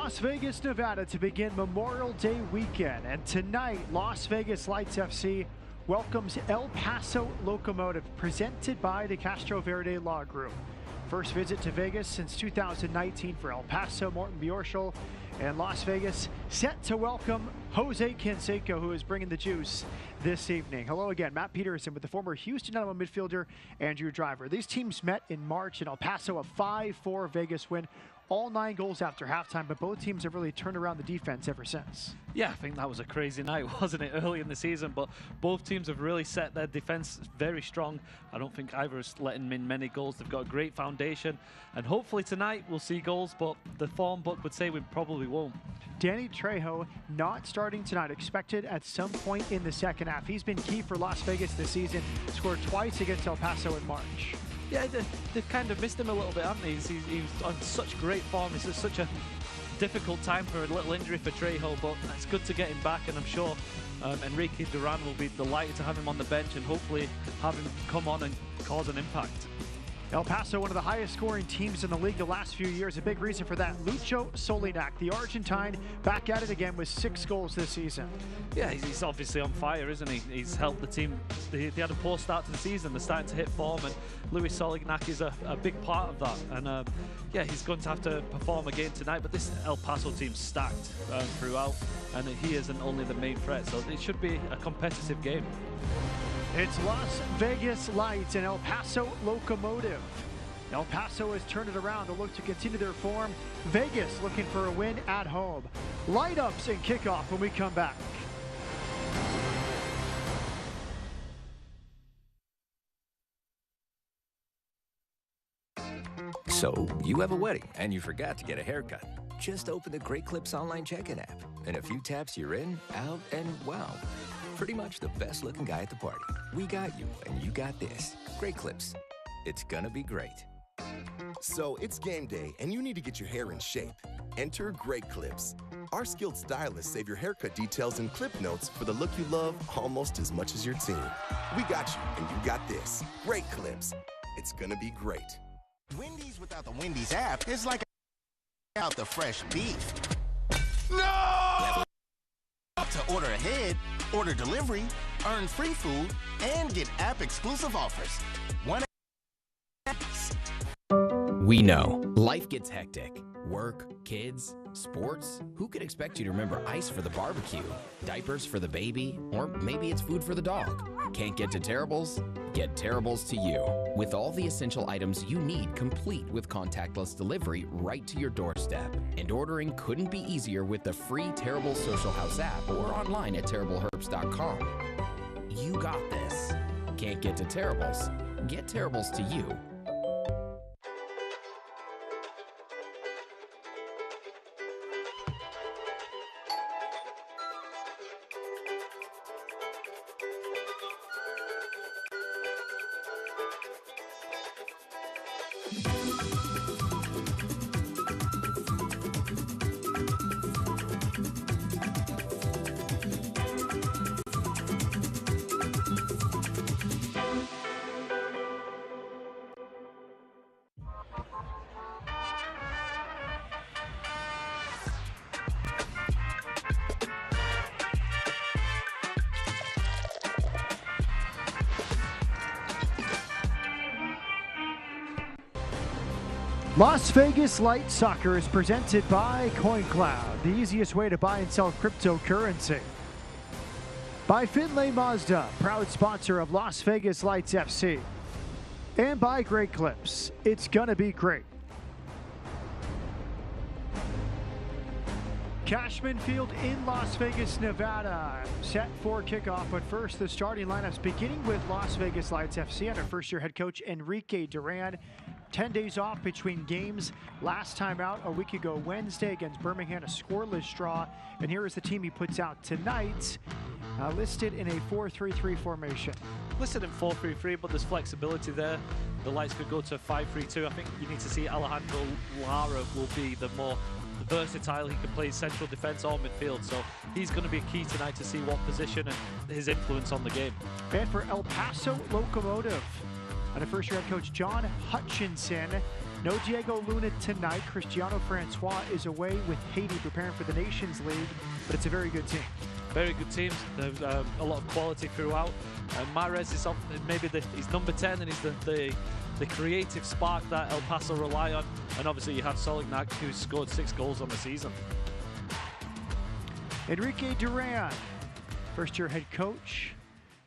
Las Vegas, Nevada to begin Memorial Day weekend. And tonight, Las Vegas Lights FC welcomes El Paso Locomotive, presented by the Castro Verde Law Group. First visit to Vegas since 2019 for El Paso, Morton Bjorschel, and Las Vegas set to welcome Jose Canseco, who is bringing the juice this evening. Hello again, Matt Peterson with the former Houston Dynamo midfielder Andrew Driver. These teams met in March in El Paso, a 5-4 Vegas win. All 9 goals after halftime, but both teams have really turned around the defense ever since. Yeah, I think that was a crazy night, wasn't it, early in the season? But both teams have really set their defense very strong. I don't think either is letting in many goals. They've got a great foundation, and hopefully tonight we'll see goals, but the form book would say we probably won't. Danny Trejo not starting tonight, expected at some point in the second half. He's been key for Las Vegas this season, scored twice against El Paso in March. Yeah, they've kind of missed him a little bit, haven't they? He's on such great form. It's such a difficult time for a little injury for Trejo, but it's good to get him back, and I'm sure Enrique Duran will be delighted to have him on the bench and hopefully have him come on and cause an impact. El Paso, one of the highest scoring teams in the league the last few years. A big reason for that, Lucho Solinac, the Argentine, back at it again with 6 goals this season. Yeah, he's obviously on fire, isn't he? He's helped the team. They had a poor start to the season. They're starting to hit form, and Luis Solinac is a big part of that. And yeah, he's going to have to perform again tonight, but this El Paso team's stacked throughout, and he isn't only the main threat, so it should be a competitive game. It's Las Vegas Lights and El Paso Locomotive. El Paso has turned it around to look to continue their form. Vegas looking for a win at home. Light-ups and kickoff when we come back. So, you have a wedding and you forgot to get a haircut. Just open the Great Clips online check-in app. In a few taps, you're in, out, and wow. Pretty much the best looking guy at the party. We got you, and you got this. Great Clips. It's gonna be great. So it's game day, and you need to get your hair in shape. Enter Great Clips. Our skilled stylists save your haircut details and clip notes for the look you love almost as much as your team. We got you, and you got this. Great Clips. It's gonna be great. Wendy's without the Wendy's app is like out the fresh beef. No! To order ahead, order delivery, earn free food, and get app-exclusive offers. We know life gets hectic. Work, kids, sports. Who could expect you to remember ice for the barbecue, diapers for the baby, or maybe it's food for the dog? Can't get to Terribles? Get Terribles to you. With all the essential items you need, complete with contactless delivery right to your doorstep. And ordering couldn't be easier with the free Terribles Social House app or online at terribleherbs.com. You got this. Can't get to Terribles? Get Terribles to you. Las Vegas Light Soccer is presented by CoinCloud, the easiest way to buy and sell cryptocurrency. By Finlay Mazda, proud sponsor of Las Vegas Lights FC. And by Great Clips, it's gonna be great. Cashman Field in Las Vegas, Nevada, set for kickoff. But first, the starting lineups, beginning with Las Vegas Lights FC under first-year head coach Enrique Duran. 10 days off between games. Last time out a week ago Wednesday against Birmingham, a scoreless draw. And here is the team he puts out tonight, listed in a 4-3-3 formation. Listed in 4-3-3, but there's flexibility there. The Lights could go to 5-3-2. I think you need to see Alejandro Lara will be the more versatile. He can play central defense or midfield, so he's going to be key tonight to see what position and his influence on the game. And for El Paso Locomotive, under first-year head coach John Hutchinson, No Diego Luna tonight. Cristiano Francois is away with Haiti preparing for the Nations League, but it's a very good team. Very good teams. There's a lot of quality throughout. Mahrez is maybe he's number 10, and he's the creative spark that El Paso rely on. And obviously you have Solignac, who's scored 6 goals on the season. Enrique Duran, first-year head coach.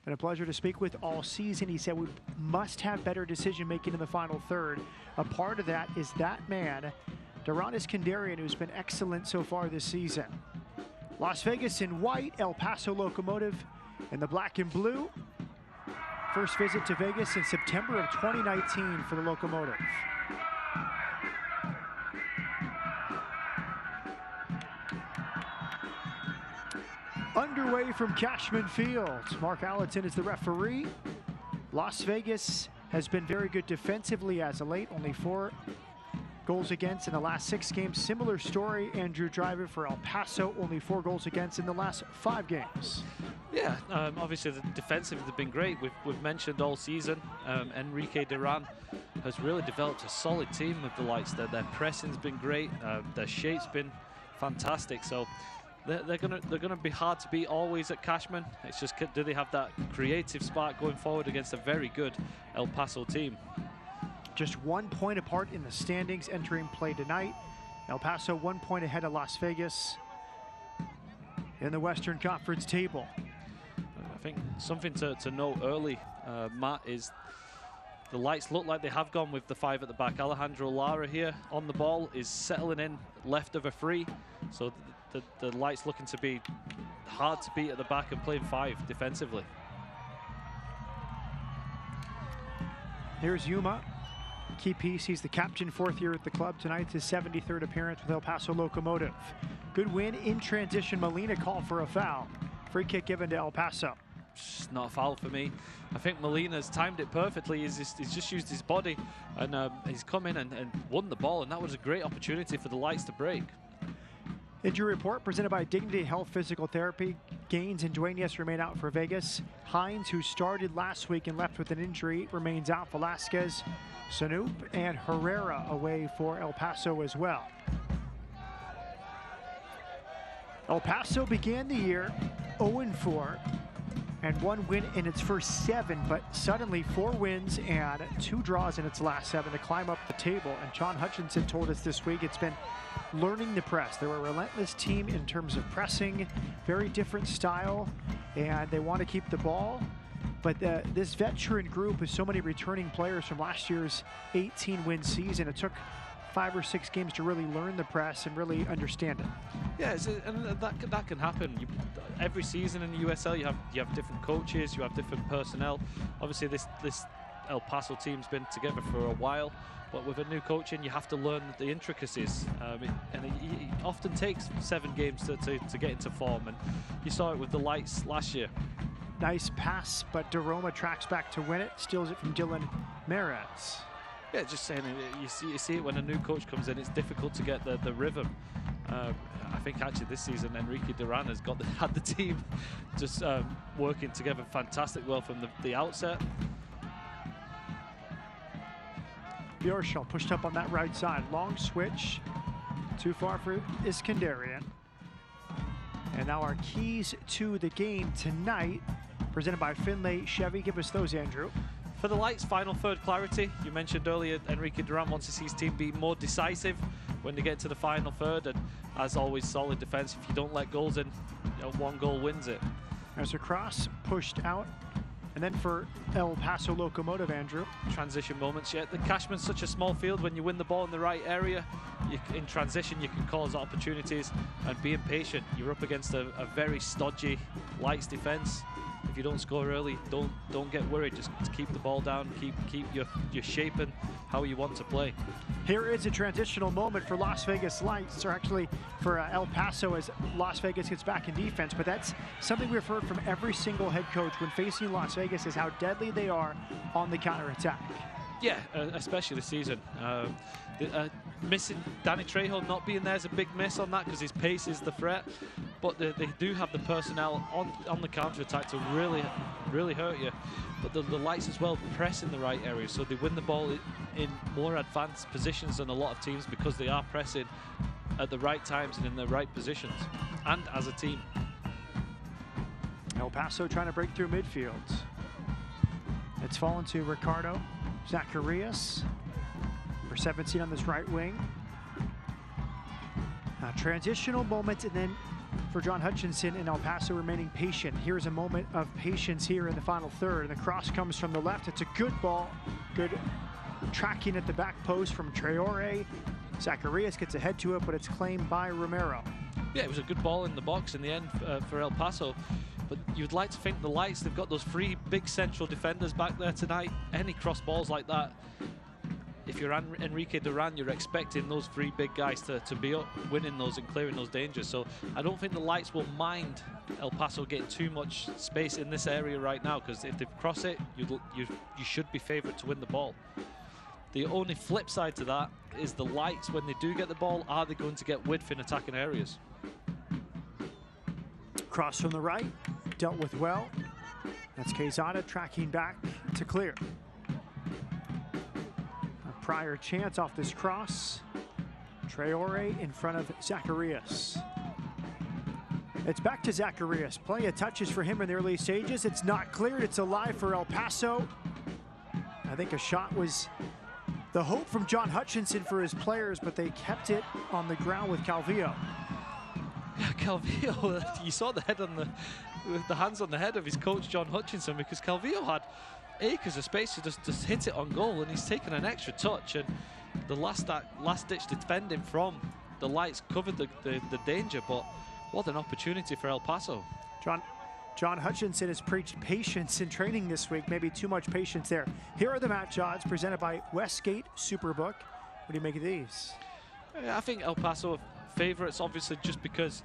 Been a pleasure to speak with all season. He said we must have better decision-making in the final third. A part of that is that man, Duran Iskandarian, who's been excellent so far this season. Las Vegas in white, El Paso Locomotive in the black and blue. First visit to Vegas in September of 2019 for the Locomotive. Underway from Cashman Field. Mark Allerton is the referee. Las Vegas has been very good defensively as of late. Only 4 goals against in the last 6 games. Similar story, Andrew Driver, for El Paso. Only 4 goals against in the last 5 games. Yeah, obviously the defensive has been great. We've mentioned all season. Enrique Duran has really developed a solid team with the Lights. Their pressing's been great. Their shape's been fantastic. So they're gonna be hard to beat always at Cashman. It's just, do they have that creative spark going forward against a very good El Paso team? Just 1 point apart in the standings entering play tonight. El Paso 1 point ahead of Las Vegas in the Western Conference table. I think something to note early, Matt, is the Lights look like they have gone with the 5 at the back. Alejandro Lara here on the ball is settling in left of a free. So the Lights looking to be hard to beat at the back and playing 5 defensively. Here's Yuma, key piece. He's the captain, 4th year at the club. Tonight's his 73rd appearance with El Paso Locomotive. Good win in transition. Molina called for a foul. Free kick given to El Paso. It's not a foul for me. I think Molina's timed it perfectly. He's just used his body, and he's come in and won the ball, and that was a great opportunity for the Lights to break. Injury report presented by Dignity Health Physical Therapy. Gaines and Duenas remain out for Vegas. Hines, who started last week and left with an injury, remains out. Velasquez, Sanoop, and Herrera away for El Paso as well. El Paso began the year 0-4 and 1 win in its first 7, but suddenly 4 wins and 2 draws in its last 7 to climb up the table. And John Hutchinson told us this week it's been learning the press. They're a relentless team in terms of pressing, very different style, and they want to keep the ball. But this veteran group with so many returning players from last year's 18-win season, it took 5 or 6 games to really learn the press and really understand it. Yeah, and that can happen. Every season in the USL, you have different coaches, you have different personnel. Obviously, this El Paso team's been together for a while, but with a new coach in, you have to learn the intricacies. And it often takes 7 games to get into form, and you saw it with the Lights last year. Nice pass, but DeRoma tracks back to win it, steals it from Dylan Mahrez. Yeah, just saying, you see it when a new coach comes in, it's difficult to get the rhythm. I think actually this season Enrique Duran has had the team just working together fantastic well from the outset. Bjorshall pushed up on that right side. Long switch. Too far for Iskandarian. And now our keys to the game tonight, presented by Finlay Chevy. Give us those, Andrew. For the Lights, final third clarity. You mentioned earlier Enrique Duran wants to see his team be more decisive when they get to the final third, and as always, solid defense. If you don't let goals in, 1 goal wins it. There's a cross pushed out. And then for El Paso Locomotive, Andrew. Transition moments, yeah. The Cashman's such a small field. When you win the ball in the right area, in transition, you can cause opportunities. And being patient, you're up against a very stodgy Lights defense. If you don't score early, don't get worried. Just keep the ball down. Keep your shaping how you want to play. Here is a transitional moment for Las Vegas Lights, or actually for El Paso as Las Vegas gets back in defense. But that's something we've heard from every single head coach when facing Las Vegas, is how deadly they are on the counterattack. Yeah, especially this season. Missing Danny Trejo not being there is a big miss on that because his pace is the threat. But they do have the personnel on the counter-attack to really hurt you. But the Lights as well press in the right areas, so they win the ball in more advanced positions than a lot of teams because they are pressing at the right times and in the right positions, and as a team. El Paso trying to break through midfield. It's fallen to Ricardo Zacharias, number 17 on this right wing. A transitional moment, and then for John Hutchinson and El Paso remaining patient. Here's a moment of patience here in the final third, and the cross comes from the left. It's a good ball, good tracking at the back post from Traore. Zacharias gets ahead to it, but it's claimed by Romero. Yeah, it was a good ball in the box in the end for El Paso. But you'd like to think the Lights, they've got those three big central defenders back there tonight. Any cross balls like that, if you're Enrique Duran, you're expecting those three big guys to be up, winning those and clearing those dangers. So I don't think the Lights will mind El Paso getting too much space in this area right now, because if they cross it, you should be favourite to win the ball. The only flip side to that is the Lights, when they do get the ball, are they going to get width in attacking areas? Cross from the right, dealt with well. That's Quezada tracking back to clear. A prior chance off this cross. Traore in front of Zacharias. It's back to Zacharias. Plenty of touches for him in the early stages. It's not cleared. It's alive for El Paso. I think a shot was the hope from John Hutchinson for his players, but they kept it on the ground with Calvillo. Yeah, Calvillo, you saw the head on the hands on the head of his coach John Hutchinson, because Calvillo had acres of space to just hit it on goal, and he's taken an extra touch, and the last ditch defending from the Lights covered the danger. But what an opportunity for El Paso. John Hutchinson has preached patience in training this week, maybe too much patience there. Here are the match odds presented by Westgate Superbook. What do you make of these? I think El Paso are favourites, obviously, just because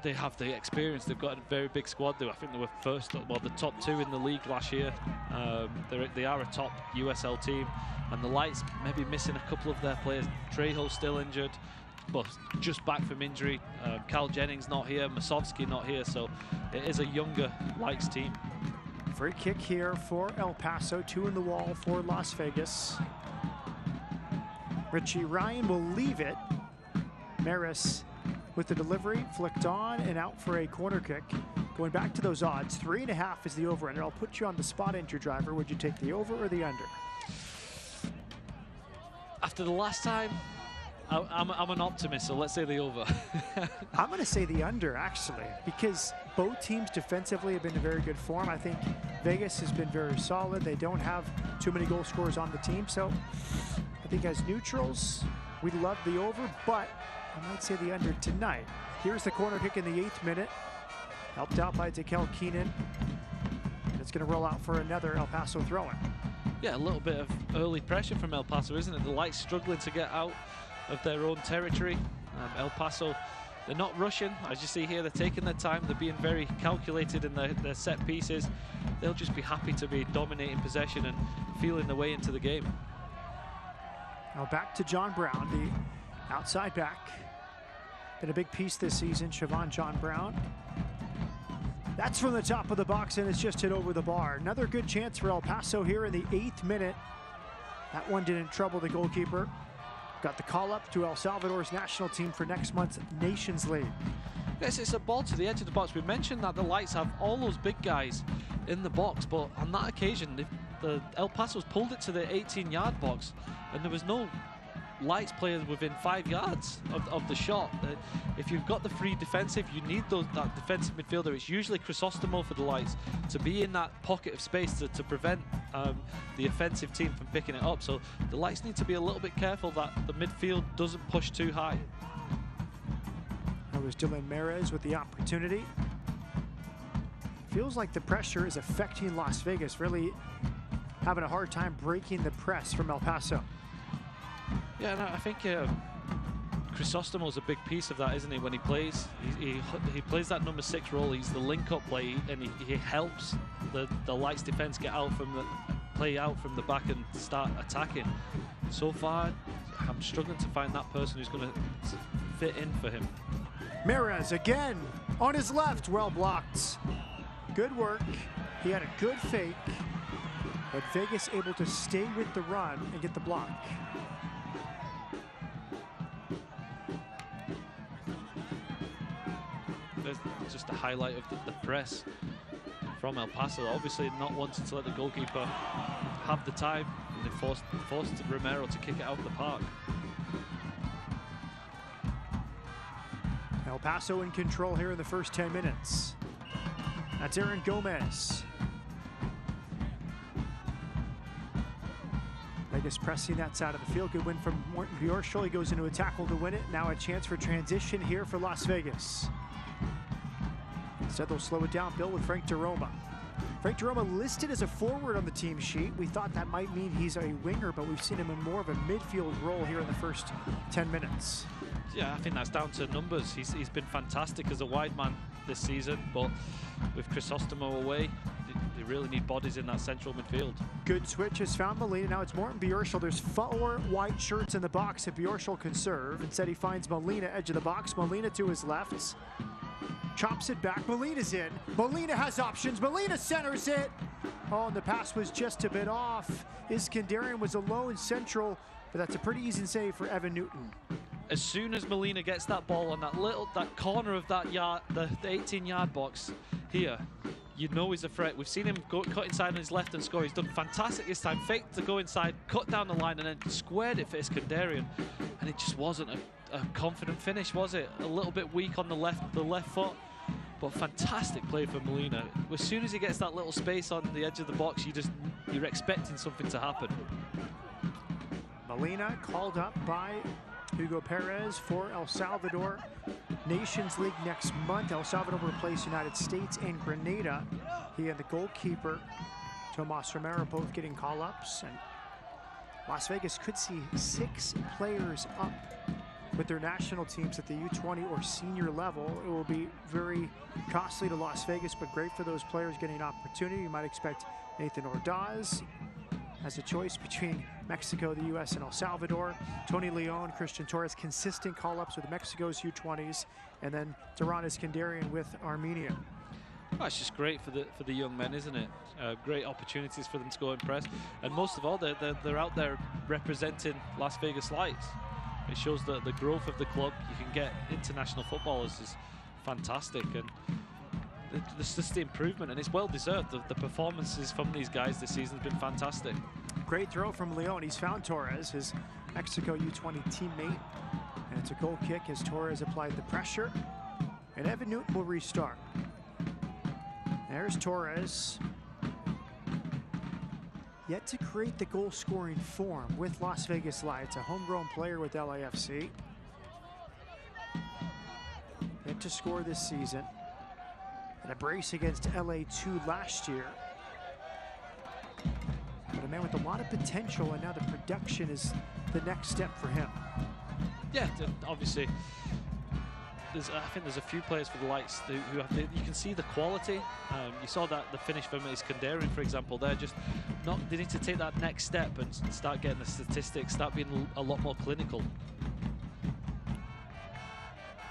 they have the experience. They've got a very big squad. I think they were first, well, the top two in the league last year. They are a top USL team, and the Lights maybe missing a couple of their players. Trejo still injured, but just back from injury. Cal Jennings not here, Masovsky not here, so it is a younger Lights team. Free kick here for El Paso, 2 in the wall for Las Vegas. Richie Ryan will leave it. Maris with the delivery, flicked on and out for a corner kick. Going back to those odds, 3.5 is the over-under. I'll put you on the spot, Inter Driver. Would you take the over or the under? After the last time, I'm an optimist, so let's say the over. I'm going to say the under, actually, because both teams defensively have been in very good form. I think Vegas has been very solid. They don't have too many goal scorers on the team, so I think as neutrals, we love the over, but I might say the under tonight. Here's the corner kick in the 8th minute, helped out by Dekel Keenan. And it's going to roll out for another El Paso throw-in. Yeah, a little bit of early pressure from El Paso, isn't it? The Lights struggling to get out of their own territory. El Paso, they're not rushing. As you see here, they're taking their time. They're being very calculated in their set pieces. They'll just be happy to be dominating possession and feeling their way into the game. Now back to John Brown, the outside back. Been a big piece this season, Siobhan John Brown. That's from the top of the box, and it's just hit over the bar. Another good chance for El Paso here in the 8th minute. That one didn't trouble the goalkeeper. Got the call up to El Salvador's national team for next month's Nations League. Yes, it's a ball to the edge of the box. We mentioned that the Lights have all those big guys in the box, but on that occasion, the El Paso's pulled it to the 18-yard box, and there was no Lights players within 5 yards of the shot. If you've got the free defensive, you need that defensive midfielder. It's usually Crisostomo for the Lights to be in that pocket of space to prevent the offensive team from picking it up. So the Lights need to be a little bit careful that the midfield doesn't push too high. That was Dylan Mares with the opportunity. Feels like the pressure is affecting Las Vegas, really having a hard time breaking the press from El Paso. Yeah, no, I think Crisostomo's a big piece of that, isn't he? When he plays, he plays that number 6 role. He's the link-up play, and he helps the Lights defense get out from play out from the back and start attacking. So far, I'm struggling to find that person who's going to fit in for him. Mares again on his left, well blocked. Good work. He had a good fake, but Vegas able to stay with the run and get the block. There's just a highlight of the press from El Paso. Obviously not wanting to let the goalkeeper have the time, and they forced Romero to kick it out of the park. El Paso in control here in the first 10 minutes. That's Aaron Gomez. Vegas pressing that side of the field. Good win from Morten Bjorschel. He goes into a tackle to win it. Now a chance for transition here for Las Vegas. Instead they'll slow it down. Bill with Frank DeRoma. Frank DeRoma listed as a forward on the team sheet. We thought that might mean he's a winger, but we've seen him in more of a midfield role here in the first 10 minutes. Yeah, I think that's down to numbers. He's been fantastic as a wide man this season, but with Crisostomo away, they really need bodies in that central midfield. Good switch has found Molina. Now it's Morten Bjorschel. There's 4 white shirts in the box that Bjorschel can serve. Instead he finds Molina, edge of the box. Molina to his left. Chops it back. Molina's in. Molina has options. Molina centers it. Oh, and the pass was just a bit off. Iskandarian was alone central, but that's a pretty easy save for Evan Newton. As soon as Molina gets that ball on that corner of that yard, the 18-yard box here, you know he's a threat. We've seen him cut inside on his left and score. He's done fantastic this time. Faked to go inside, cut down the line, and then squared it for Iskandarian. And it just wasn't a confident finish, was it? A little bit weak on the left foot, but fantastic play for Molina. As soon as he gets that little space on the edge of the box, you're expecting something to happen. Molina called up by Hugo Perez for El Salvador. Nations League next month. El Salvador will replace United States and Grenada. He and the goalkeeper, Tomas Romero, both getting call-ups. And Las Vegas could see 6 players up with their national teams at the U20 or senior level. It will be very costly to Las Vegas, but great for those players getting an opportunity. You might expect Nathan Ordaz has a choice between Mexico, the U.S., and El Salvador. Tony Leon, Christian Torres, consistent call-ups with Mexico's U20s, and then Duran Iskandarian with Armenia. Oh, it's just great for the young men, isn't it? Great opportunities for them to go and press, and most of all, they're out there representing Las Vegas Lights. It shows the growth of the club. You can get international footballers is fantastic, and there's just the improvement, and it's well deserved. The performances from these guys this season have been fantastic. Great throw from Leon. He's found Torres, his Mexico U20 teammate, and it's a goal kick as Torres applied the pressure, and Evan Newton will restart. There's Torres. Yet to create the goal-scoring form with Las Vegas Lights, a homegrown player with LAFC. Yet to score this season. And a brace against LA2 last year. But a man with a lot of potential, and now the production is the next step for him. Yeah, obviously. I think there's a few players for the Lights who have, you can see the quality. You saw that the finish from Iskandarian, for example. They're just not. They need to take that next step and start getting the statistics, start being a lot more clinical.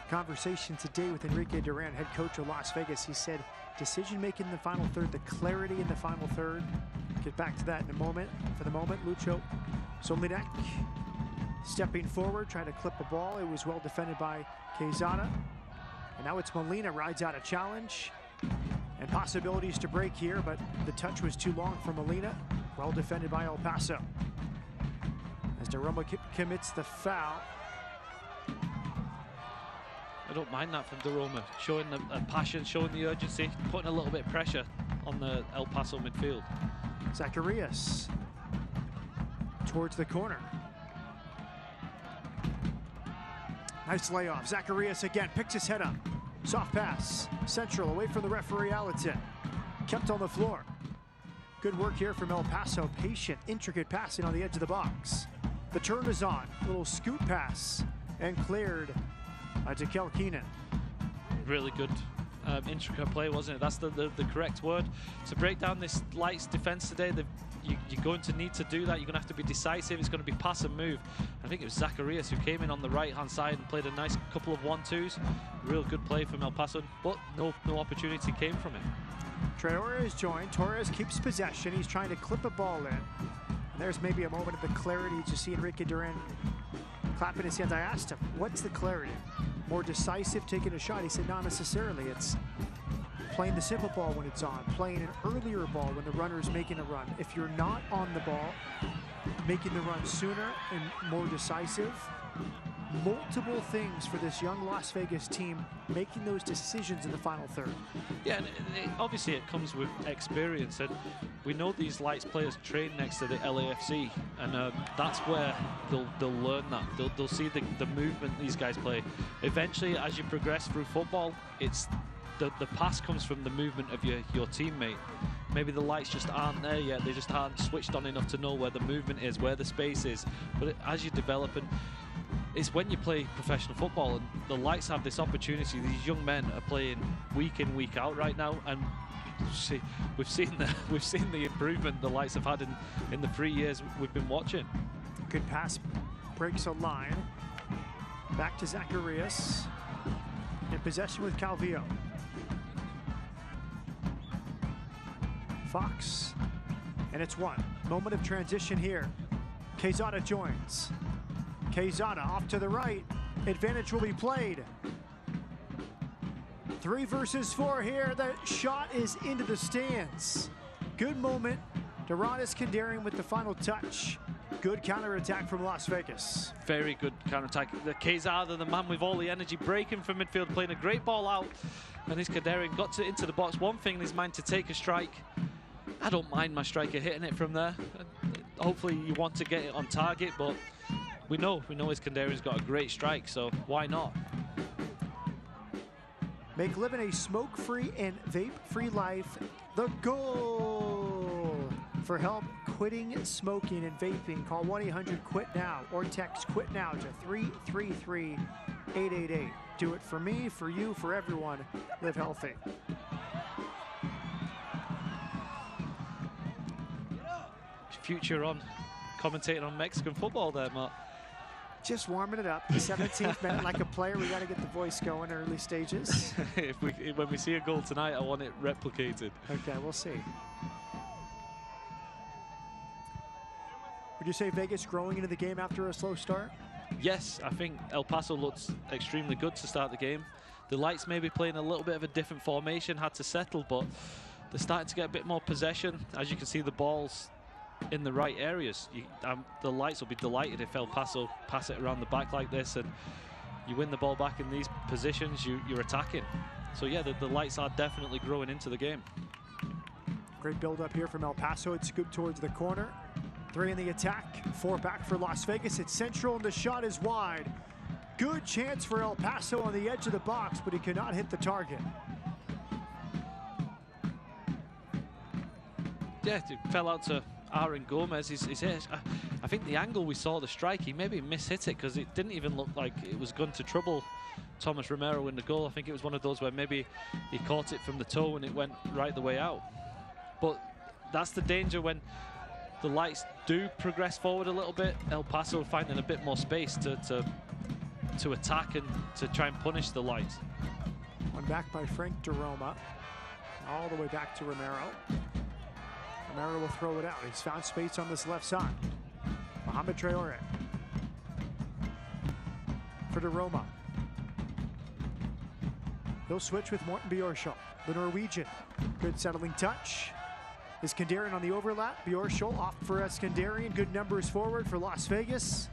Conversation today with Enrique Duran, head coach of Las Vegas. He said decision making in the final third, the clarity in the final third. Get back to that in a moment. For the moment, Lucho Solinek stepping forward, trying to clip a ball. It was well defended by Quezada. And now it's Molina, rides out a challenge. And possibilities to break here, but the touch was too long for Molina. Well defended by El Paso. As DeRoma commits the foul. I don't mind that from DeRoma, showing the passion, showing the urgency, putting a little bit of pressure on the El Paso midfield. Zacharias towards the corner. Nice layoff. Zacharias again picks his head up. Soft pass. Central away from the referee Allerton. Kept on the floor. Good work here from El Paso. Patient, intricate passing on the edge of the box. The turn is on. Little scoot pass and cleared to Kel Keenan. Really good intricate play, wasn't it? That's the correct word. To break down this Lights defense today, they've you're going to need to do that. You're going to have to be decisive. It's going to be pass and move. I think it was Zacharias who came in on the right-hand side and played a nice couple of 1-2s. Real good play from El Paso, but no opportunity came from it. Traore is joined. Torres keeps possession. He's trying to clip a ball in. And there's maybe a moment of the clarity to see Enrique Duran clapping his hands. I asked him, what's the clarity? More decisive, taking a shot? He said, not necessarily. It's playing the simple ball when it's on, playing an earlier ball when the runner is making a run. If you're not on the ball, making the run sooner and more decisive. Multiple things for this young Las Vegas team making those decisions in the final third. Yeah, and obviously it comes with experience, and we know these Lights players train next to the LAFC, and that's where they'll learn that. They'll see the movement these guys play. Eventually, as you progress through football, it's the pass comes from the movement of your teammate. Maybe the Lights just aren't there yet. They just aren't switched on enough to know where the movement is, where the space is. But as you develop, and it's when you play professional football, and the Lights have this opportunity. These young men are playing week in, week out right now, and we've seen the improvement the Lights have had in the 3 years we've been watching. Good pass, breaks a line. Back to Zacharias. In possession with Calvillo. Fox, and it's one. Moment of transition here. Quezada joins. Quezada off to the right. Advantage will be played. 3 versus 4 here. The shot is into the stands. Good moment. Doradus Kandarian with the final touch. Good counterattack from Las Vegas. Very good counterattack. The Quezada, the man with all the energy, breaking from midfield, playing a great ball out. And this Kandarian got into the box. One thing in his mind to take a strike. I don't mind my striker hitting it from there. Hopefully you want to get it on target, but we know Iskandarian's got a great strike, so why not? Make living a smoke-free and vape-free life the goal. For help quitting smoking and vaping, call 1-800-QUIT-NOW or text QUIT NOW to 333-888. Do it for me, for you, for everyone. Live healthy. Future on commentating on Mexican football there, Matt. Just warming it up. 17th minute, like a player, we got to get the voice going early stages. When we see a goal tonight, I want it replicated. Okay, we'll see. Would you say Vegas growing into the game after a slow start? Yes, I think El Paso looks extremely good to start the game. The Lights may be playing a little bit of a different formation, had to settle, but they're starting to get a bit more possession. As you can see, the ball's in the right areas. The Lights will be delighted if El Paso pass it around the back like this, and you win the ball back in these positions, you're attacking. So yeah, the Lights are definitely growing into the game. Great build up here from El Paso. It's scooped towards the corner. 3 in the attack, 4 back for Las Vegas. It's central and the shot is wide. Good chance for El Paso on the edge of the box, but he could not hit the target. Yeah, it fell out to Aaron Gomez. He's hit. I think the angle we saw the strike, he maybe mishit it because it didn't even look like it was going to trouble Thomas Romero in the goal. I think it was one of those where maybe he caught it from the toe and it went right the way out. But that's the danger when the Lights do progress forward a little bit. El Paso finding a bit more space to attack and to try and punish the Lights. One back by Frank DeRoma, all the way back to Romero. Romero will throw it out. He's found space on this left side. Mohamed Traore for DeRoma. He'll switch with Morten Bjorshol, the Norwegian. Good settling touch. Iskandarian on the overlap. Bjorshol off for Iskandarian. Good numbers forward for Las Vegas.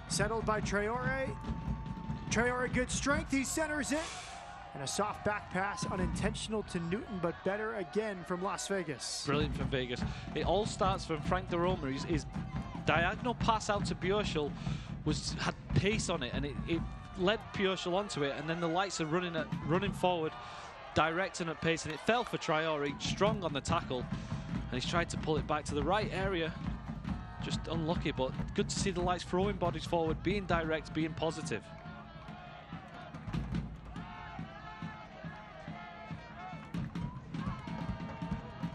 Settled by Traore. Traore, good strength. He centers it. And a soft back pass, unintentional to Newton, but better again from Las Vegas. Brilliant from Vegas. It all starts from Frank DeRoma. His diagonal pass out to Bjorshol had pace on it, and it led Bjorshol onto it, and then the Lights are running forward, directing at pace, and it fell for Traore, strong on the tackle, and he's tried to pull it back to the right area. Just unlucky, but good to see the Lights throwing bodies forward, being direct, being positive.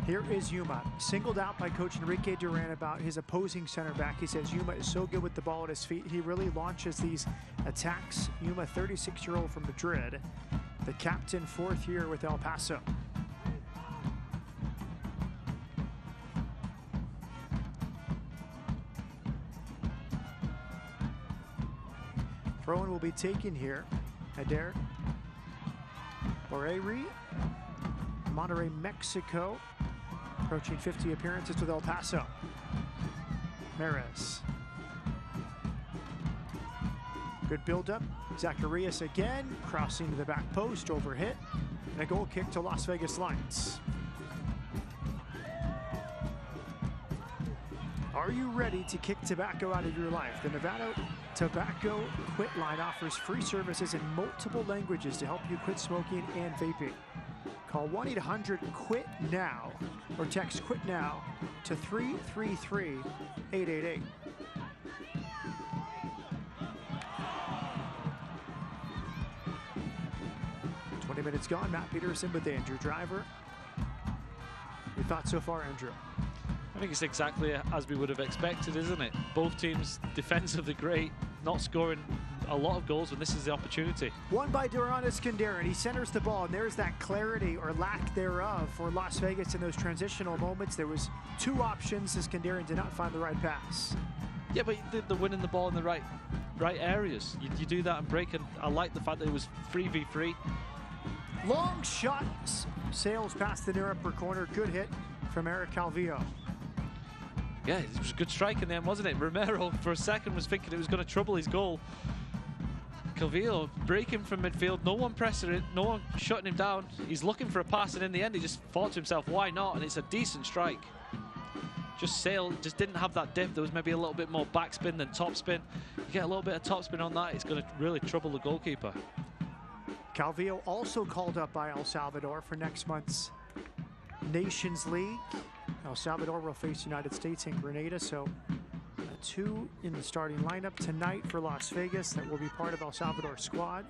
Here is Yuma, singled out by Coach Enrique Duran about his opposing center back. He says Yuma is so good with the ball at his feet. He really launches these attacks. Yuma, 36-year-old from Madrid, the captain, 4th year with El Paso. Throw-in will be taken here. Adair Borreri, Monterrey, Mexico, approaching 50 appearances with El Paso. Mares. Good build-up. Zacharias again, crossing to the back post, overhit, and a goal kick to Las Vegas Lights. Are you ready to kick tobacco out of your life? The Nevada Tobacco Quit Line offers free services in multiple languages to help you quit smoking and vaping. Call 1-800-QUIT-NOW or text QUIT NOW to 333-888. Minutes gone. Matt Peterson with Andrew Driver. Your thoughts so far, Andrew? I think it's exactly as we would have expected, isn't it? Both teams defensively great, not scoring a lot of goals when this is the opportunity. Won by Duran Iskandarian. He centers the ball, and there's that clarity or lack thereof for Las Vegas in those transitional moments. There was 2 options. Iskandarian did not find the right pass. Yeah, but they're winning the ball in the right areas. You do that and break, and I like the fact that it was 3v3. Long shot sails past the near upper corner. Good hit from Eric Calvillo. Yeah, it was a good strike in the end, wasn't it? Romero, for a second, was thinking it was going to trouble his goal. Calvillo breaking from midfield. No one pressing it. No one shutting him down. He's looking for a pass, and in the end, he just thought to himself, why not? And it's a decent strike. Just sailed, just didn't have that dip. There was maybe a little bit more backspin than topspin. You get a little bit of topspin on that, it's going to really trouble the goalkeeper. Calvillo also called up by El Salvador for next month's Nations League. El Salvador will face United States and Grenada, so 2 in the starting lineup tonight for Las Vegas that will be part of El Salvador's squad.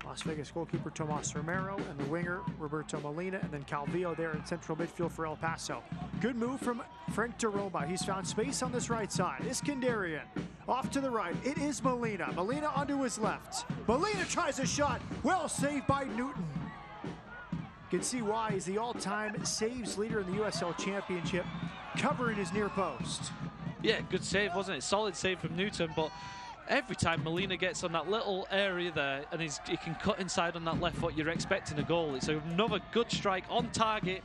Las Vegas goalkeeper Tomas Romero and the winger Roberto Molina, and then Calvillo there in central midfield for El Paso. Good move from Frank DeRoma. He's found space on this right side. Iskandarian off to the right. It is Molina. Molina onto his left. Molina tries a shot. Well saved by Newton. You can see why he's the all-time saves leader in the USL Championship, covering his near post. Yeah, good save, wasn't it? Solid save from Newton, but every time Molina gets on that little area there and he can cut inside on that left foot, you're expecting a goal. It's another good strike on target.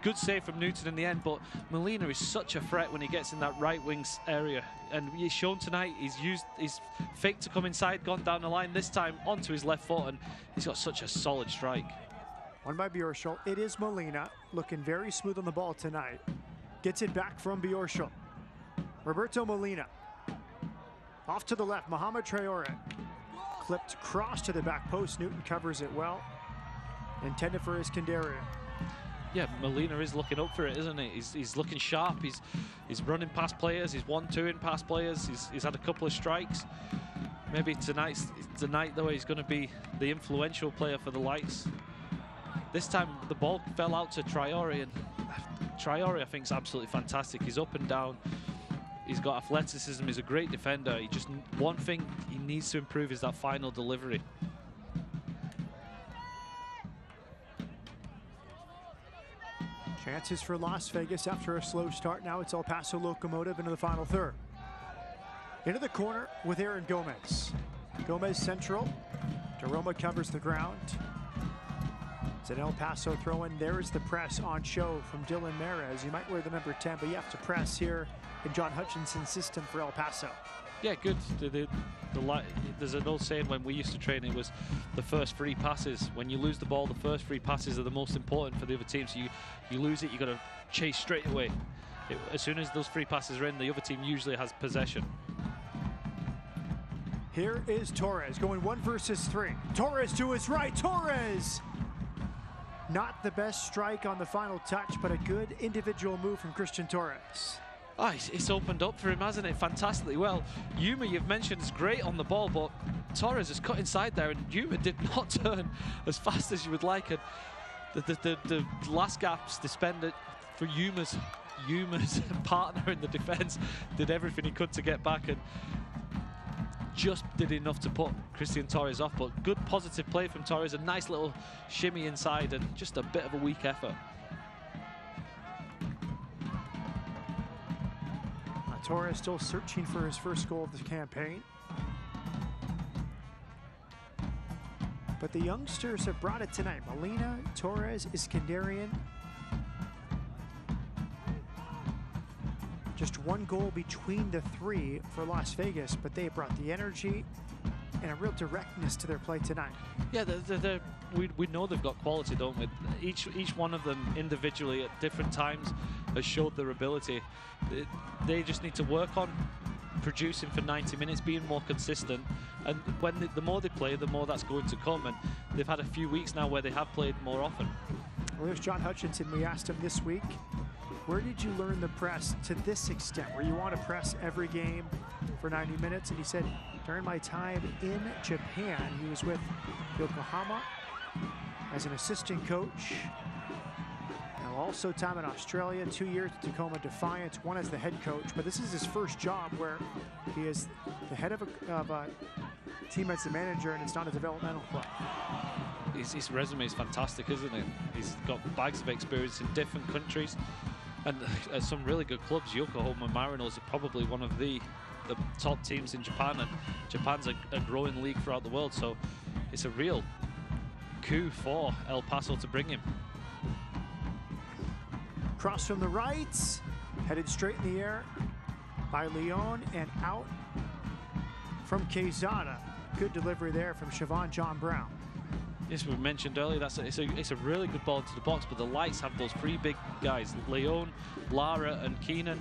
Good save from Newton in the end, but Molina is such a threat when he gets in that right wing's area. And he's shown tonight, he's used his fake to come inside, gone down the line, this time onto his left foot, and he's got such a solid strike. Won by Bjorshul. It is Molina, looking very smooth on the ball tonight. Gets it back from Bjorshul. Roberto Molina. Off to the left, Mohamed Traore. Clipped cross to the back post. Newton covers it well. Intended for Iskandarian. Yeah, Molina is looking up for it, isn't he? He's looking sharp. He's running past players. He's 1-2ing past players. He's had a couple of strikes. Maybe tonight though, he's going to be the influential player for the Lights. This time the ball fell out to Traore, and Traore I think is absolutely fantastic. He's up and down. He's got athleticism. He's a great defender. One thing he needs to improve is that final delivery. Chances for Las Vegas after a slow start. Now it's El Paso Locomotive into the final third. Into the corner with Aaron Gomez. Gomez central. DeRoma covers the ground. It's an El Paso throw in. There is the press on show from Dylan Mares. You might wear the number 10, but you have to press here in John Hutchinson's system for El Paso. Yeah, good. There's an old saying when we used to train, it was the first 3 passes. When you lose the ball, the first 3 passes are the most important for the other team. So you lose it, you got to chase straight away. As soon as those 3 passes are in, the other team usually has possession. Here is Torres going 1 versus 3. Torres to his right. Torres! Not the best strike on the final touch, but a good individual move from Christian Torres. Oh, it's opened up for him, hasn't it? Fantastically well. Yuma, you've mentioned, is great on the ball, but Torres has cut inside there, and Yuma did not turn as fast as you would like. And the last gaps they spend it for Yuma's partner in the defense did everything he could to get back and just did enough to put Christian Torres off. But good positive play from Torres, a nice little shimmy inside and just a bit of a weak effort. Torres still searching for his first goal of the campaign. But the youngsters have brought it tonight. Molina, Torres, Iskandarian. Just one goal between the three for Las Vegas, but they brought the energy and a real directness to their play tonight. Yeah, we know they've got quality, don't we? Each one of them individually at different times has showed their ability. They just need to work on producing for 90 minutes, being more consistent, and when the more they play, the more that's going to come. And they've had a few weeks now where they have played more often. Well, there's John Hutchinson. We asked him this week, where did you learn the press to this extent, where you want to press every game for 90 minutes? And he said, during my time in Japan, he was with Yokohama as an assistant coach. And also time in Australia, 2 years at Tacoma Defiance, one as the head coach. But this is his first job where he is the head of a team as the manager, and it's not a developmental club. His resume is fantastic, isn't it? He's got bags of experience in different countries and some really good clubs. Yokohama Marinos are probably one of the top teams in Japan, and Japan's a growing league throughout the world, so it's a real coup for El Paso to bring him. Cross from the right, headed straight in the air by Leon and out from Quezada. Good delivery there from Siobhan John Brown. Yes, we mentioned earlier, it's a really good ball into the box, but the Lights have those three big guys, Leon, Lara and Keenan,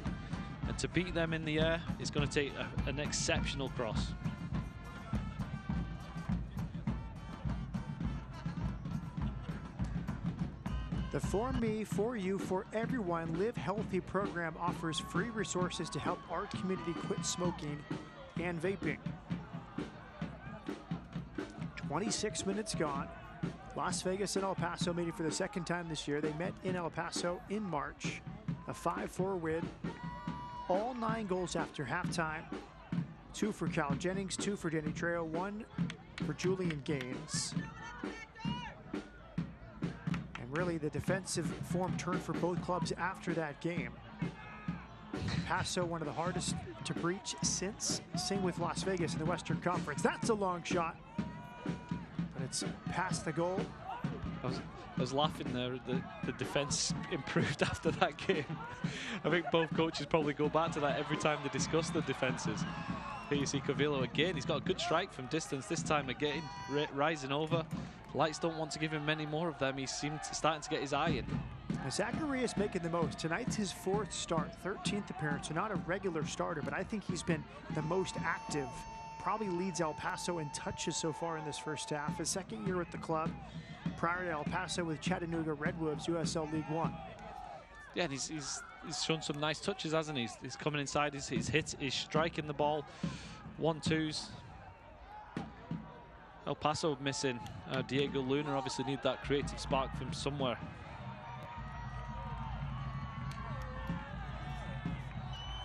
and to beat them in the air, it's going to take an exceptional cross. The For Me, For You, For Everyone Live Healthy program offers free resources to help our community quit smoking and vaping. 26 minutes gone. Las Vegas and El Paso meeting for the second time this year. They met in El Paso in March. A 5-4 win. All 9 goals after halftime. 2 for Cal Jennings, 2 for Danny Trejo, 1 for Julian Gaines. And really the defensive form turned for both clubs after that game. El Paso, one of the hardest to breach since. Same with Las Vegas in the Western Conference. That's a long shot. It's past the goal. I was laughing there. The defense improved after that game. I think both coaches probably go back to that every time they discuss the defenses. Here you see Cavillo again. He's got a good strike from distance this time again, rising over. Lights don't want to give him many more of them. He seemed starting to get his eye in. Zacharias making the most. Tonight's his 4th start, 13th appearance. So not a regular starter, but I think he's been the most active. Probably leads El Paso in touches so far in this first half. His 2nd year with the club, prior to El Paso with Chattanooga Redwoods, USL League One. Yeah, and he's shown some nice touches, hasn't he? He's coming inside, he's hit, he's striking the ball, 1-2s. El Paso missing Diego Luna, obviously need that creative spark from somewhere.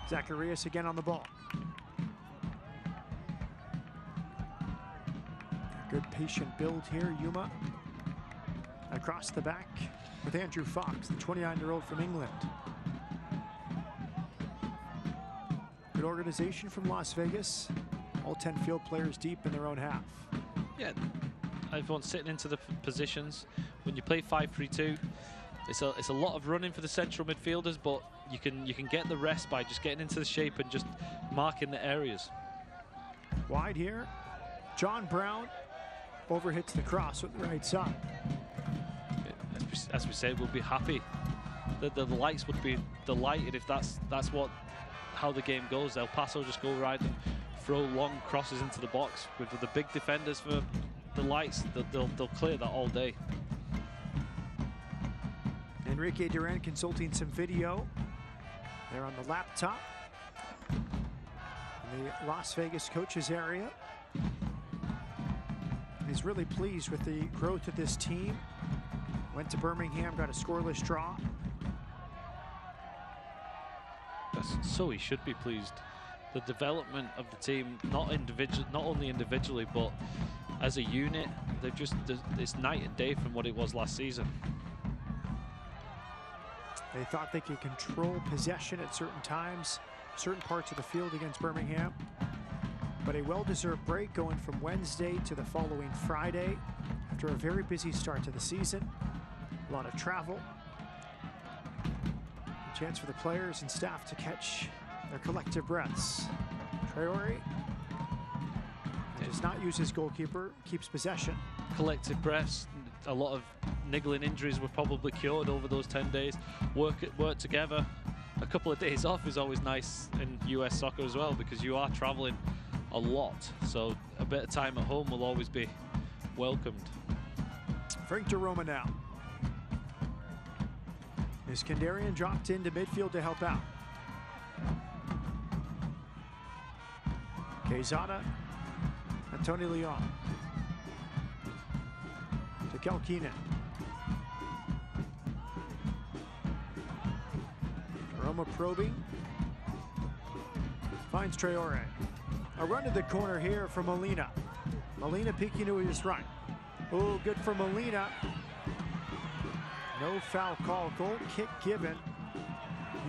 Zacharias again on the ball. Good patient build here. Yuma across the back with Andrew Fox, the 29-year-old from England. Good organization from Las Vegas. All 10 field players deep in their own half. Yeah, everyone's sitting into the positions. When you play 5-3-2, it's a lot of running for the central midfielders, but you can get the rest by just getting into the shape and just marking the areas. Wide here, John Brown overhits the cross with the right side. As we said, we'll be happy that the Lights would be delighted if that's how the game goes. El Paso just go right and throw long crosses into the box. With the big defenders for the Lights, they'll clear that all day. Enrique Duran consulting some video there on the laptop in the Las Vegas coaches area. He's really pleased with the growth of this team. Went to Birmingham, got a scoreless draw. So he should be pleased. The development of the team, not only individually, but as a unit, it's night and day from what it was last season. They thought they could control possession at certain times, certain parts of the field against Birmingham. But a well-deserved break going from Wednesday to the following Friday after a very busy start to the season. A lot of travel. A chance for the players and staff to catch their collective breaths. Traore does not use his goalkeeper, keeps possession. Collective breaths. A lot of niggling injuries were probably cured over those 10 days. Work together. A couple of days off is always nice in US soccer as well, because you are traveling a lot. So a bit of time at home will always be welcomed. Frank DeRoma now. Iskandarian dropped into midfield to help out. Quezada and Tony Leon. To Kelkinen. DeRoma probing. Finds Traore. A run to the corner here for Molina. Molina peeking to his right. Oh, good for Molina. No foul call. Goal kick given.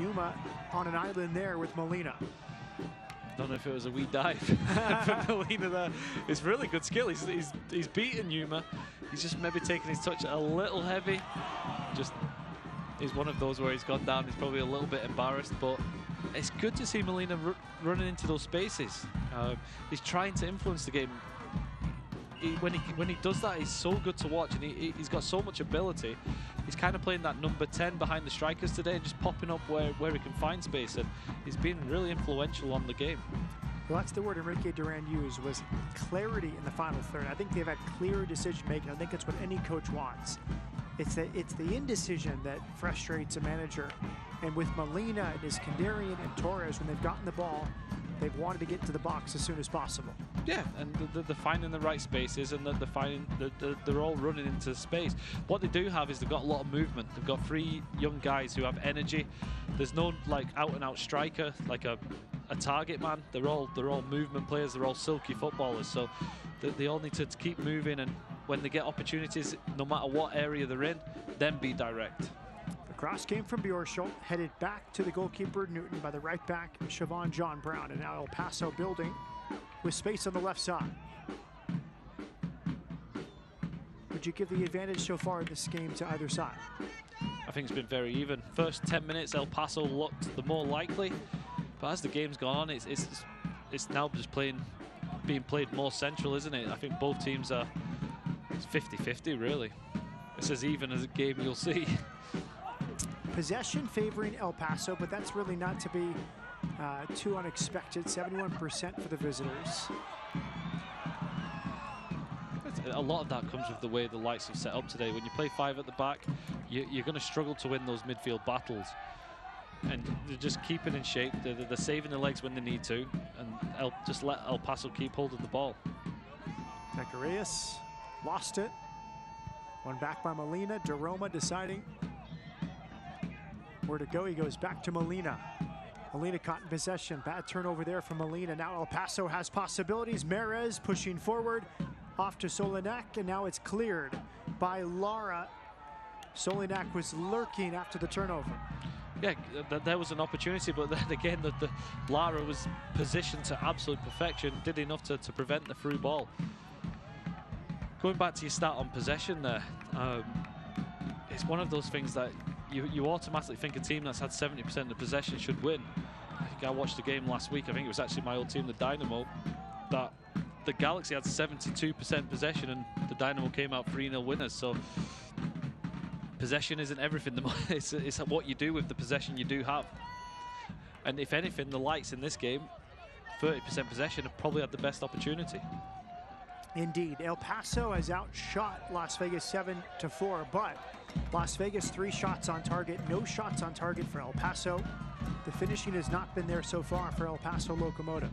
Yuma on an island there with Molina. Don't know if it was a wee dive from Molina there. It's really good skill. He's beaten Yuma. He's just maybe taking his touch a little heavy. Just is one of those where he's gone down. He's probably a little bit embarrassed, but it's good to see Molina running into those spaces. He's trying to influence the game. When he does that, he's so good to watch, and he's got so much ability. He's kind of playing that number 10 behind the strikers today, and just popping up where he can find space, and he's been really influential on the game. Well, that's the word Enrique Duran used, was clarity in the final third. I think they've had clear decision making. I think it's what any coach wants. It's the indecision that frustrates a manager. And with Molina and Iskandarian and Torres, when they've gotten the ball, they've wanted to get to the box as soon as possible. Yeah, and they're finding the right spaces, and they're all running into space. What they do have is they've got a lot of movement. They've got 3 young guys who have energy. There's no like out-and-out striker, like a target man. They're all movement players. They're all silky footballers. So they all need to keep moving, and when they get opportunities, no matter what area they're in, then be direct. The cross came from Bjorschel, headed back to the goalkeeper Newton by the right back Siobhan John Brown, and now El Paso building with space on the left side. Would you give the advantage so far in this game to either side? I think it's been very even. First 10 minutes, El Paso looked the more likely, but as the game's gone on, it's now just being played more central, isn't it? I think both teams are 50-50 really. It's as even as a game you'll see. Possession favoring El Paso, but that's really not to be too unexpected. 71% for the visitors. A lot of that comes with the way the lights have set up today. When you play 5 at the back, you're going to struggle to win those midfield battles. And they're just keeping in shape. They're saving the legs when they need to, and just let El Paso keep hold of the ball. Zacharias lost it. One back by Molina. DeRoma deciding where to go. He goes back to Molina. Molina caught in possession. Bad turnover there from Molina. Now El Paso has possibilities. Merez pushing forward. Off to Solinak, and now it's cleared by Lara. Solinak was lurking after the turnover. Yeah, there was an opportunity, but then again, the Lara was positioned to absolute perfection, did enough to prevent the through ball. Going back to your start on possession there, it's one of those things that you automatically think a team that's had 70% of the possession should win. I think I watched the game last week. I think it was actually my old team, the Dynamo, that the Galaxy had 72% possession and the Dynamo came out 3-0 winners. So possession isn't everything. It's what you do with the possession you do have. And if anything, the Lights in this game, 30% possession, have probably had the best opportunity. Indeed, El Paso has outshot Las Vegas 7-4, but Las Vegas 3 shots on target, no shots on target for El Paso. The finishing has not been there so far for El Paso Locomotive.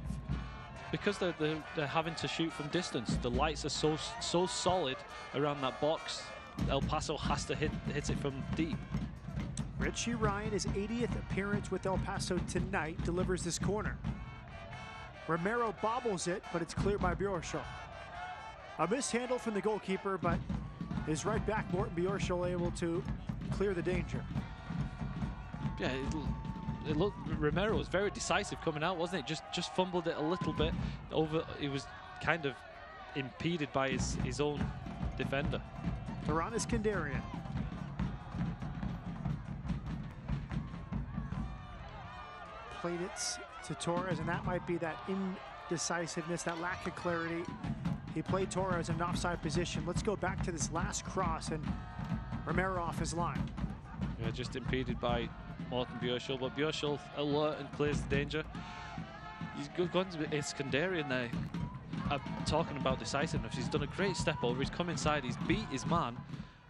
Because they're having to shoot from distance. The Lights are so solid around that box. El Paso has to hit it from deep. Richie Ryan, his 80th appearance with El Paso tonight, delivers this corner. Romero bobbles it, but it's cleared by Bjorshol. A mishandle from the goalkeeper, but his right back, Morten Bjorshol, able to clear the danger. Yeah, it looked, Romero was very decisive coming out, wasn't it? Just fumbled it a little bit over. He was kind of impeded by his own defender. Duran Iskandarian. Played it to Torres, and that might be that indecisiveness, that lack of clarity. He played Torres in an offside position. Let's go back to this last cross, and Romero off his line. Yeah, just impeded by Morten Bjorshol, but Bjorshol alert and clears the danger. He's gone to Iskandarian there. Talking about decisiveness, he's done a great step over. He's come inside, he's beat his man,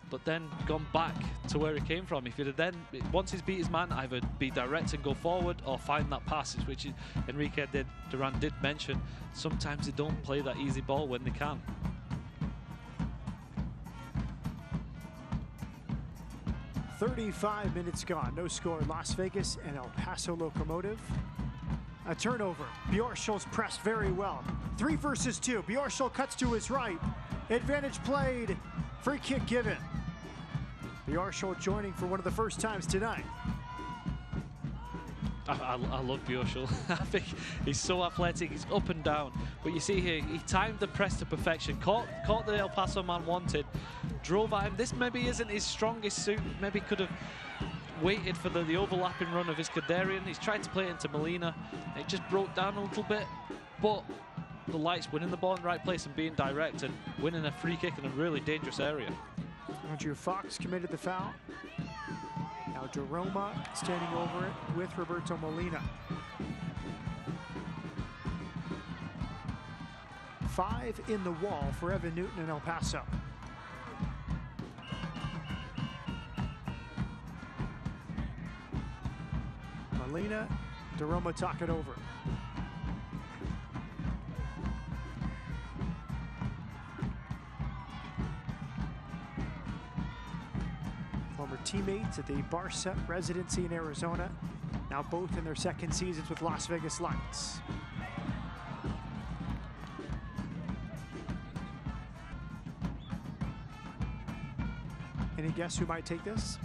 but then gone back to where he came from. If he'd have then, once he's beat his man, either be direct and go forward or find that pass, which Enrique Duran did mention. Sometimes they don't play that easy ball when they can. "35 minutes gone, no score. Las Vegas and El Paso Locomotive. A turnover. Bjorshul's pressed very well. 3 versus 2. Bjorshul cuts to his right. Advantage played. Free kick given. Bjorshul joining for one of the first times tonight. I love Bjorshul. I think he's so athletic, he's up and down. But you see here, he timed the press to perfection, caught the El Paso man wanted, drove at him. This maybe isn't his strongest suit. Maybe could have waited for the overlapping run of Iskandarian. He's tried to play it into Molina. It just broke down a little bit. But the Lights winning the ball in the right place and being direct and winning a free kick in a really dangerous area. Andrew Fox committed the foul. Now Jeroma standing over it with Roberto Molina. 5 in the wall for Evan Newton and El Paso. Molina, Jeroma talk it over. Former teammates at the Barca residency in Arizona, now both in their second seasons with Las Vegas Lights. Any guess who might take this?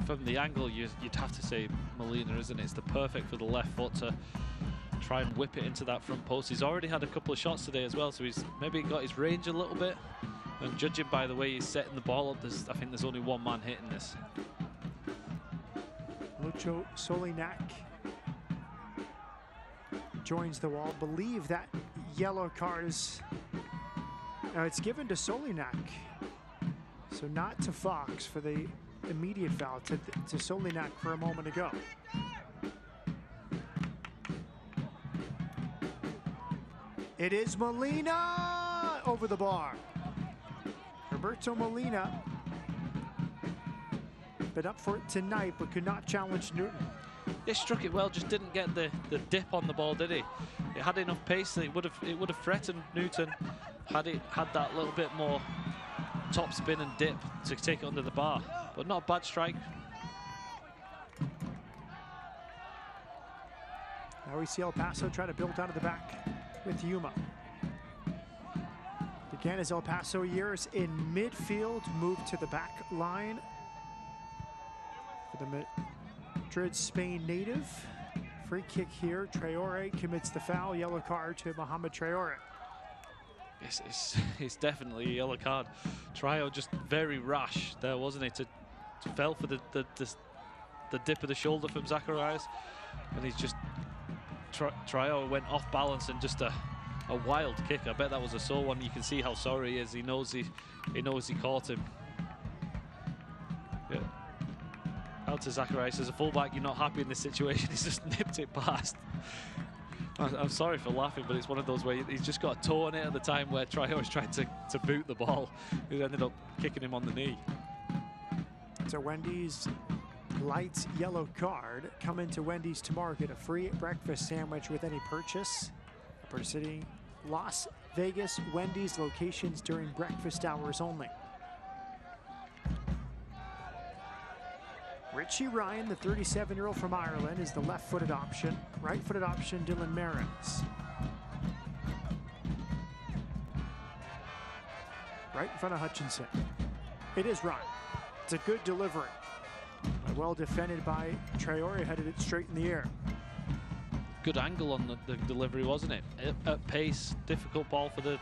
From the angle, you'd have to say Molina, isn't it? It's the perfect for the left foot to try and whip it into that front post. He's already had a couple of shots today as well, so he's maybe got his range a little bit. And judging by the way he's setting the ball up, I think there's only one man hitting this. Lucho Solinac joins the wall. Believe that yellow card is it's given to Solinac, so not to Fox for the immediate foul, to Solinac for a moment ago. It is Molina over the bar. Roberto Molina been up for it tonight, but could not challenge Newton. He struck it well, just didn't get the dip on the ball, did he? It had enough pace that it would have threatened Newton had it had that little bit more top spin and dip to take it under the bar. But not a bad strike. Now we see El Paso try to build out of the back with Yuma. Began his El Paso years in midfield, moved to the back line for the Madrid, Spain native. Free kick here. Traore commits the foul. Yellow card to Mohamed Traore. It's definitely a yellow card. Traore just very rash there, wasn't it? To fell for the dip of the shoulder from Zacharias, and he's just Traore went off balance and just a wild kick. I bet that was a sore one. You can see how sorry he is. He knows he caught him. Yeah. Out to Zacharias. As a fullback, you're not happy in this situation. He's just nipped it past. I'm sorry for laughing, but it's one of those where he's just got a toe on it at the time where Traore tried to boot the ball. He ended up kicking him on the knee. So Wendy's Lights yellow card. Come into Wendy's tomorrow, get a free breakfast sandwich with any purchase. Purchasing Las Vegas Wendy's locations during breakfast hours only. Richie Ryan, the 37-year-old from Ireland, is the left-footed option. Right-footed option, Dylan Marins. Right in front of Hutchinson. It is Ryan. It's a good delivery. Well defended by Traore, headed it straight in the air. Good angle on the delivery, wasn't it? At pace, difficult ball for the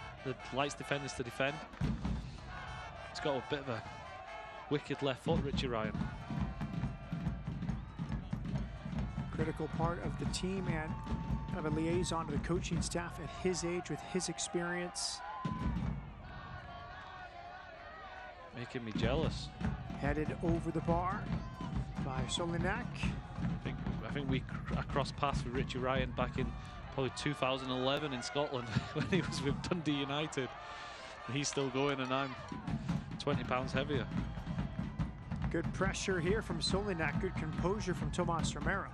Lights defenders to defend. He's got a bit of a wicked left foot, Richie Ryan. Critical part of the team and kind of a liaison to the coaching staff at his age with his experience. Making me jealous. Headed over the bar by Solinak. I think I crossed paths with Richie Ryan back in probably 2011 in Scotland when he was with Dundee United. He's still going and I'm 20 pounds heavier. Good pressure here from Solinak, good composure from Tomas Romero.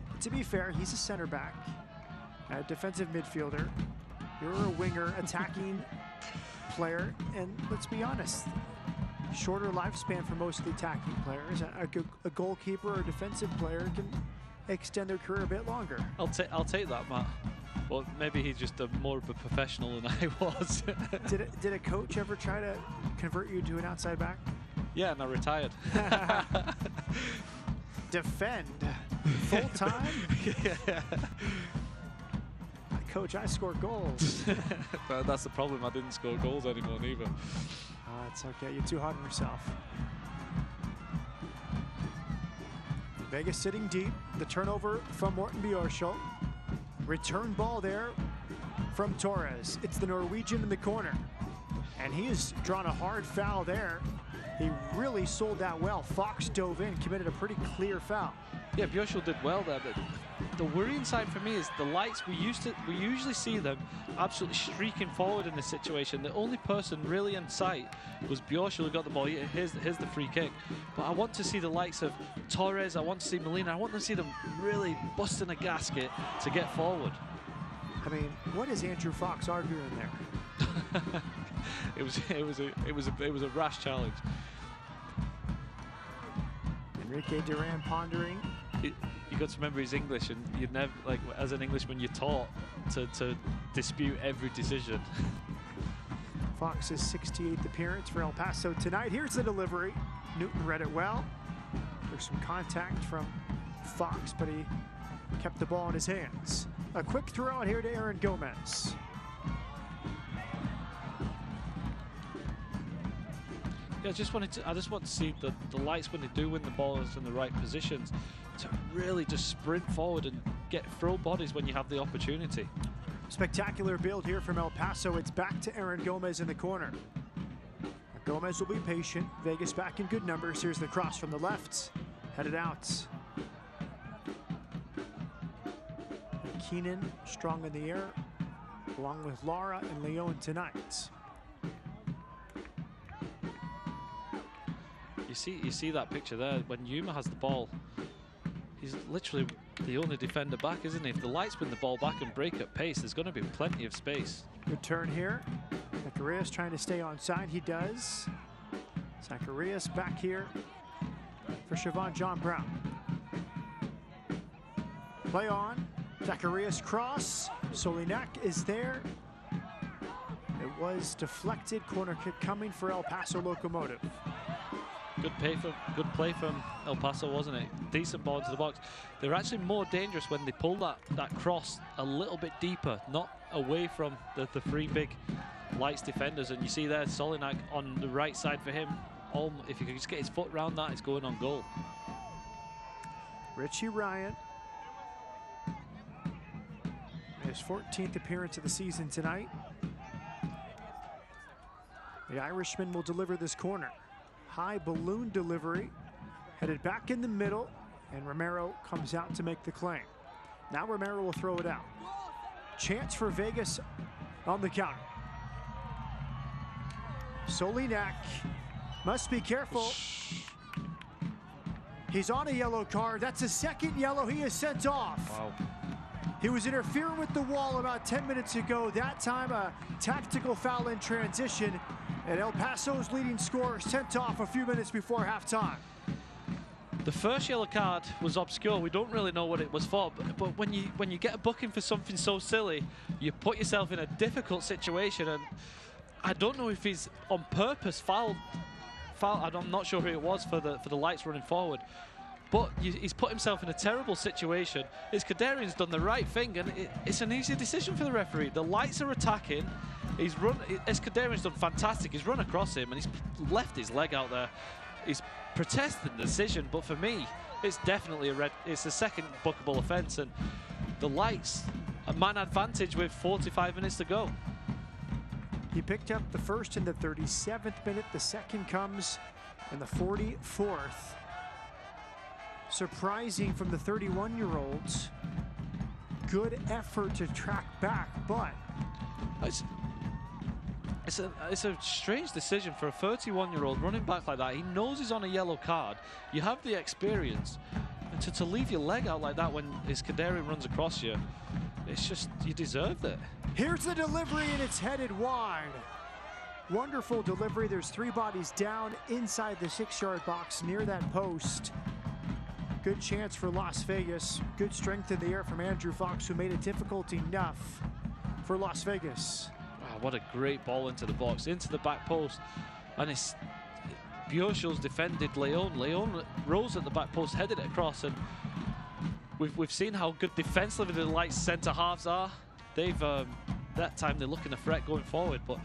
But to be fair, he's a center back, a defensive midfielder. You're a winger, attacking player, and let's be honest, shorter lifespan for most of the attacking players. A goalkeeper or defensive player can extend their career a bit longer. I'll take that, Matt. Well, maybe he's just more of a professional than I was. Did a coach ever try to convert you to an outside back? Yeah, and I retired. Defend full time? Yeah. Coach, I score goals. That's the problem. I didn't score goals anymore neither. It's okay. You're too hard on yourself. Vegas sitting deep. The turnover from Morten Bjørsholt. Return ball there from Torres. It's the Norwegian in the corner. And he has drawn a hard foul there. He really sold that well. Fox dove in, committed a pretty clear foul. Yeah, Bjørsholt did well there, but the worrying side for me is the Lights. We usually see them absolutely streaking forward in this situation. The only person really in sight was Bjørsholt who got the ball. Here's the free kick. But I want to see the likes of Torres. I want to see Molina. I want to see them really busting a gasket to get forward. I mean, what is Andrew Fox arguing there? it was a rash challenge. Enrique Duran pondering. You got to remember he's English, and you'd never, like, as an Englishman, you're taught to dispute every decision. Fox's 68th appearance for El Paso tonight. Here's the delivery. Newton read it well. There's some contact from Fox, but he kept the ball in his hands. A quick throw out here to Aaron Gomez. Yeah, I just want to see the Lights, when they do win the balls in the right positions, to really just sprint forward and throw bodies when you have the opportunity. Spectacular build here from El Paso. It's back to Aaron Gomez in the corner. Gomez will be patient. Vegas back in good numbers. Here's the cross from the left. Headed out. Keenan strong in the air, along with Lara and Leon tonight. You see that picture there when Yuma has the ball. He's literally the only defender back, isn't he? If the Lights win the ball back and break at pace, there's going to be plenty of space. Good turn here. Zacharias trying to stay onside. He does. Zacharias back here for Siobhan John Brown. Play on. Zacharias cross. Solinak is there. It was deflected. Corner kick coming for El Paso Locomotive. Good play from El Paso, wasn't it? Decent ball into the box. They're actually more dangerous when they pull that cross a little bit deeper, not away from the three big Lights defenders. And you see there Solinak on the right side for him. If he could just get his foot around that, it's going on goal. Richie Ryan. His 14th appearance of the season tonight. The Irishman will deliver this corner. High balloon delivery, headed back in the middle, and Romero comes out to make the claim. Now Romero will throw it out. Chance for Vegas on the counter. Solinak must be careful. He's on a yellow card. That's a second yellow. He is sent off. Wow. He was interfering with the wall about 10 minutes ago. That time a tactical foul in transition. And El Paso's leading scorer sent off a few minutes before halftime. The first yellow card was obscure. We don't really know what it was for, but when you get a booking for something so silly, you put yourself in a difficult situation. And I don't know if he's on purpose fouled. I'm not sure who it was for the lights running forward, but he's put himself in a terrible situation. Kadarian's done the right thing, and it's an easy decision for the referee. The lights are attacking. Kadarian's done fantastic. He's run across him, and he's left his leg out there. He's protested the decision, but for me, it's definitely it's a second bookable offence, and the lights, a man advantage with 45 minutes to go. He picked up the first in the 37th minute. The second comes in the 44th. Surprising from the 31-year-olds. Good effort to track back, but it's a strange decision for a 31-year-old running back like that. He knows he's on a yellow card. You have the experience. And to leave your leg out like that when Kadarian runs across you, it's just, you deserved it. Here's the delivery, and it's headed wide. Wonderful delivery. There's 3 bodies down inside the 6-yard box near that post. Good chance for Las Vegas. Good strength in the air from Andrew Fox, who made it difficult enough for Las Vegas. Wow, what a great ball into the box, into the back post. And it's Biocho's defended Leon. Leon rose at the back post, headed it across, and we've seen how good defensively the Lights centre halves are. They've that time they're looking a threat going forward, but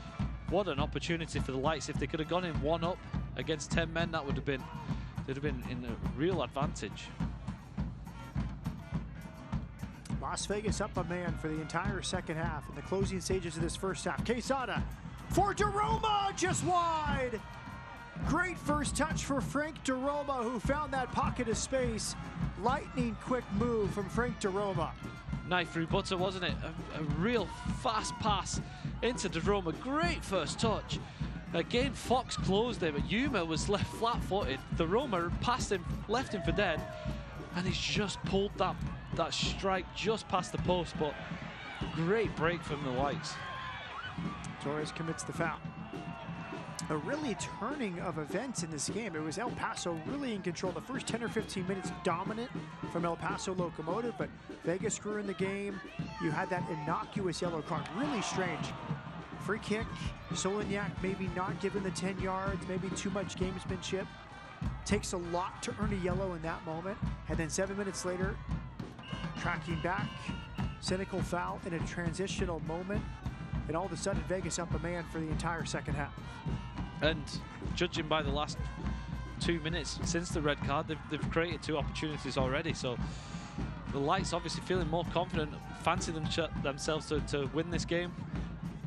what an opportunity for the Lights. If they could have gone in 1 up against 10 men, that would have been, they'd have been in a real advantage. Las Vegas up a man for the entire second half in the closing stages of this first half. Quesada for DeRoma, just wide. Great first touch for Frank DeRoma, who found that pocket of space. Lightning quick move from Frank DeRoma. Knife through butter, wasn't it? A real fast pass into DeRoma. Great first touch. Again, Fox closed him, but Yuma was left flat-footed. DeRoma passed him, left him for dead, and he's just pulled that strike just past the post, but great break from the Lights. Torres commits the foul. A really turning of events in this game. It was El Paso really in control. The first 10 or 15 minutes dominant from El Paso Locomotive, but Vegas grew in the game. You had that innocuous yellow card. Really strange. Free kick. Solignac maybe not given the 10 yards, maybe too much gamesmanship. Takes a lot to earn a yellow in that moment. And then 7 minutes later, tracking back, cynical foul in a transitional moment. And all of a sudden, Vegas up a man for the entire second half. And judging by the last 2 minutes since the red card, they've created 2 opportunities already. So the Lights obviously feeling more confident, fancy themselves to win this game.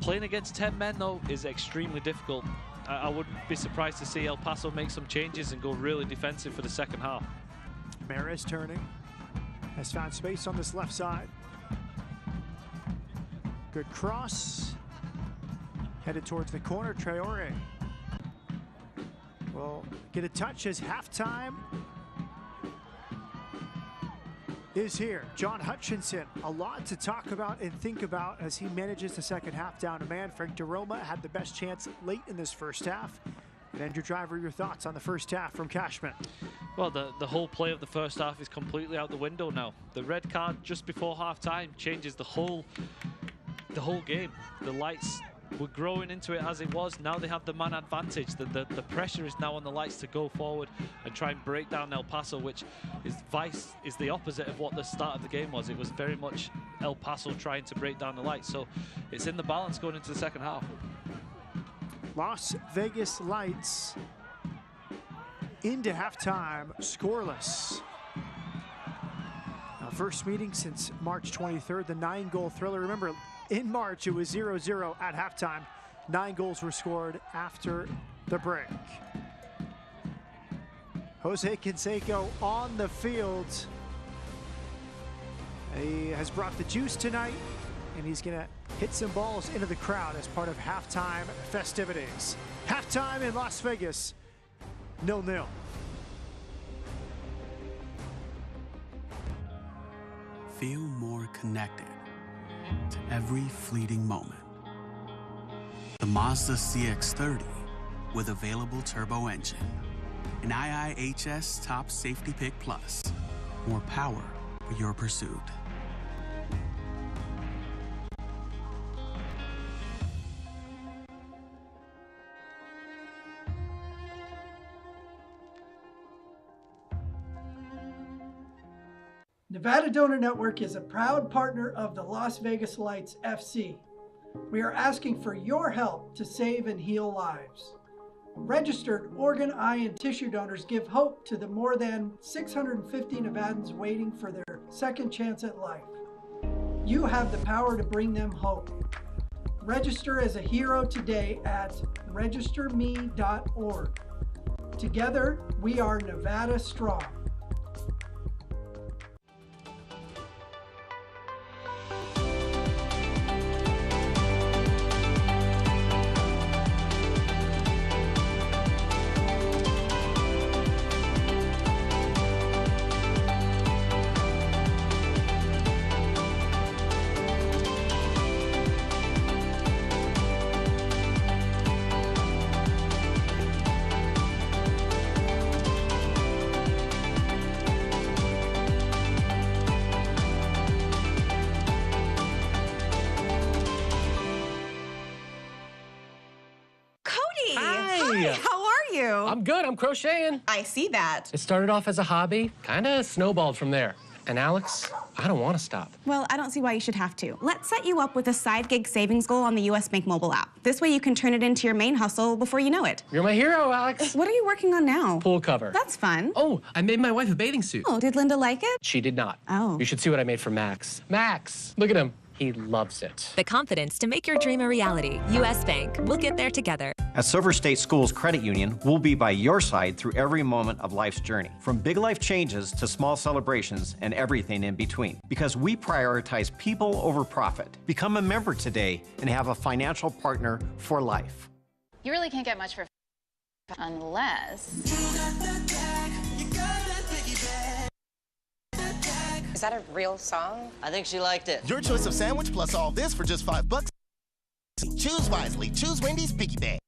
Playing against 10 men, though, is extremely difficult. I wouldn't be surprised to see El Paso make some changes and go really defensive for the second half. Maris turning, has found space on this left side. Good cross, headed towards the corner. Traore will get a touch as halftime is here. John Hutchinson, a lot to talk about and think about as he manages the second half down a man. Frank DeRoma had the best chance late in this first half. And Andrew Driver, your thoughts on the first half from Cashman? Well, the whole play of the first half is completely out the window now. The red card just before halftime changes the whole game. The Lights were growing into it as it was. Now they have the man advantage. The pressure is now on the Lights to go forward and try and break down El Paso, which is the opposite of what the start of the game was. It was very much El Paso trying to break down the Lights. So it's in the balance going into the second half. Las Vegas Lights into halftime scoreless. Now, first meeting since March 23rd, the 9-goal thriller. Remember, in March, it was 0-0 at halftime. 9 goals were scored after the break. Jose Canseco on the field. He has brought the juice tonight, and he's going to hit some balls into the crowd as part of halftime festivities. Halftime in Las Vegas, 0-0. Feel more connected to every fleeting moment. The Mazda CX-30 with available turbo engine. and IIHS Top Safety Pick Plus. More power for your pursuit. Nevada Donor Network is a proud partner of the Las Vegas Lights FC. We are asking for your help to save and heal lives. Registered organ, eye, and tissue donors give hope to the more than 650 Nevadans waiting for their second chance at life. You have the power to bring them hope. Register as a hero today at registerme.org. Together, we are Nevada Strong. I'm good. I'm crocheting. I see that. It started off as a hobby, kind of snowballed from there. And Alex, I don't want to stop. Well, I don't see why you should have to. Let's set you up with a side gig savings goal on the US Bank mobile app. This way you can turn it into your main hustle before you know it. You're my hero, Alex. What are you working on now? Pool cover. That's fun. Oh, I made my wife a bathing suit. Oh, did Linda like it? She did not. Oh. You should see what I made for Max. Max, look at him. He loves it. The confidence to make your dream a reality. US Bank. We'll get there together. At Silver State Schools Credit Union, we'll be by your side through every moment of life's journey, from big life changes to small celebrations and everything in between. Because we prioritize people over profit. Become a member today and have a financial partner for life. You really can't get much for unless... Is that a real song? I think she liked it. Your choice of sandwich plus all this for just $5. Choose wisely. Choose Wendy's Biggie Bag.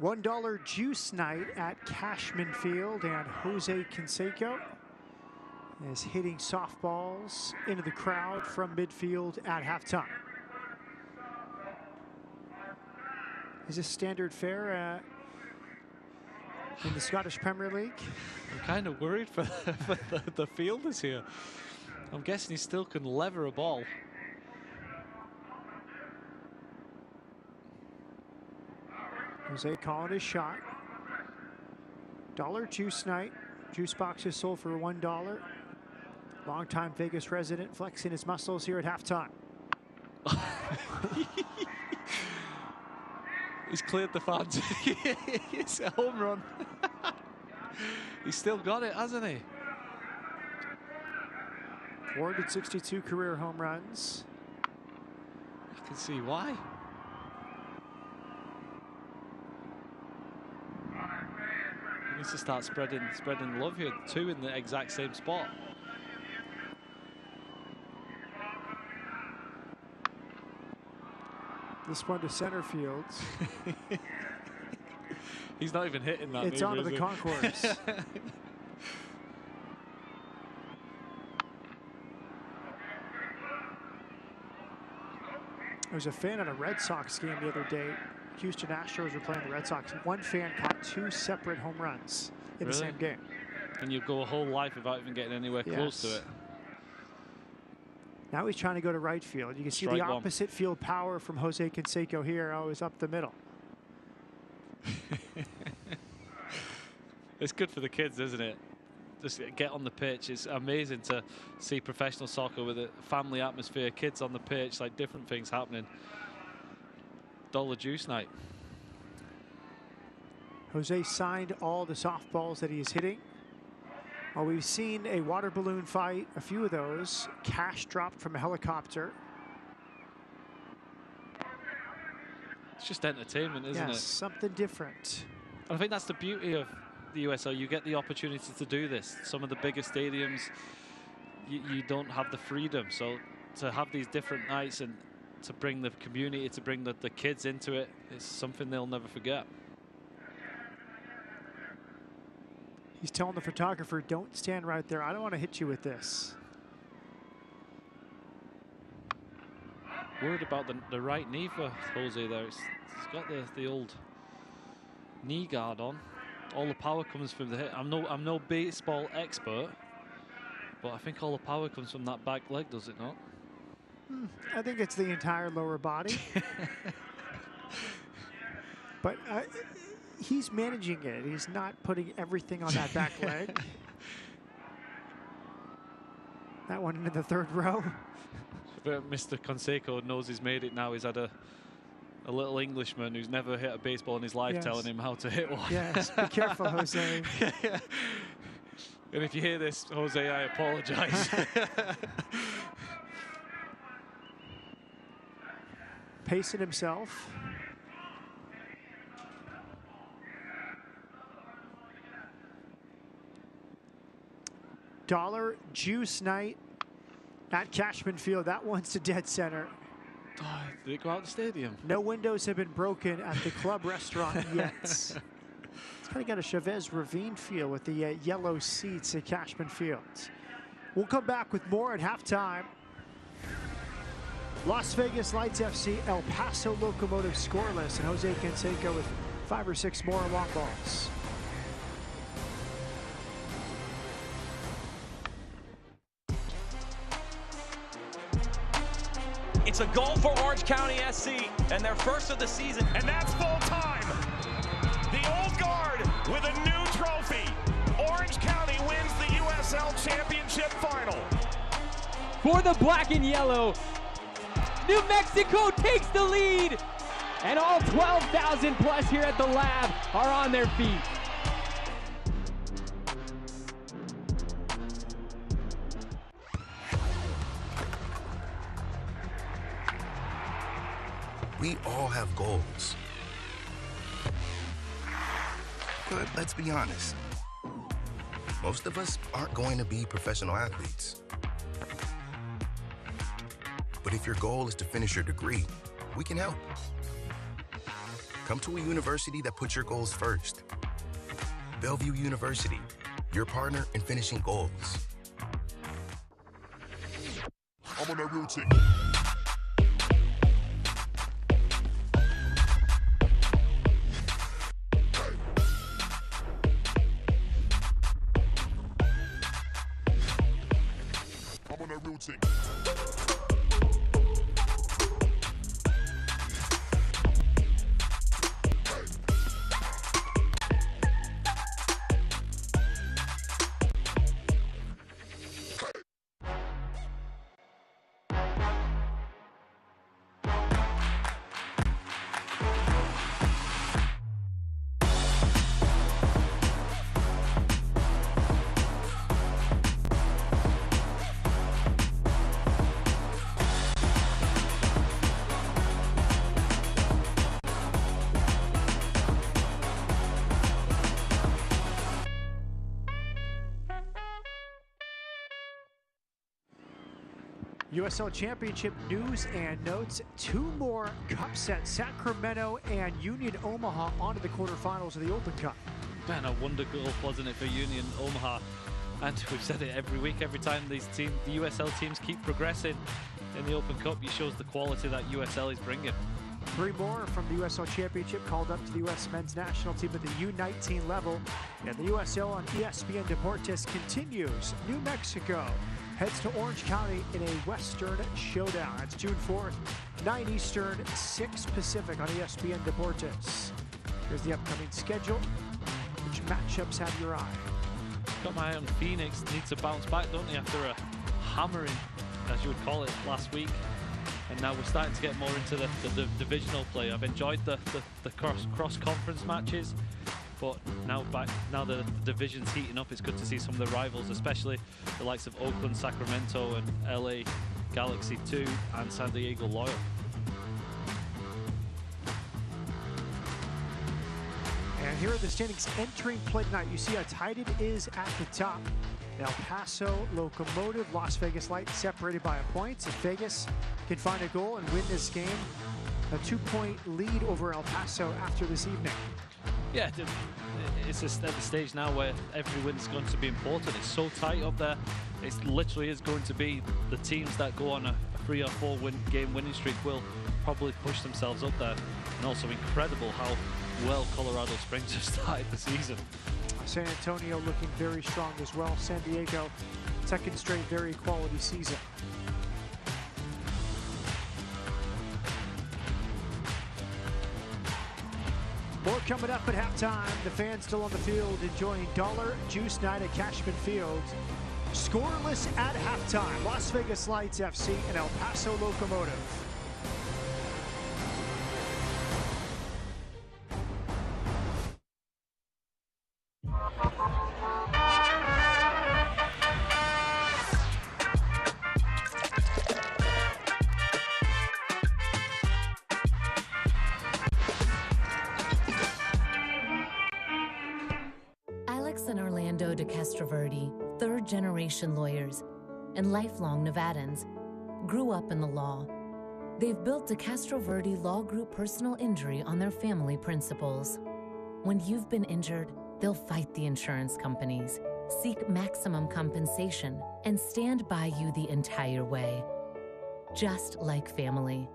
$1 juice night at Cashman Field, and Jose Canseco is hitting softballs into the crowd from midfield at halftime. Is this standard fare in the Scottish Premier League? I'm kind of worried for the fielders here. I'm guessing he still can lever a ball. Jose calling his shot. $1 juice night. Juice boxes sold for $1. Longtime Vegas resident flexing his muscles here at halftime. He's cleared the fans. It's a home run. He's still got it, hasn't he? 462 career home runs. I can see why. He needs to start spreading love here. Two in the exact same spot. This one to center field. He's not even hitting that. It's onto the concourse. There was a fan at a Red Sox game the other day. Houston Astros were playing the Red Sox. One fan caught 2 separate home runs in the same game. And you go a whole life without even getting anywhere close to it. Now he's trying to go to right field. You can see the opposite field power from Jose Canseco here, always up the middle. It's good for the kids, isn't it? Just get on the pitch. It's amazing to see professional soccer with a family atmosphere, kids on the pitch, like different things happening. $1 juice night. Jose signed all the softballs that he is hitting. Well, we've seen a water balloon fight, a few of those. Cash dropped from a helicopter. It's just entertainment, isn't it? Something different. I think that's the beauty of the USL. You get the opportunity to do this. Some of the bigger stadiums, you don't have the freedom. So to have these different nights and to bring the community, to bring the kids into it, it's something they'll never forget. He's telling the photographer, don't stand right there. I don't want to hit you with this. Worried about the right knee for Jose there. It's got the old knee guard on. All the power comes from the hip. I'm no baseball expert, but I think all the power comes from that back leg, does it not? I think it's the entire lower body. But he's managing it. He's not putting everything on that back leg. That one into the third row. But Mr. Conseco knows he's made it now. He's had a little Englishman who's never hit a baseball in his life telling him how to hit one. Yes, be careful, Jose. And if you hear this, Jose, I apologize. Pacing himself. Dollar Juice Night at Cashman Field. That one's to dead center. Oh, did it go out the stadium? No windows have been broken at the club restaurant yet. It's kind of got a Chavez Ravine feel with the yellow seats at Cashman Field. We'll come back with more at halftime. Las Vegas Lights FC, El Paso Locomotive scoreless, and Jose Canseco with 5 or 6 more long balls. It's a goal for Orange County SC, and their first of the season. And that's full time. The old guard with a new trophy. Orange County wins the USL Championship final. For the black and yellow, New Mexico takes the lead. And all 12,000 plus here at the lab are on their feet. We all have goals. But let's be honest. Most of us aren't going to be professional athletes. But if your goal is to finish your degree, we can help. Come to a university that puts your goals first. Bellevue University, your partner in finishing goals. I'm on that routine. USL Championship news and notes. 2 more cup sets. Sacramento and Union Omaha onto the quarterfinals of the Open Cup. Man, a wonder goal, wasn't it, for Union Omaha? And we've said it every week, every time the USL teams keep progressing in the Open Cup, it shows the quality that USL is bringing. 3 more from the USL Championship called up to the U.S. men's national team at the U19 level. And the USL on ESPN Deportes continues. New Mexico heads to Orange County in a Western showdown. It's June 4th, 9 Eastern, 6 Pacific on ESPN Deportes. Here's the upcoming schedule. Which matchups have your eye? Got my eye on Phoenix. Needs to bounce back, don't they, after a hammering, as you would call it, last week. And now we're starting to get more into the divisional play. I've enjoyed the cross-conference matches, but now the division's heating up, it's good to see some of the rivals, especially the likes of Oakland, Sacramento, and LA Galaxy 2 and San Diego Loyal. And here are the standings entering play tonight. You see how tight it is at the top. El Paso Locomotive, Las Vegas Lights separated by a point. If Vegas can find a goal and win this game, a 2-point lead over El Paso after this evening. Yeah, it's just at the stage now where every win is going to be important. It's so tight up there. It literally is going to be the teams that go on a 3 or 4 game winning streak will probably push themselves up there. And also incredible how well Colorado Springs have started the season. San Antonio looking very strong as well. San Diego, second straight very quality season. More coming up at halftime. The fans still on the field enjoying dollar juice night at Cashman Field. Scoreless at halftime. Las Vegas Lights FC and El Paso Locomotive. And Orlando de Castroverde, third-generation lawyers and lifelong Nevadans, grew up in the law. They've built de Castroverde Law Group personal injury on their family principles. When you've been injured, they'll fight the insurance companies, seek maximum compensation, and stand by you the entire way. Just like family.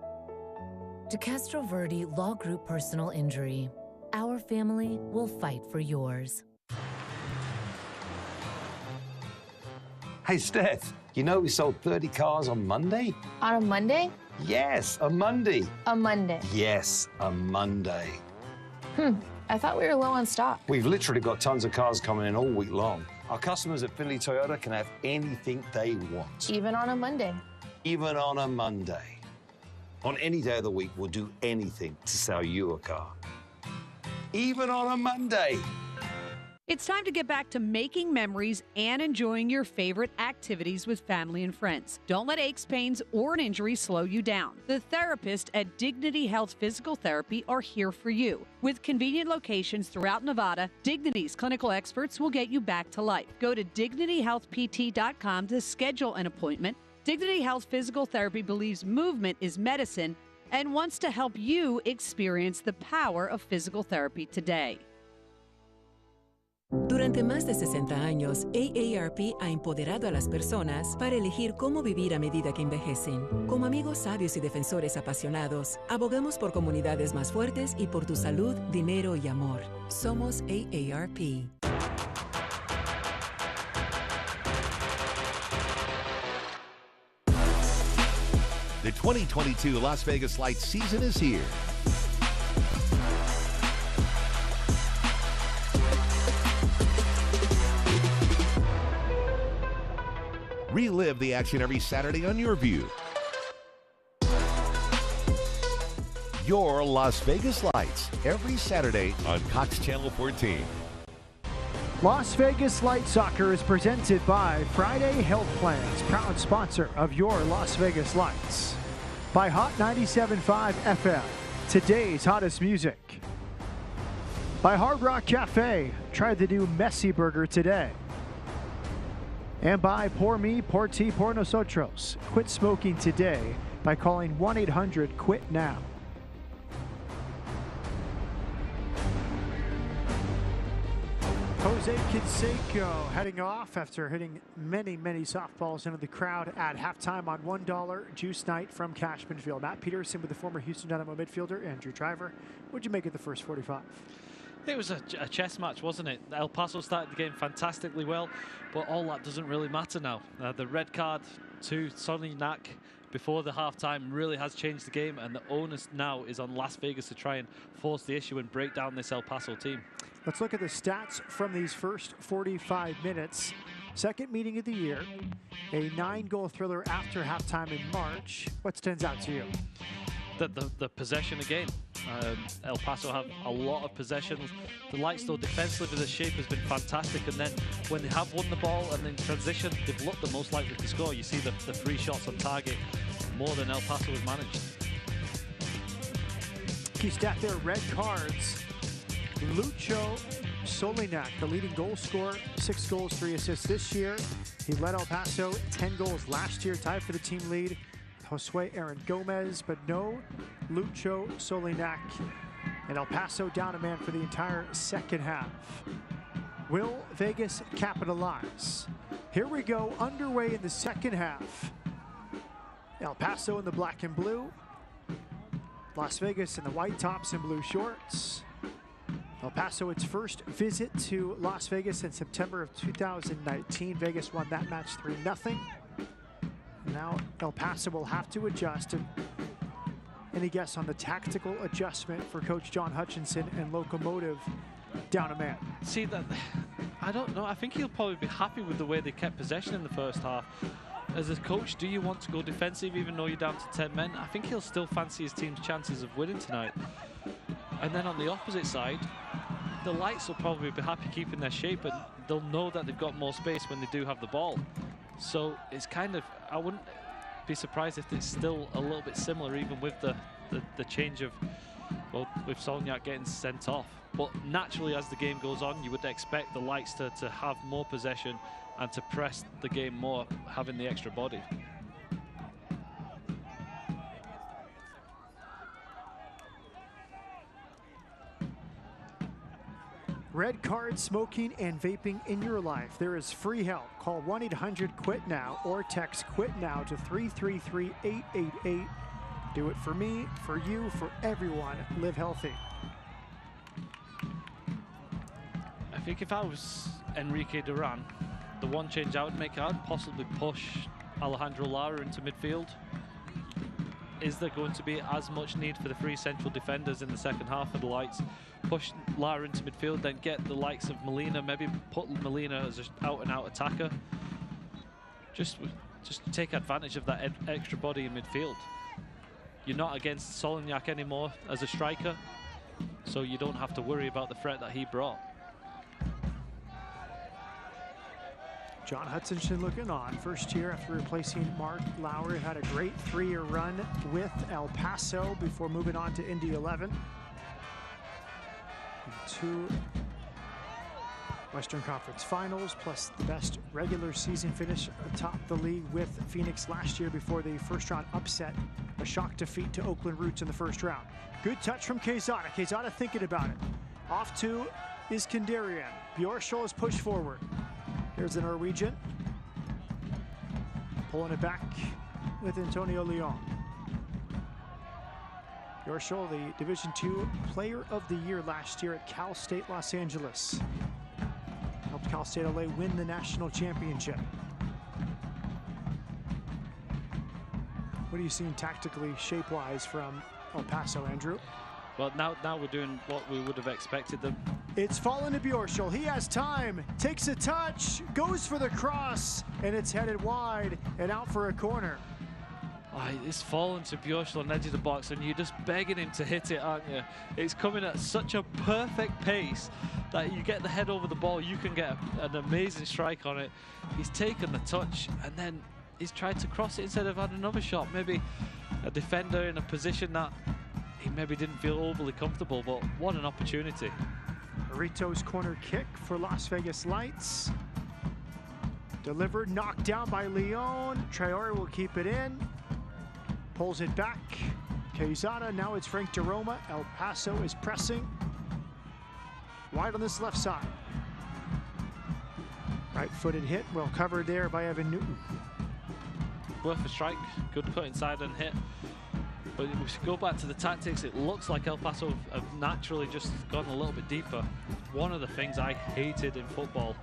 De Castroverde Law Group personal injury. Our family will fight for yours. Hey, Steph, you know we sold 30 cars on Monday? On a Monday? Yes, a Monday. A Monday. Yes, a Monday. I thought we were low on stock. We've literally got tons of cars coming in all week long. Our customers at Findlay Toyota can have anything they want. Even on a Monday. Even on a Monday. On any day of the week, we'll do anything to sell you a car. Even on a Monday. It's time to get back to making memories and enjoying your favorite activities with family and friends. Don't let aches, pains, or an injury slow you down. The therapists at Dignity Health Physical Therapy are here for you. With convenient locations throughout Nevada, Dignity's clinical experts will get you back to life. Go to dignityhealthpt.com to schedule an appointment. Dignity Health Physical Therapy believes movement is medicine and wants to help you experience the power of physical therapy today. Durante más de 60 años, AARP ha empoderado a las personas para elegir cómo vivir a medida que envejecen. Como amigos sabios y defensores apasionados, abogamos por comunidades más fuertes y por tu salud, dinero y amor. Somos AARP. The 2022 Las Vegas Lights season is here. Relive the action every Saturday on your view. Your Las Vegas Lights every Saturday on Cox Channel 14. Las Vegas Light Soccer is presented by Friday Health Plans, proud sponsor of your Las Vegas Lights. By Hot 97.5 FM, today's hottest music. By Hard Rock Cafe, try the new Messy Burger today. And by Por Mi, Por Ti, Por Nosotros. Quit smoking today by calling 1-800-QUIT-NOW. Jose Canseco heading off after hitting many softballs into the crowd at halftime on $1 juice night from Cashman Field. Matt Peterson with the former Houston Dynamo midfielder Andrew Driver. What'd you make of the first 45? It was a chess match, wasn't it? El Paso started the game fantastically well, but all that doesn't really matter now. The red card to Sonny Knack before the halftime really has changed the game, and the onus now is on Las Vegas to try and force the issue and break down this El Paso team. Let's look at the stats from these first 45 minutes. Second meeting of the year, a 9-goal thriller after halftime in March. What stands out to you? The possession again. El Paso have a lot of possession. The Lights, though, defensively, the shape has been fantastic. And then when they have won the ball and in transition, they've looked the most likely to score. You see the 3 shots on target, more than El Paso has managed. Key stat there, red cards. Lucho Solinak, the leading goal scorer, 6 goals, 3 assists this year. He led El Paso 10 goals last year, tied for the team lead. Josue Aaron Gomez, but no Lucho Solinak And El Paso down a man for the entire second half. Will Vegas capitalize? Here we go, underway in the second half. El Paso in the black and blue. Las Vegas in the white tops and blue shorts. El Paso, its first visit to Las Vegas in September of 2019. Vegas won that match 3-0. Now El Paso will have to adjust. And any guess on the tactical adjustment for Coach John Hutchinson and Locomotive down a man? See, that I don't know. I think he'll probably be happy with the way they kept possession in the first half. As a coach, do you want to go defensive even though you're down to 10 men? I think he'll still fancy his team's chances of winning tonight. And then on the opposite side, the Lights will probably be happy keeping their shape, and they'll know that they've got more space when they do have the ball. So it's kind of, I wouldn't be surprised if it's still a little bit similar, even with the change of, well, with Solniak getting sent off. But naturally, as the game goes on, you would expect the Lights to have more possession and to press the game more, having the extra body. Red card, smoking, and vaping in your life. There is free help. Call 1-800-QUIT-NOW or text QUIT NOW to 333-888. Do it for me, for you, for everyone. Live healthy. I think if I was Enrique Duran, the one change I would make, I'd possibly push Alejandro Lara into midfield. Is there going to be as much need for the three central defenders in the second half of the Lights? Push Lara into midfield, then get the likes of Molina, maybe put Molina as an out-and-out attacker. Just take advantage of that extra body in midfield. You're not against Solniak anymore as a striker, so you don't have to worry about the threat that he brought. John Hutchinson looking on. First year after replacing Mark Lowry. Had a great 3-year run with El Paso before moving on to Indy 11. 2 Western Conference Finals, plus the best regular season finish atop the league with Phoenix last year before the first round upset. A shock defeat to Oakland Roots in the first round. Good touch from Quezada. Quezada thinking about it. Off to Iskandarian. Bjorshol is pushed forward. Here's the Norwegian. Pulling it back with Antonio Leon. Bjorshol, the Division II Player of the Year last year at Cal State Los Angeles. Helped Cal State LA win the national championship. What are you seeing tactically, shape-wise from El Paso, Andrew? Well, now we're doing what we would have expected them. It's fallen to Bjorshol. He has time, takes a touch, goes for the cross, and it's headed wide and out for a corner. Oh, it's fallen to Bjorshol on the edge of the box, and you're just begging him to hit it, aren't you? It's coming at such a perfect pace that you get the head over the ball, you can get an amazing strike on it. He's taken the touch, and then he's tried to cross it instead of had another shot. Maybe a defender in a position that he maybe didn't feel overly comfortable, but what an opportunity. Rito's corner kick for Las Vegas Lights. Delivered, knocked down by Leon. Traore will keep it in. Pulls it back. Quezada, now it's Frank DeRoma. El Paso is pressing. Wide on this left side. Right-footed hit, well covered there by Evan Newton. Worth a strike, good cut inside and hit. But if we go back to the tactics, it looks like El Paso have naturally just gone a little bit deeper. One of the things I hated in football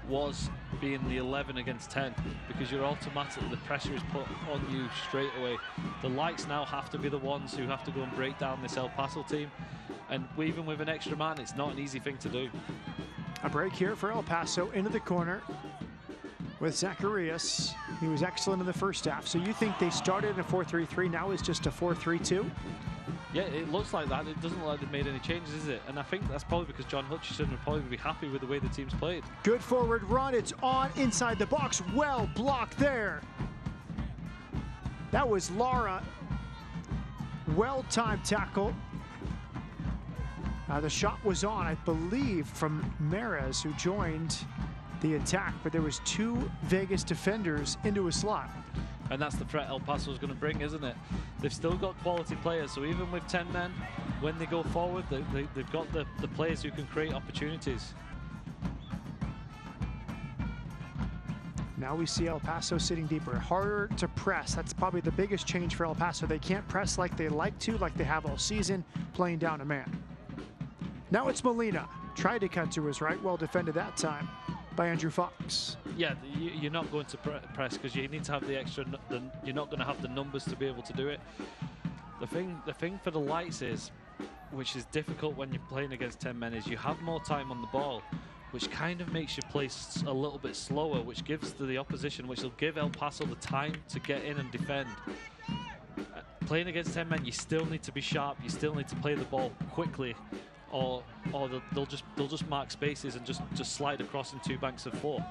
was being the 11 against 10, because you're automatically, the pressure is put on you straight away. The Lights now have to be the ones who have to go and break down this El Paso team. And even with an extra man, it's not an easy thing to do. A break here for El Paso into the corner with Zacharias. He was excellent in the first half. So you think they started in a 4-3-3, now it's just a 4-3-2? Yeah, it looks like that. It doesn't look like they've made any changes, is it? And I think that's probably because John Hutchinson would probably be happy with the way the team's played. Good forward run. It's on inside the box. Well blocked there. That was Lara. Well-timed tackle. The shot was on, I believe, from Mares, who joined the attack, but there was 2 Vegas defenders into a slot. And that's the threat El Paso is going to bring, isn't it? They've still got quality players, so even with 10 men, when they go forward, they've got the players who can create opportunities. Now we see El Paso sitting deeper, harder to press. That's probably the biggest change for El Paso. They can't press like they like they have all season, playing down a man. Now it's Molina. Tried to cut to his right, well defended that time by Andrew Fox. Yeah, you're not going to press because you need to have the extra. You're not going to have the numbers to be able to do it. The thing for the Lights is, which is difficult when you're playing against 10 men, is you have more time on the ball, which kind of makes your play a little bit slower, which gives the opposition, which will give El Paso the time to get in and defend. Playing against 10 men, you still need to be sharp. You still need to play the ball quickly, or they'll just mark spaces and just slide across in 2 banks of 4.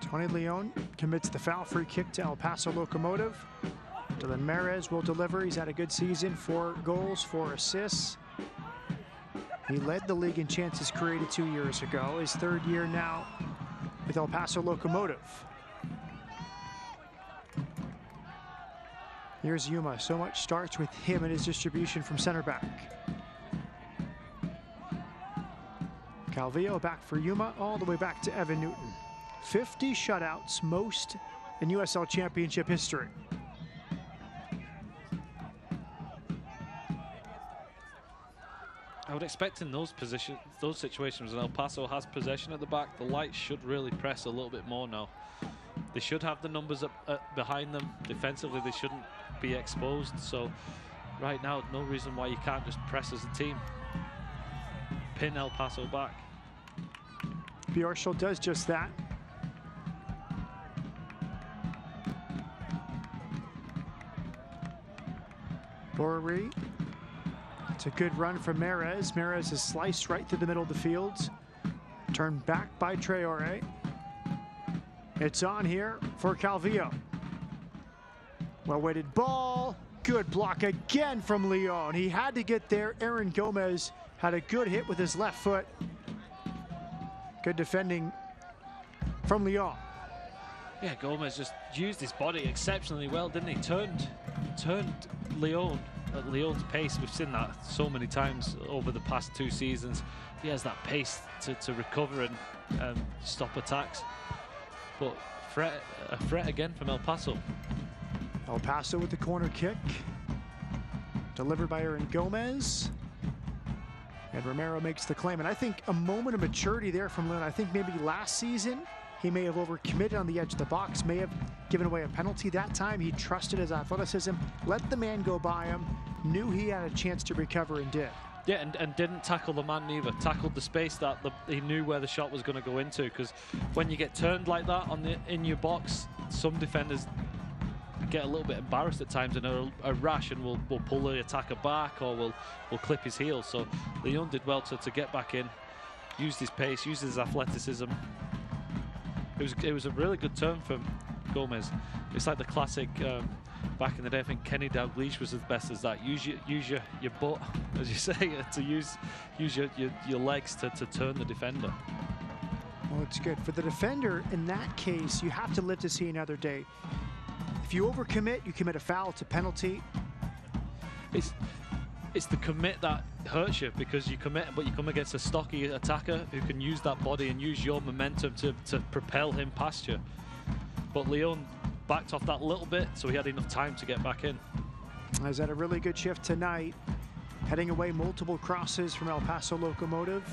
Tony Leon commits the foul, free kick to El Paso Locomotive. Dylan Mares will deliver. He's had a good season, 4 goals, 4 assists. He led the league in chances created 2 years ago. His 3rd year now with El Paso Locomotive. Here's Yuma. So much starts with him and his distribution from center back. Calvillo back for Yuma, all the way back to Evan Newton. 50 shutouts, most in USL Championship history. I would expect in those situations, when El Paso has possession at the back, the Lights should really press a little bit more now. They should have the numbers up behind them. Defensively, they shouldn't be exposed. So right now, no reason why you can't just press as a team. Pin El Paso back. Bjorshel does just that. Borri. It's a good run from Mares. Mares is sliced right through the middle of the field. Turned back by Traore. It's on here for Calvillo. Well-weighted ball. Good block again from Leon. He had to get there. Aaron Gomez had a good hit with his left foot. Good defending from Leon. Yeah, Gomez just used his body exceptionally well, didn't he? Turned Leon at Leon's pace. We've seen that so many times over the past 2 seasons. He has that pace to recover and stop attacks. But a threat again from El Paso. El Paso with the corner kick. Delivered by Aaron Gomez. And Romero makes the claim. And I think a moment of maturity there from Leon. I think maybe last season he may have overcommitted on the edge of the box, may have given away a penalty. That time he trusted his athleticism, let the man go by him, knew he had a chance to recover and did. Yeah, and didn't tackle the man neither. Tackled the space that he knew where the shot was going to go into, because when you get turned like that in your box, some defenders get a little bit embarrassed at times and are rash and will pull the attacker back or will clip his heels. So Leon did well to get back in, used his pace, used his athleticism. It was a really good turn from Gomez. It's like the classic back in the day. I think Kenny Dalglish was as best as that. Use your butt, as you say, to use your legs to turn the defender. Well, it's good for the defender. In that case, you have to live to see another day. If you overcommit, you commit a foul, it's a penalty. It's the commit that hurts you, because you commit, but you come against a stocky attacker who can use that body and use your momentum to propel him past you. But Leon backed off that little bit, so he had enough time to get back in. He's had a really good shift tonight. Heading away, multiple crosses from El Paso Locomotive.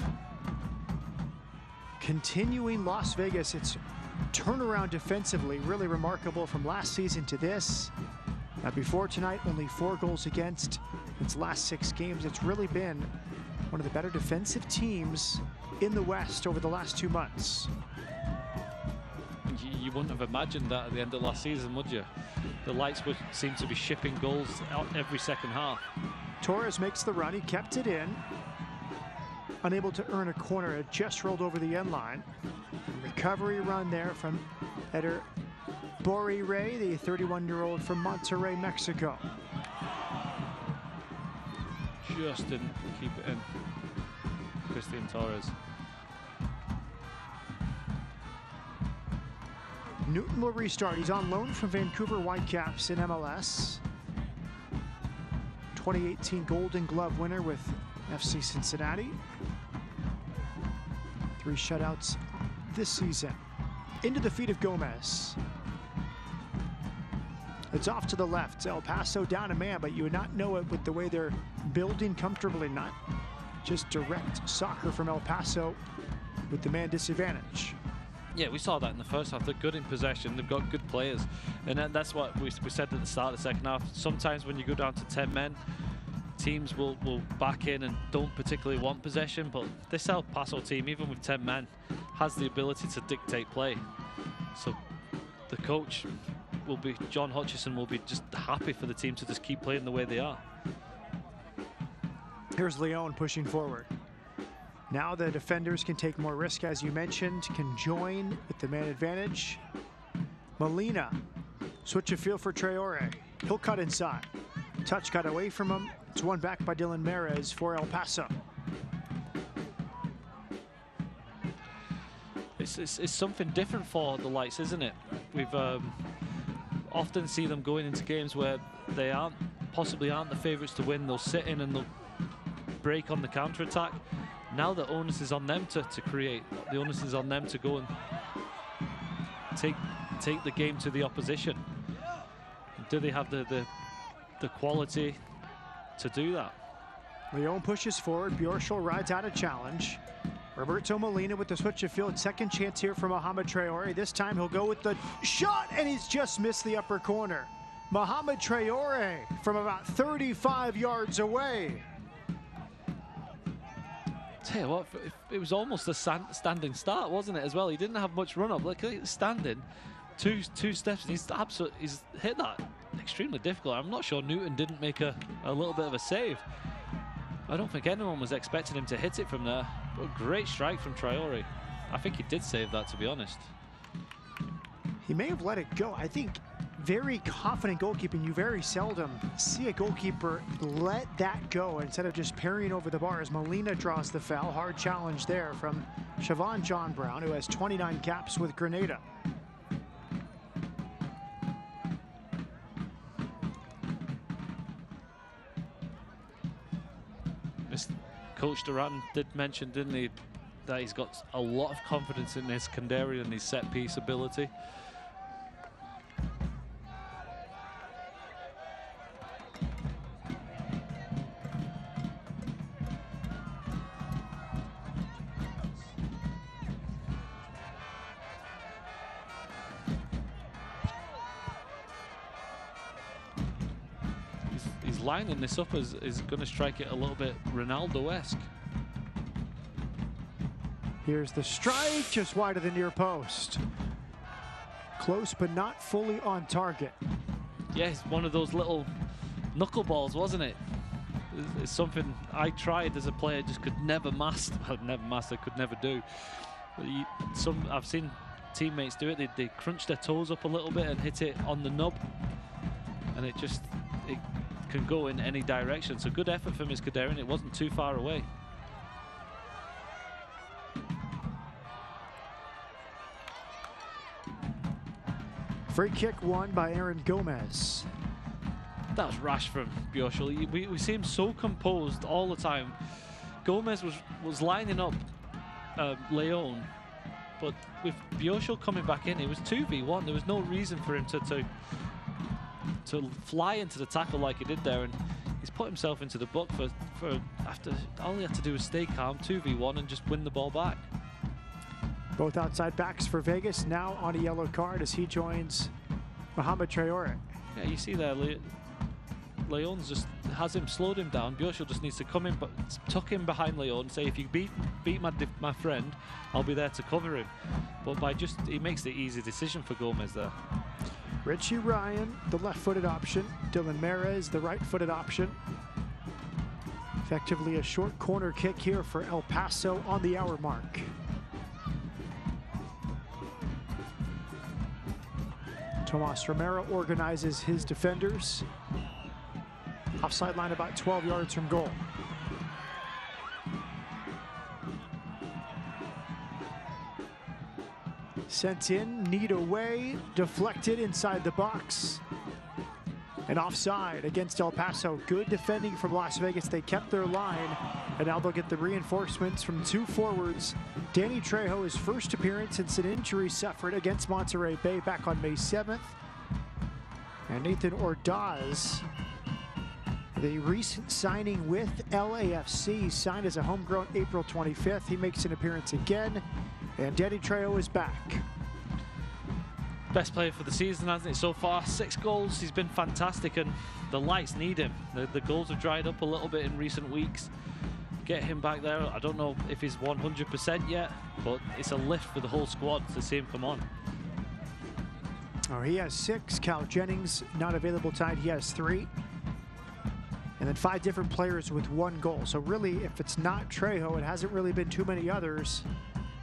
Continuing Las Vegas, its turnaround defensively, really remarkable from last season to this. Now before tonight, only 4 goals against its last 6 games. It's really been one of the better defensive teams in the West over the last 2 months. You wouldn't have imagined that at the end of last season, would you? The Lights would seem to be shipping goals out every second half. Torres makes the run, he kept it in. Unable to earn a corner, it just rolled over the end line. Recovery run there from header Borri Ray, the 31-year-old from Monterrey, Mexico. Just didn't keep it in. Christian Torres. Newton will restart. He's on loan from Vancouver Whitecaps in MLS. 2018 Golden Glove winner with FC Cincinnati. 3 shutouts this season. Into the feet of Gomez. It's off to the left. El Paso down a man, but you would not know it with the way they're building comfortably. Not just direct soccer from El Paso with the man disadvantage. Yeah, we saw that in the first half. They're good in possession. They've got good players. And that's what we said at the start of the second half. Sometimes when you go down to 10 men, teams will back in and don't particularly want possession. But this El Paso team, even with 10 men, has the ability to dictate play. So the coach will be, John Hutchison, will be just happy for the team to just keep playing the way they are. Here's Leon pushing forward. Now the defenders can take more risk, as you mentioned, can join with the man advantage. Molina, switch of field for Traore. He'll cut inside. Touch got away from him. It's won back by Dylan Mares for El Paso. It's something different for the Lights, isn't it? We've often see them going into games where they possibly aren't the favourites to win. They'll sit in and they'll break on the counter-attack. Now the onus is on them to create. The onus is on them to go and take the game to the opposition. Do they have the quality to do that? Leon pushes forward. Bjorshul rides out a challenge. Roberto Molina with the switch of field. Second chance here for Mohamed Traore. This time he'll go with the shot, and he's just missed the upper corner. Mohamed Traore from about 35 yards away. Tell you what, it was almost a standing start, wasn't it, as well? He didn't have much run up. Look, he's standing, two steps, and he's hit that extremely difficult. I'm not sure Newton didn't make a little bit of a save. I don't think anyone was expecting him to hit it from there. But a great strike from Traore. I think he did save that, to be honest. He may have let it go. I think very confident goalkeeping. You very seldom see a goalkeeper let that go instead of just parrying over the bar as Molina draws the foul. Hard challenge there from Siobhan John Brown, who has 29 caps with Grenada. Coach Duran did mention, didn't he, that he's got a lot of confidence in his Kandari and his set-piece ability. He's lining this up as is going to strike it a little bit Ronaldo-esque. Here's the strike, just wide of the near post. Close, but not fully on target. Yeah, it's one of those little knuckleballs, wasn't it? It's something I tried as a player, just could never master. Could never do. I've seen teammates do it. They crunch their toes up a little bit and hit it on the nub, and it can go in any direction. So good effort from Ms. Kadarian. It wasn't too far away. Free kick won by Aaron Gomez. That was rash from Bjorshul. We see him so composed all the time. Gomez was lining up Leon, but with Bjorshul coming back in, it was 2v1. There was no reason for him to fly into the tackle like he did there, and he's put himself into the book for after all he had to do was stay calm, 2v1, and just win the ball back. Both outside backs for Vegas now on a yellow card as he joins Mohamed Traore. Yeah, you see there, Leon's just has him, slowed him down. Bjorshul just needs to come in, but tuck him behind Leon and say, if you beat my friend, I'll be there to cover him. But he makes the easy decision for Gomez there. Richie Ryan, the left-footed option. Dylan Mares, the right-footed option. Effectively a short corner kick here for El Paso on the hour mark. Tomas Romero organizes his defenders. Offside line about 12 yards from goal. Sent in, need away, deflected inside the box. And offside against El Paso. Good defending from Las Vegas. They kept their line, and now they'll get the reinforcements from 2 forwards. Danny Trejo, his first appearance since an injury suffered against Monterey Bay back on May 7th. And Nathan Ordaz, the recent signing with LAFC, signed as a homegrown April 25th. He makes an appearance again, and Danny Trejo is back. Best player for the season, hasn't he, so far? 6 goals. He's been fantastic, and the Lights need him. The goals have dried up a little bit in recent weeks. Get him back there. I don't know if he's 100% yet, but it's a lift for the whole squad to see him come on. Oh, he has 6. Cal Jennings not available tonight. He has 3. And then 5 different players with 1 goal. So really, if it's not Trejo, it hasn't really been too many others.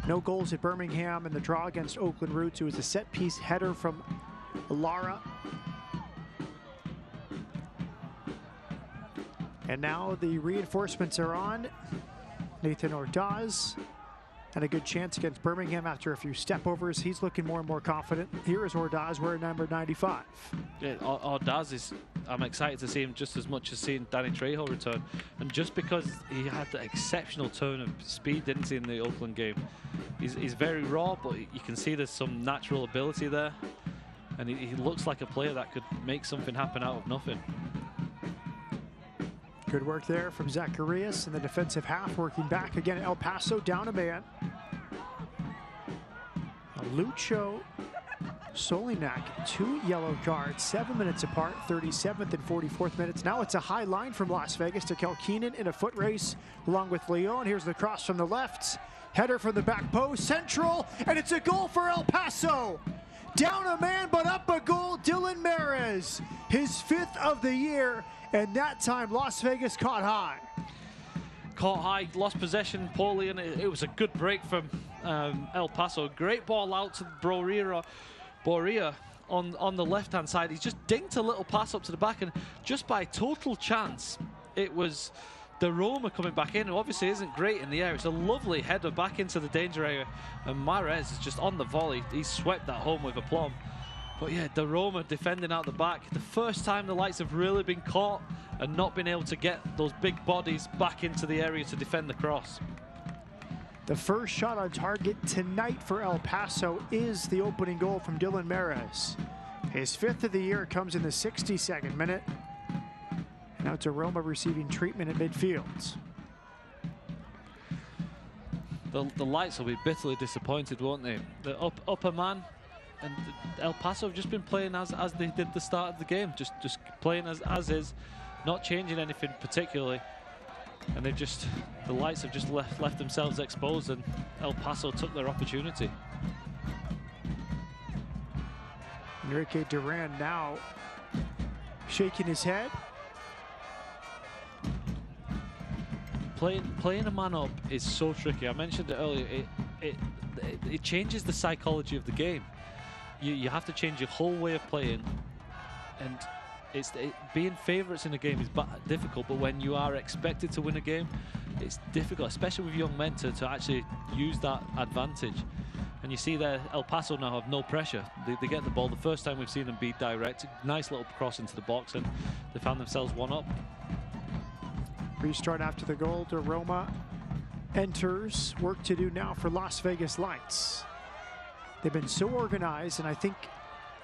No goals at Birmingham in the draw against Oakland Roots. It was a set-piece header from Lara. And now the reinforcements are on. Nathan Ordaz had a good chance against Birmingham after a few stepovers. He's looking more and more confident. Here is Ordaz wearing number 95. Yeah, Ordaz is, I'm excited to see him just as much as seeing Danny Trejo return. And just because he had that exceptional turn of speed, didn't he, in the Oakland game. He's very raw, but you can see there's some natural ability there. And he looks like a player that could make something happen out of nothing. Good work there from Zacharias in the defensive half, working back again. El Paso down a man. Lucho Solinak, 2 yellow cards, 7 minutes apart, 37th and 44th minutes. Now it's a high line from Las Vegas to Kel Keenan in a foot race along with Leon. Here's the cross from the left. Header from the back post, central, and it's a goal for El Paso. Down a man, but up a goal, Dylan Mares, his 5th of the year, and that time Las Vegas caught high. Caught high, lost possession poorly, and it was a good break from El Paso. Great ball out to Boria on the left-hand side. He's just dinked a little pass up to the back, and just by total chance, it was the Roma coming back in, who obviously isn't great in the air. It's a lovely header back into the danger area, and Mares is just on the volley. He swept that home with aplomb. But yeah, the Roma defending out the back. The first time the Lights have really been caught and not been able to get those big bodies back into the area to defend the cross. The first shot on target tonight for El Paso is the opening goal from Dylan Mares. His 5th of the year comes in the 62nd minute. Now it's Roma receiving treatment at midfield. The Lights will be bitterly disappointed, won't they? The upper man and El Paso have just been playing as they did the start of the game, just playing as is, not changing anything particularly. And the Lights have just left themselves exposed, and El Paso took their opportunity. Enrique Duran now shaking his head. Playing a man up is so tricky. I mentioned it earlier. It changes the psychology of the game. You have to change your whole way of playing, and being favourites in a game is difficult. But when you are expected to win a game, it's difficult, especially with young men, to actually use that advantage. And you see there, El Paso now have no pressure. They get the ball. The first time we've seen them be direct, nice little cross into the box, and they found themselves 1 up. Restart after the goal to Roma enters. Work to do now for Las Vegas Lights. They've been so organized, and I think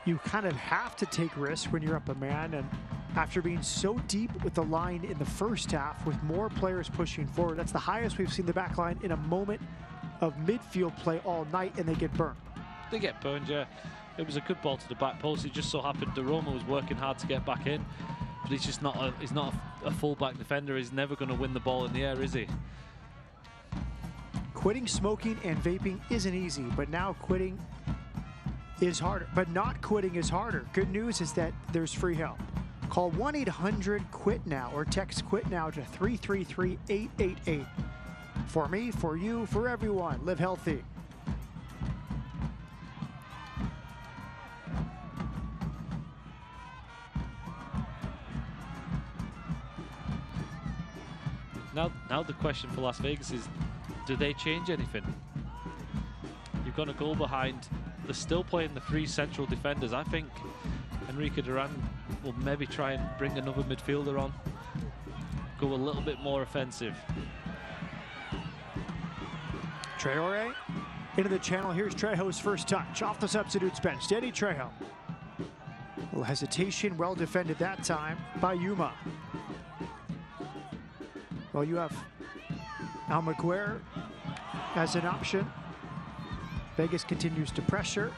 you kind of have to take risks when you're up a man. And after being so deep with the line in the first half, with more players pushing forward, that's the highest we've seen the back line in a moment of midfield play all night, and they get burned. They get burned, yeah. It was a good ball to the back post. It just so happened Roma was working hard to get back in. But he's just not a full-back defender. He's never going to win the ball in the air, is he? Quitting smoking and vaping isn't easy, but now quitting is harder. But not quitting is harder. Good news is that there's free help. Call 1-800-QUIT-NOW or text QUIT NOW to 333-888. For me, for you, for everyone, live healthy. Now the question for Las Vegas is, do they change anything? You've got a goal behind. They're still playing the 3 central defenders. I think Enrique Duran will maybe try and bring another midfielder on. Go a little bit more offensive. Traore into the channel. Here's Trejo's first touch off the substitutes bench. Danny Trejo. A little hesitation, well defended that time by Yuma. Well, you have Almaguer as an option. Vegas continues to pressure.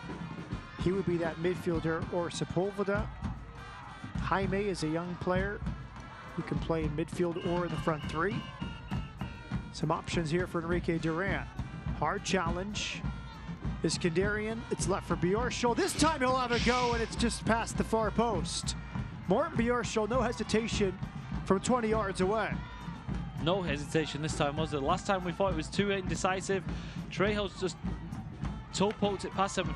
He would be that midfielder or Sepulveda. Jaime is a young player who can play in midfield or in the front three. Some options here for Enrique Duran. Hard challenge. Iskandarian, it's left for Bjorshol. This time he'll have a go, and it's just past the far post. Morten Bjorshol, no hesitation from 20 yards away. No hesitation this time, was it? Last time we thought it was too indecisive. Trejo's just toe poked it past him.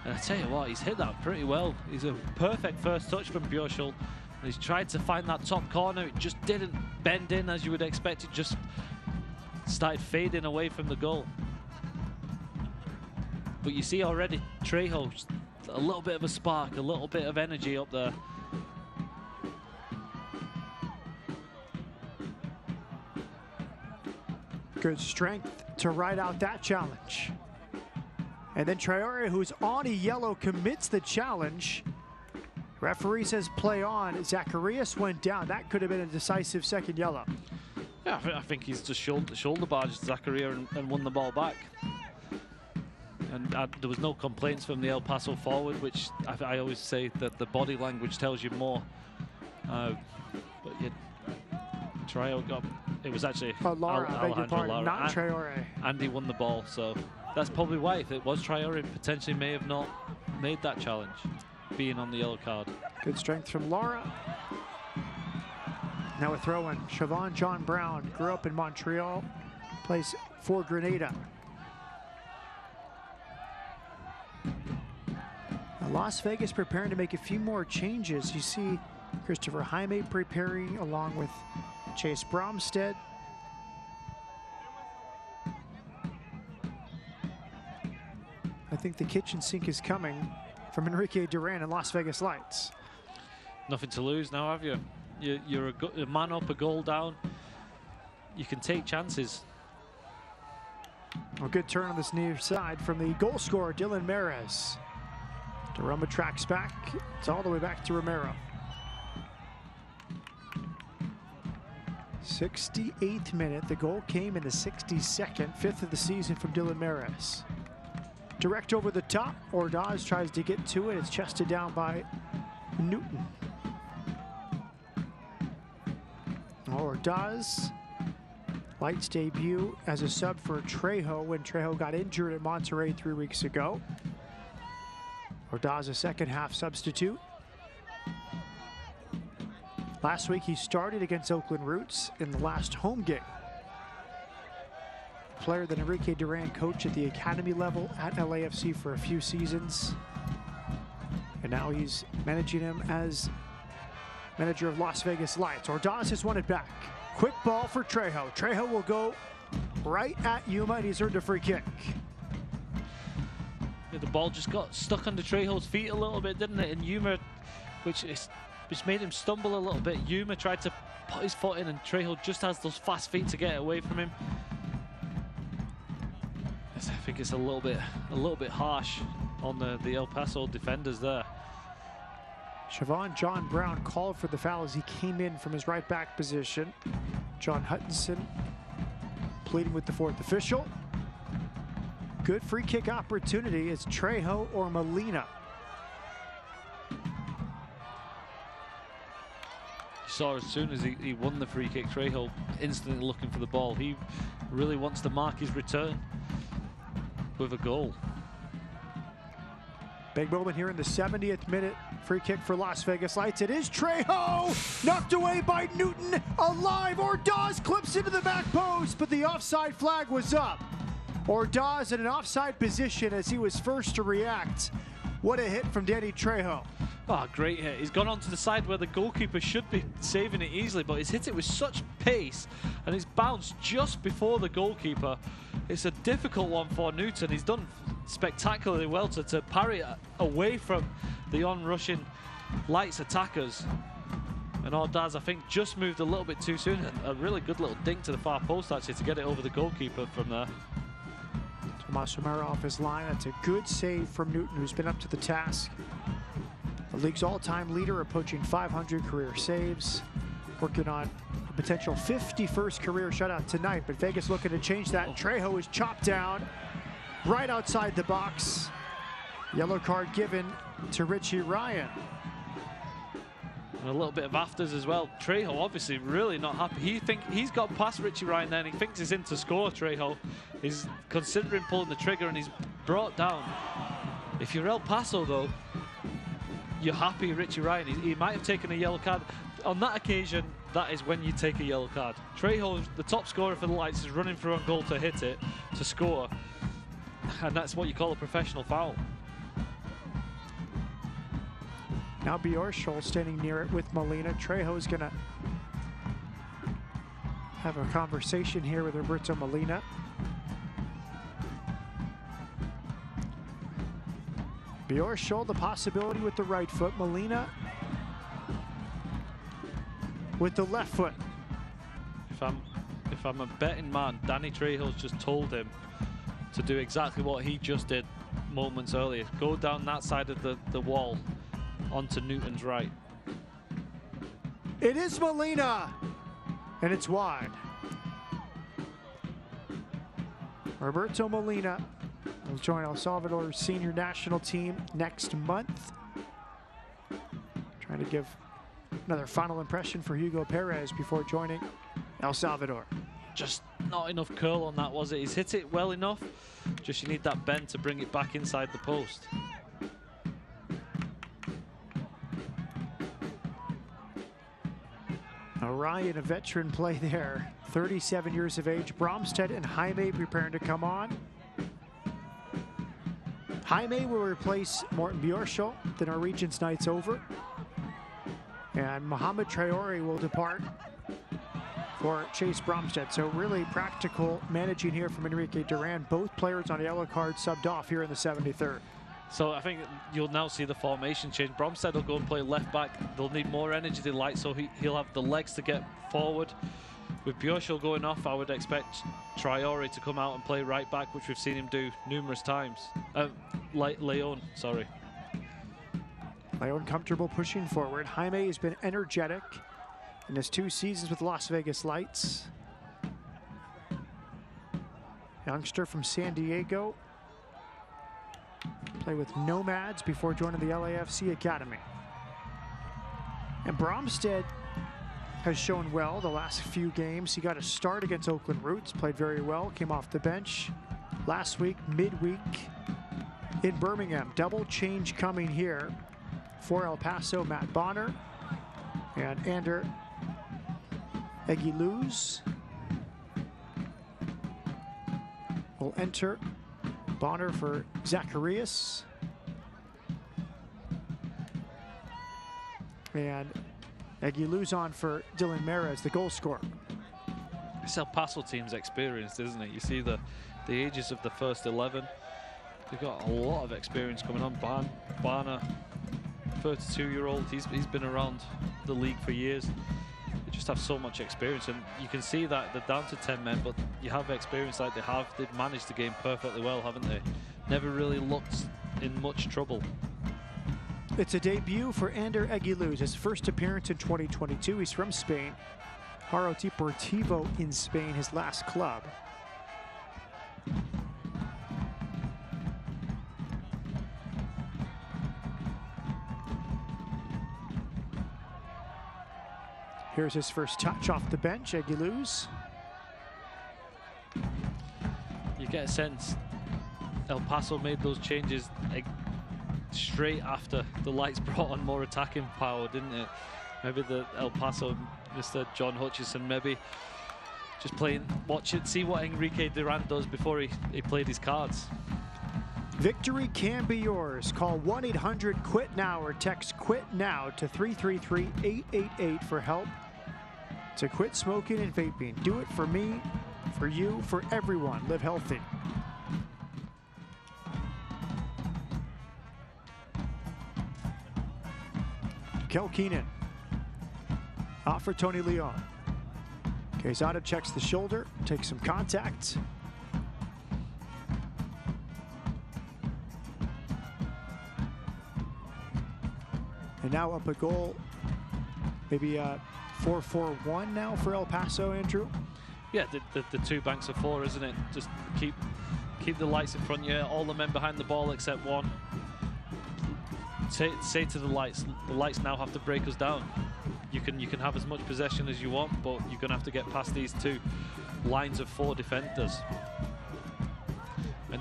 And I tell you what, he's hit that pretty well. He's a perfect first touch from Bjorshol. He's tried to find that top corner. It just didn't bend in as you would expect. It just started fading away from the goal. But you see already Trejo, a little bit of a spark, a little bit of energy up there. Good strength to ride out that challenge. And then Traore, who's on a yellow, commits the challenge. Referee says play on. Zacharias went down. That could have been a decisive second yellow. Yeah, I think he's just shoulder barged Zacharias and won the ball back. And there was no complaints from the El Paso forward, which I always say that the body language tells you more. But yeah, Traore got, it was actually Alejandro Lara. Not Traore. Andy won the ball, so that's probably why. If it was Traore, potentially may have not made that challenge, being on the yellow card. Good strength from Lara. Now a throw in. Siobhan John Brown grew up in Montreal, plays for Grenada. Now Las Vegas preparing to make a few more changes. You see Christopher Jaime preparing along with Chase Bromstead. I think the kitchen sink is coming from Enrique Duran and Las Vegas Lights. Nothing to lose now, have you? You're a man up, a goal down. You can take chances. A good turn on this near side from the goal scorer, Dylan Mares. Daruma tracks back. It's all the way back to Romero. 68th minute. The goal came in the 62nd, 5th of the season from Dylan Mares. Direct over the top. Ordaz tries to get to it. It's chested down by Newton. Ordaz, Lights debut as a sub for Trejo when Trejo got injured at Monterrey 3 weeks ago. Ordaz, a second half substitute. Last week he started against Oakland Roots in the last home game. Player that Enrique Duran coached at the academy level at LAFC for a few seasons. And now he's managing him as manager of Las Vegas Lights. Ordaz has won it back. Quick ball for Trejo. Trejo will go right at Yuma, and he's earned a free kick. Yeah, the ball just got stuck under Trejo's feet a little bit, didn't it? And Yuma, which made him stumble a little bit. Yuma tried to put his foot in, and Trejo just has those fast feet to get away from him. I think it's a little bit harsh on the El Paso defenders there. Siobhan John Brown called for the foul as he came in from his right back position. John Huttonson pleading with the fourth official. Good free kick opportunity. It's Trejo or Molina. You saw as soon as he won the free kick, Trejo instantly looking for the ball. He really wants to mark his return with a goal. Big moment here in the 70th minute. Free kick for Las Vegas Lights. It is Trejo! Knocked away by Newton. Alive! Ordaz clips into the back post, but the offside flag was up. Ordaz in an offside position as he was first to react. What a hit from Danny Trejo. Oh, great hit. He's gone onto the side where the goalkeeper should be saving it easily, but he's hit it with such pace, and it's bounced just before the goalkeeper. It's a difficult one for Newton. He's done spectacularly well to parry it away from the on-rushing Lights attackers. And Ordaz, I think, just moved a little bit too soon. A really good little dink to the far post, actually, to get it over the goalkeeper from there. Tomas Romero off his line. That's a good save from Newton, who's been up to the task. The league's all-time leader, approaching 500 career saves. Working on a potential 51st career shutout tonight, but Vegas looking to change that. Trejo is chopped down right outside the box. Yellow card given to Richie Ryan. And a little bit of afters as well. Trejo obviously really not happy. He's got past Richie Ryan there, and he thinks he's in to score. Trejo, he's considering pulling the trigger, and he's brought down. If you're El Paso though, you're happy Richie Ryan. He might have taken a yellow card. On that occasion, that is when you take a yellow card. Trejo, the top scorer for the Lights, is running through on goal to hit it, to score. And that's what you call a professional foul. Now Bjorschol standing near it with Molina. Trejo's gonna have a conversation here with Roberto Molina. Bjorschol, the possibility with the right foot. Molina with the left foot. If I'm a betting man, Danny Trejo's just told him to do exactly what he just did moments earlier. Go down that side of the wall onto Newton's right. It is Molina, and it's wide. Roberto Molina will join El Salvador's senior national team next month. Trying to give another final impression for Hugo Perez before joining El Salvador. Just not enough curl on that, was it? He's hit it well enough. Just you need that bend to bring it back inside the post. Ryan, a veteran play there, 37 years of age. Bromstead and Jaime preparing to come on. Jaime will replace Morten Bjorschol, the Norwegian's night's over. And Mohamed Traore will depart for Chase Bromstead. So really practical managing here from Enrique Duran. Both players on a yellow card subbed off here in the 73rd. So I think you'll now see the formation change. Bromstead will go and play left back. They'll need more energy than Light, so he'll have the legs to get forward. With Bjorschol going off, I would expect Traore to come out and play right back, which we've seen him do numerous times. Leon, sorry. Leon comfortable pushing forward. Jaime has been energetic in his 2 seasons with Las Vegas Lights. Youngster from San Diego. Play with Nomads before joining the LAFC Academy. And Bromstead has shown well the last few games. He got a start against Oakland Roots, played very well, came off the bench last week, midweek in Birmingham. Double change coming here for El Paso. Matt Bonner and Ander Eguiluz will enter. Bonner for Zacharias. And Eguiluz on for Dylan Mares, the goal scorer. This El Paso team's experienced, isn't it? You see the ages of the first 11. They've got a lot of experience coming on. Bonner, 32-year-old, he's been around the league for years. They just have so much experience, and you can see that they're down to 10 men, but you have experience like they have. They've managed the game perfectly well, haven't they? Never really looked in much trouble. It's a debut for Ander Eguiluz, his first appearance in 2022. He's from Spain. Haro Deportivo in Spain, his last club. Here's his first touch off the bench, Eguiluz. You get a sense El Paso made those changes straight after the Lights brought on more attacking power, didn't it? Maybe the El Paso, Mr. John Hutchison, maybe just playing, watch it, see what Enrique Duran does before he played his cards. Victory can be yours. Call 1-800-QUIT-NOW or text QUIT NOW to 333-888 for help to quit smoking and vaping. Do it for me, for you, for everyone. Live healthy. Kel Keenan. Out for Tony Leon. Quezada checks the shoulder, takes some contact. And now up a goal, maybe 4-4-1 now for El Paso, Andrew? Yeah, the two banks of four, isn't it? Just keep the lights in front of you, all the men behind the ball except one. Say to the lights now have to break us down. You can have as much possession as you want, but you're going to have to get past these two lines of four defenders.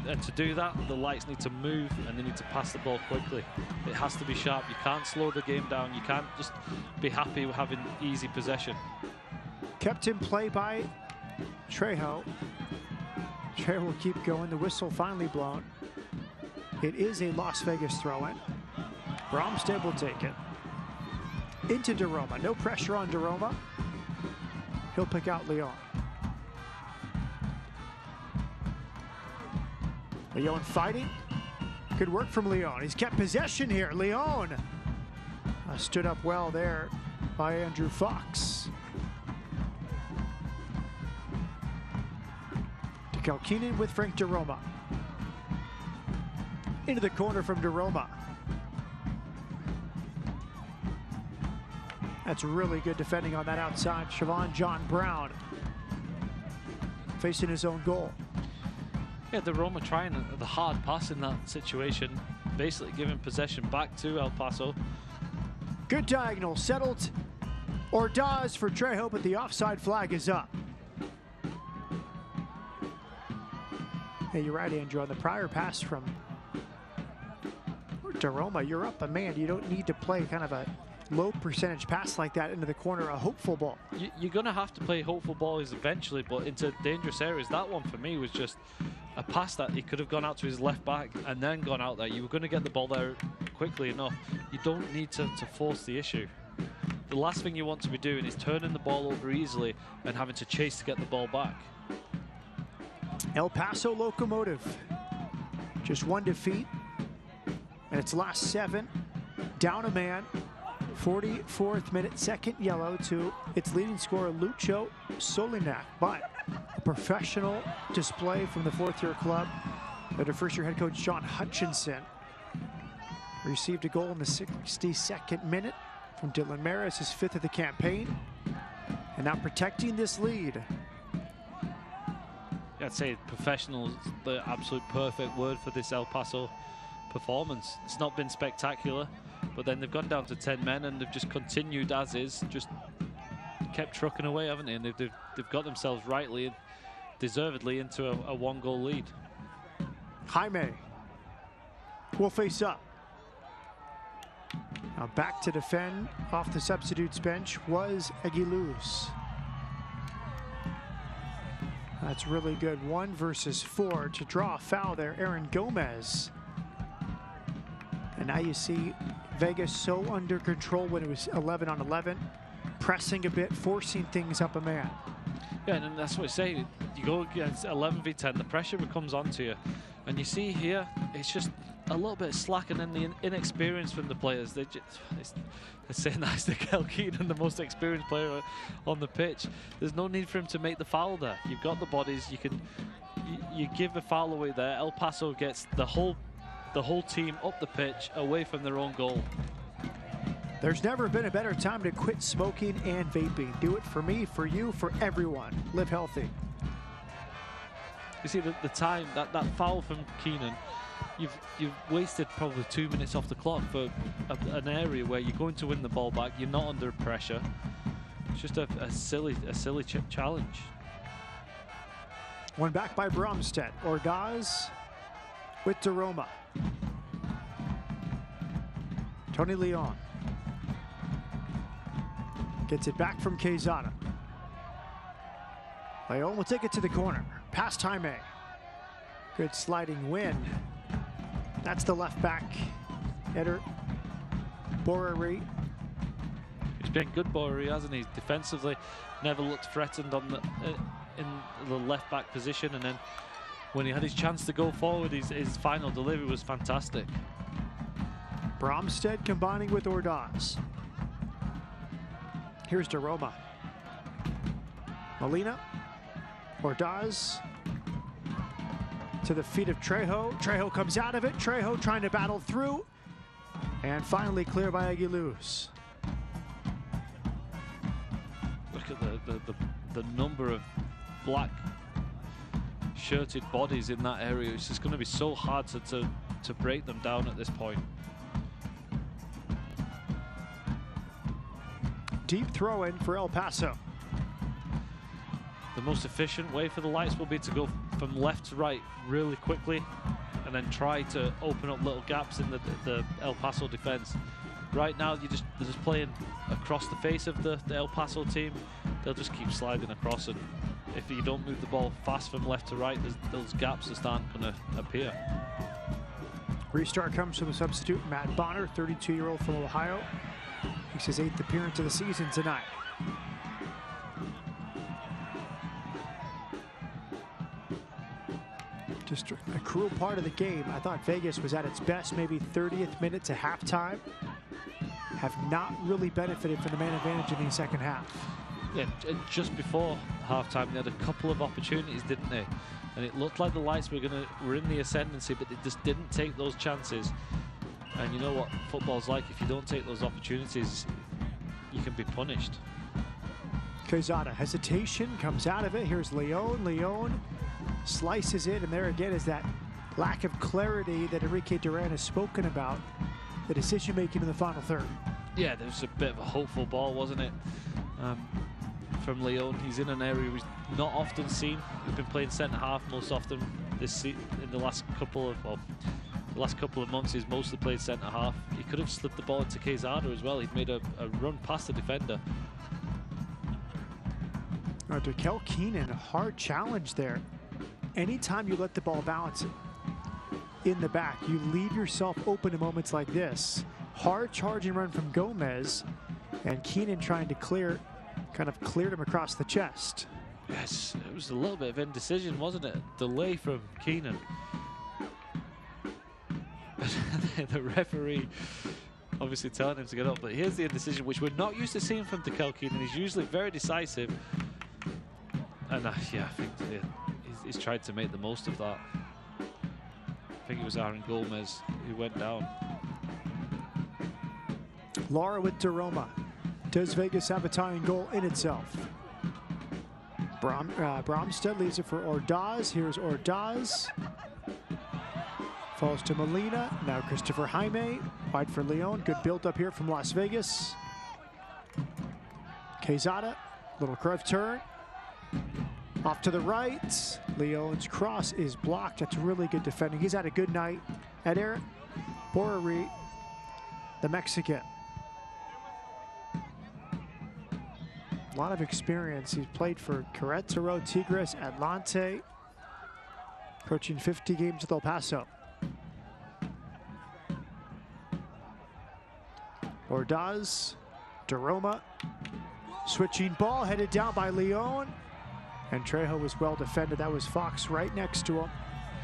And to do that, the lights need to move and they need to pass the ball quickly. It has to be sharp. You can't slow the game down. You can't just be happy with having easy possession. Kept in play by Trejo. Trejo will keep going. The whistle finally blown. It is a Las Vegas throw-in. Bromstead will take it. Into DeRoma. No pressure on DeRoma. He'll pick out Leon. Leon fighting. Good work from Leon. He's kept possession here. Leon stood up well there by Andrew Fox. To Kel Keenan with Frank DeRoma. Into the corner from DeRoma. That's really good defending on that outside. Siobhan John Brown facing his own goal. Yeah, DeRoma trying the hard pass in that situation, basically giving possession back to El Paso. Good diagonal, settled Ordaz for Trejo, but the offside flag is up. Hey, you're right, Andrew, on the prior pass from DeRoma, you're up a man. You don't need to play kind of a low percentage pass like that into the corner, a hopeful ball. You're going to have to play hopeful balls eventually, but into dangerous areas. That one for me was just a pass that he could have gone out to his left back and then gone out there. You were going to get the ball there quickly enough. You don't need to force the issue. The last thing you want to be doing is turning the ball over easily and having to chase to get the ball back. El Paso Locomotive, just one defeat, and its last 7, down a man. 44th minute, second yellow to its leading scorer, Lucho Solinak. But a professional display from the fourth-year club. Under first-year head coach John Hutchinson. Received a goal in the 62nd minute from Dylan Maris, his 5th of the campaign. And now protecting this lead. I'd say professional is the absolute perfect word for this El Paso performance. It's not been spectacular, but then they've gone down to 10 men and they've just continued as is, just kept trucking away, haven't they? And they've got themselves rightly and deservedly into a 1-goal lead. Jaime will face up. Now back to defend off the substitutes bench was Aguiluz. That's really good. 1 versus 4 to draw a foul there. Aaron Gomez. And now you see Vegas so under control when it was 11 on 11, pressing a bit, forcing things up a man. Yeah, and that's what I say. You go against 11 v 10, the pressure comes onto you. And you see here, it's just a little bit slack, and then the inexperience from the players. They're saying that's the Kel Keenan, the most experienced player on the pitch. There's no need for him to make the foul there. You've got the bodies. You give a foul away there. El Paso gets the whole team up the pitch, away from their own goal. There's never been a better time to quit smoking and vaping. Do it for me, for you, for everyone. Live healthy. You see the time, that foul from Keenan, you've wasted probably 2 minutes off the clock for an area where you're going to win the ball back. You're not under pressure. It's just a silly challenge. One back by Bromstead. Ordaz with DeRoma. Tony Leon gets it back from Quezada. Leon will take it to the corner. Past Jaime. Good sliding win. That's the left back. Eder Borari. He's been good, Borari, hasn't he? Defensively, never looked threatened on in the left back position, and then when he had his chance to go forward, his final delivery was fantastic. Bromstead combining with Ordaz. Here's DeRoma. Molina. Ordaz. To the feet of Trejo. Trejo comes out of it. Trejo trying to battle through. And finally clear by Aguiluz. Look at the number of black shirted bodies in that area. It's just going to be so hard to break them down at this point. Deep throw in for El Paso. The most efficient way for the Lights will be to go from left to right really quickly and then try to open up little gaps in the El Paso defense. Right now, they're just playing across the face of the El Paso team. They'll just keep sliding across, and if you don't move the ball fast from left to right, those gaps just aren't going to appear. Restart comes from the substitute, Matt Bonner, 32-year-old from Ohio. Makes his 8th appearance of the season tonight. Just a cruel part of the game. I thought Vegas was at its best, maybe 30th minute to halftime. Have not really benefited from the man advantage in the second half. Yeah, just before halftime, they had a couple of opportunities, didn't they? And it looked like the Lights were in the ascendancy, but they just didn't take those chances. And you know what football's like. If you don't take those opportunities, you can be punished. Quezada, hesitation, comes out of it. Here's Leon. Leon slices it, and there again is that lack of clarity that Enrique Duran has spoken about, the decision-making in the final third. Yeah, there was a bit of a hopeful ball, wasn't it? From Leon. He's in an area he's not often seen. He's been playing centre-half most often in the last couple of months. He's mostly played centre-half. He could have slipped the ball into Quezada as well. He'd made a run past the defender. Dekel Keenan, a hard challenge there. Anytime you let the ball bounce in the back, you leave yourself open to moments like this. Hard charging run from Gomez, and Keenan trying to clear, kind of cleared him across the chest. Yes, it was a little bit of indecision, wasn't it? Delay from Keenan. The referee obviously telling him to get up, but here's the indecision, which we're not used to seeing from Dekel Keenan. He's usually very decisive, and yeah, I think he's tried to make the most of that. I think it was Aaron Gomez who went down. Lara with DeRoma. Does Vegas have a tying goal in itself? Bromstead leaves it for Ordaz. Here's Ordaz. Falls to Molina. Now Christopher Jaime. Wide for Leon. Good build up here from Las Vegas. Quezada. Little curve turn. Off to the right. Leon's cross is blocked. That's really good defending. He's had a good night. Eder Borari, the Mexican. A lot of experience. He's played for Querétaro, Tigres, Atlante. Approaching 50 games with El Paso. Ordaz, DeRoma. Switching ball, headed down by Leon. And Trejo was well defended. That was Fox right next to him.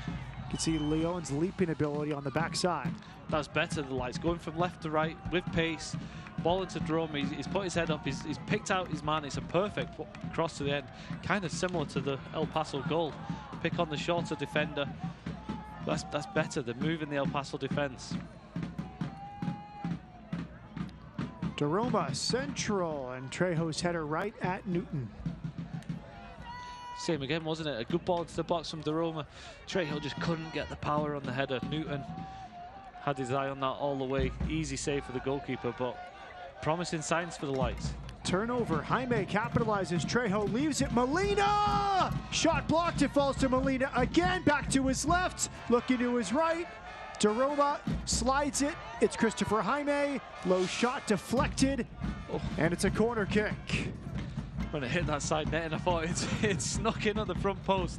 You can see Leon's leaping ability on the backside. That's better, the Lights. Going from left to right with pace. Ball into DeRoma. He's put his head up. He's picked out his man. It's a perfect cross to the end. Kind of similar to the El Paso goal. Pick on the shorter defender. That's better than moving the El Paso defense. DeRoma central, and Trejo's header right at Newton. Same again, wasn't it? A good ball into the box from DeRoma. Trejo just couldn't get the power on the header. Newton had his eye on that all the way. Easy save for the goalkeeper, but promising signs for the Lights. Turnover. Jaime capitalizes. Trejo leaves it. Molina! Shot blocked. It falls to Molina again. Back to his left. Looking to his right. DeRoma slides it. It's Christopher Jaime. Low shot deflected. Oh. And it's a corner kick. When it hit that side net, and I thought it snuck in on the front post.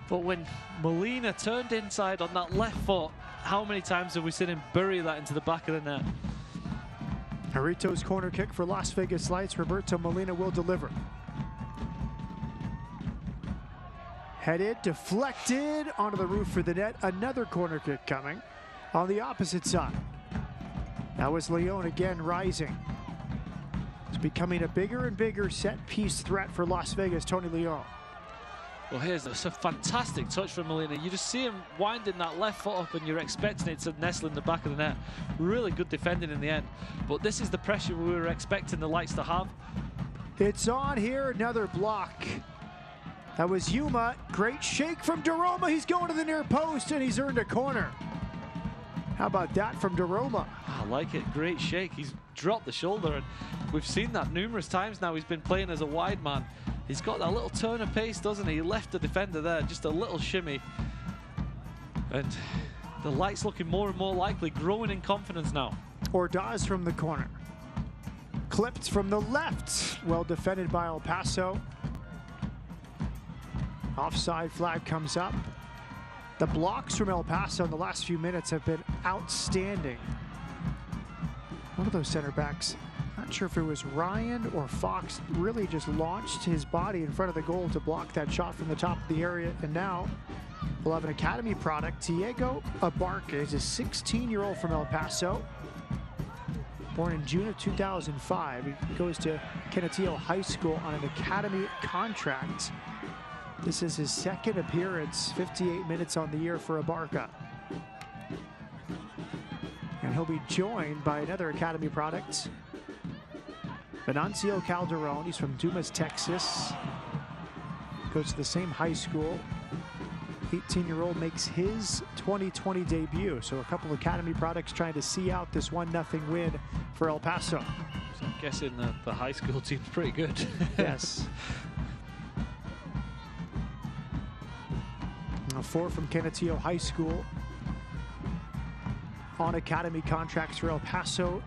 But when Molina turned inside on that left foot, how many times have we seen him bury that into the back of the net? Jarrito's corner kick for Las Vegas Lights. Roberto Molina will deliver. Headed, deflected onto the roof for the net. Another corner kick coming on the opposite side. That was Leon again rising. It's becoming a bigger and bigger set-piece threat for Las Vegas, Tony Leon. Well, here's a fantastic touch from Molina. You just see him winding that left foot up and you're expecting it to nestle in the back of the net. Really good defending in the end. But this is the pressure we were expecting the Lights to have. It's on here, another block. That was Yuma. Great shake from Daroma. He's going to the near post and he's earned a corner. How about that from Daroma? I like it. Great shake. He's dropped the shoulder, and we've seen that numerous times now. He's been playing as a wide man. He's got that little turn of pace, doesn't he? He left the defender there, just a little shimmy. And the Lights looking more and more likely, growing in confidence now. Ordaz from the corner. Clipped from the left. Well defended by El Paso. Offside flag comes up. The blocks from El Paso in the last few minutes have been outstanding. One of those center backs, not sure if it was Ryan or Fox, really just launched his body in front of the goal to block that shot from the top of the area. And now we'll have an academy product. Diego Abarca is a 16-year-old from El Paso. Born in June of 2005. He goes to Canutillo High School on an academy contract. This is his second appearance, 58 minutes on the year for Abarca. And he'll be joined by another academy product, Venancio Calderon. He's from Dumas, Texas. Goes to the same high school. 18-year-old makes his 2020 debut. So a couple of academy products trying to see out this 1-0 win for El Paso. So I'm guessing the high school team's pretty good. Yes. 4 from Canutillo High School on academy contracts for El Paso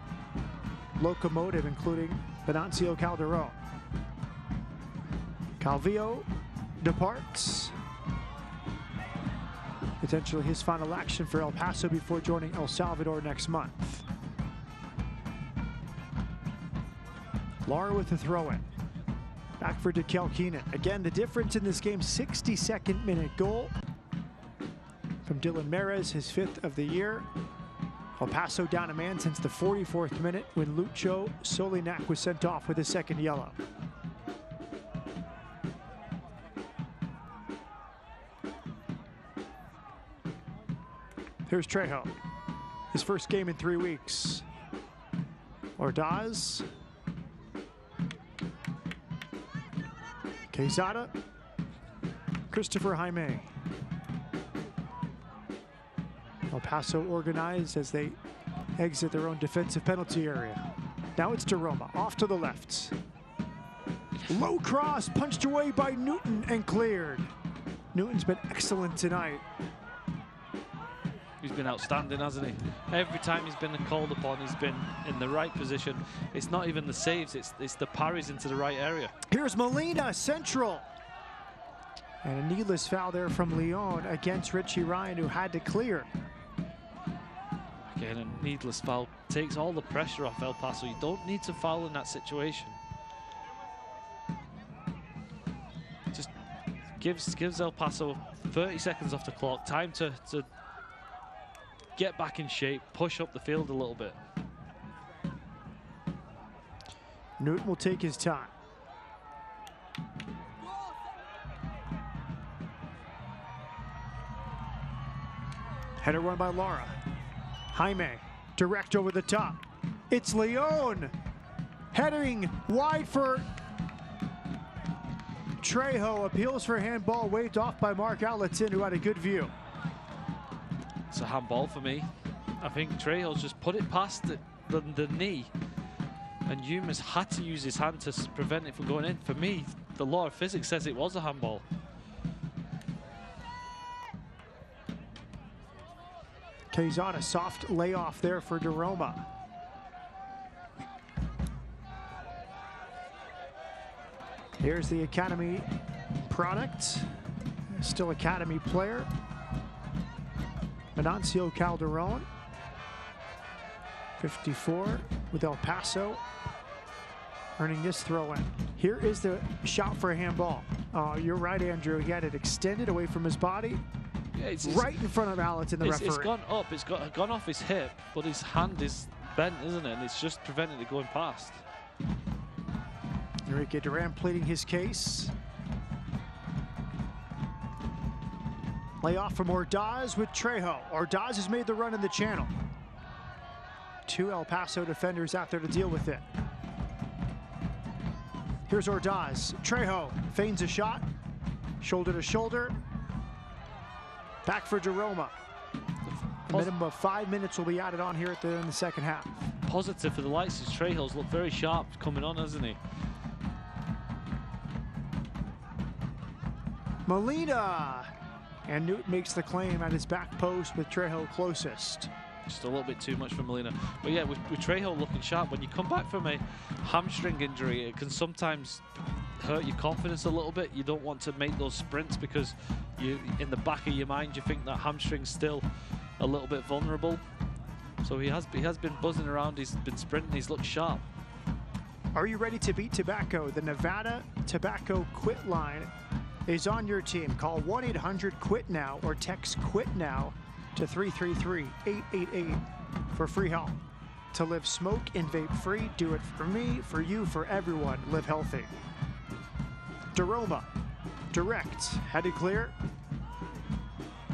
Locomotive, including Venancio Calderon. Calvillo departs. Potentially his final action for El Paso before joining El Salvador next month. Lara with the throw-in. Back for Dekel Keenan. Again, the difference in this game, 62nd minute goal from Dylan Mares, his 5th of the year. El Paso down a man since the 44th minute when Lucho Solinac was sent off with his second yellow. Here's Trejo. His first game in 3 weeks. Ordaz. Quezada. Christopher Jaime. El Paso organized as they exit their own defensive penalty area. Now it's Daroma, off to the left. Low cross, punched away by Newton and cleared. Newton's been excellent tonight. He's been outstanding, hasn't he? Every time he's been called upon, he's been in the right position. It's not even the saves, it's the parries into the right area. Here's Molina, central. And a needless foul there from Leon against Richie Ryan, who had to clear. Again, a needless foul takes all the pressure off El Paso. You don't need to foul in that situation. Just gives El Paso 30 seconds off the clock, time to get back in shape, push up the field a little bit. Newton will take his time. Header run by Lara. Jaime, direct over the top. It's Leon. Heading wide for Trejo. Appeals for handball, waved off by Mark Outletson, who had a good view. It's a handball for me. I think Trejo's just put it past the knee, and Yumas had to use his hand to prevent it from going in. For me, the law of physics says it was a handball. Quezada, soft layoff there for Daroma. Here's the academy product. Still academy player. Venancio Calderon, 54 with El Paso, earning this throw-in. Here is the shot for a handball. You're right, Andrew. He had it extended away from his body. Yeah, it's right in front of Outletson, the referee. It's gone up. It's gone off his hip, but his hand is bent, isn't it? And it's just preventing it going past. Enrique Duran pleading his case. Layoff from Ordaz with Trejo. Ordaz has made the run in the channel. 2 El Paso defenders out there to deal with it. Here's Ordaz. Trejo feigns a shot. Shoulder to shoulder. Back for Jeroma. A minimum of 5 minutes will be added on here in the second half. Positive for the lights is Trejo's looked very sharp coming on, hasn't he? Molina. And Newt makes the claim at his back post with Trejo closest. Just a little bit too much for Molina. But yeah, with Trejo looking sharp, when you come back from a hamstring injury, it can sometimes hurt your confidence a little bit. You don't want to make those sprints because in the back of your mind, you think that hamstring's still a little bit vulnerable. So he has been buzzing around, he's been sprinting, he's looked sharp. Are you ready to beat tobacco? The Nevada Tobacco Quit line is on your team. Call 1-800-QUIT-NOW or text QUIT NOW to 333-888 for free help. To live smoke and vape free, do it for me, for you, for everyone. Live healthy. Jeroma, direct, headed clear,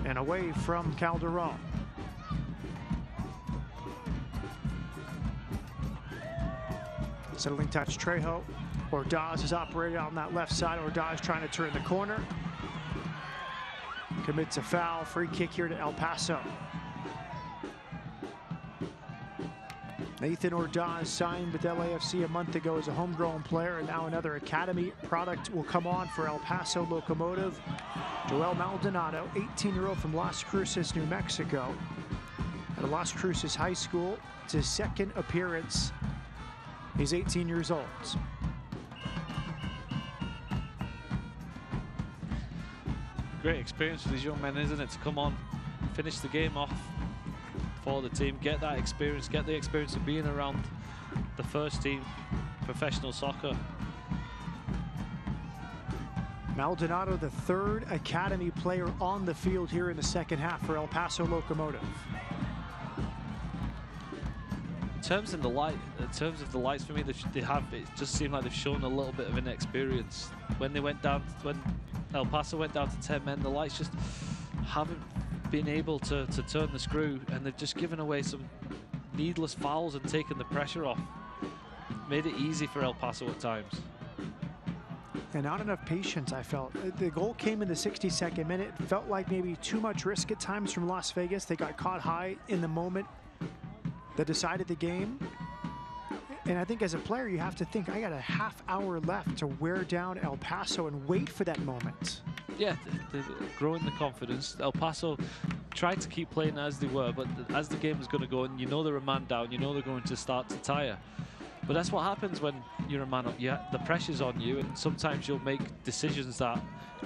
and away from Calderon. Settling touch, Trejo. Ordaz is operating on that left side. Ordaz trying to turn the corner. Commits a foul. Free kick here to El Paso. Nathan Ordaz signed with LAFC a month ago as a homegrown player, and now another academy product will come on for El Paso Locomotive. Joel Maldonado, 18-year-old from Las Cruces, New Mexico. At Las Cruces High School, it's his second appearance. He's 18 years old. Great experience for these young men, isn't it, to come on, finish the game off for the team, get that experience, get the experience of being around the first team, professional soccer. Maldonado, the third academy player on the field here in the second half for El Paso Locomotive. In terms of the lights for me, it just seemed like they've shown a little bit of inexperience. When El Paso went down to 10 men, the lights just haven't been able to turn the screw, and they've just given away some needless fouls and taken the pressure off. Made it easy for El Paso at times. And not enough patience, I felt. The goal came in the 62nd minute. It felt like maybe too much risk at times from Las Vegas. They got caught high in the moment that decided the game. And I think as a player, you have to think, I got a half hour left to wear down El Paso and wait for that moment. Yeah, growing the confidence. El Paso tried to keep playing as they were, but as the game was going to go, and you know they're a man down, you know they're going to start to tire. But that's what happens when you're a man up. Yeah, the pressure's on you, and sometimes you'll make decisions,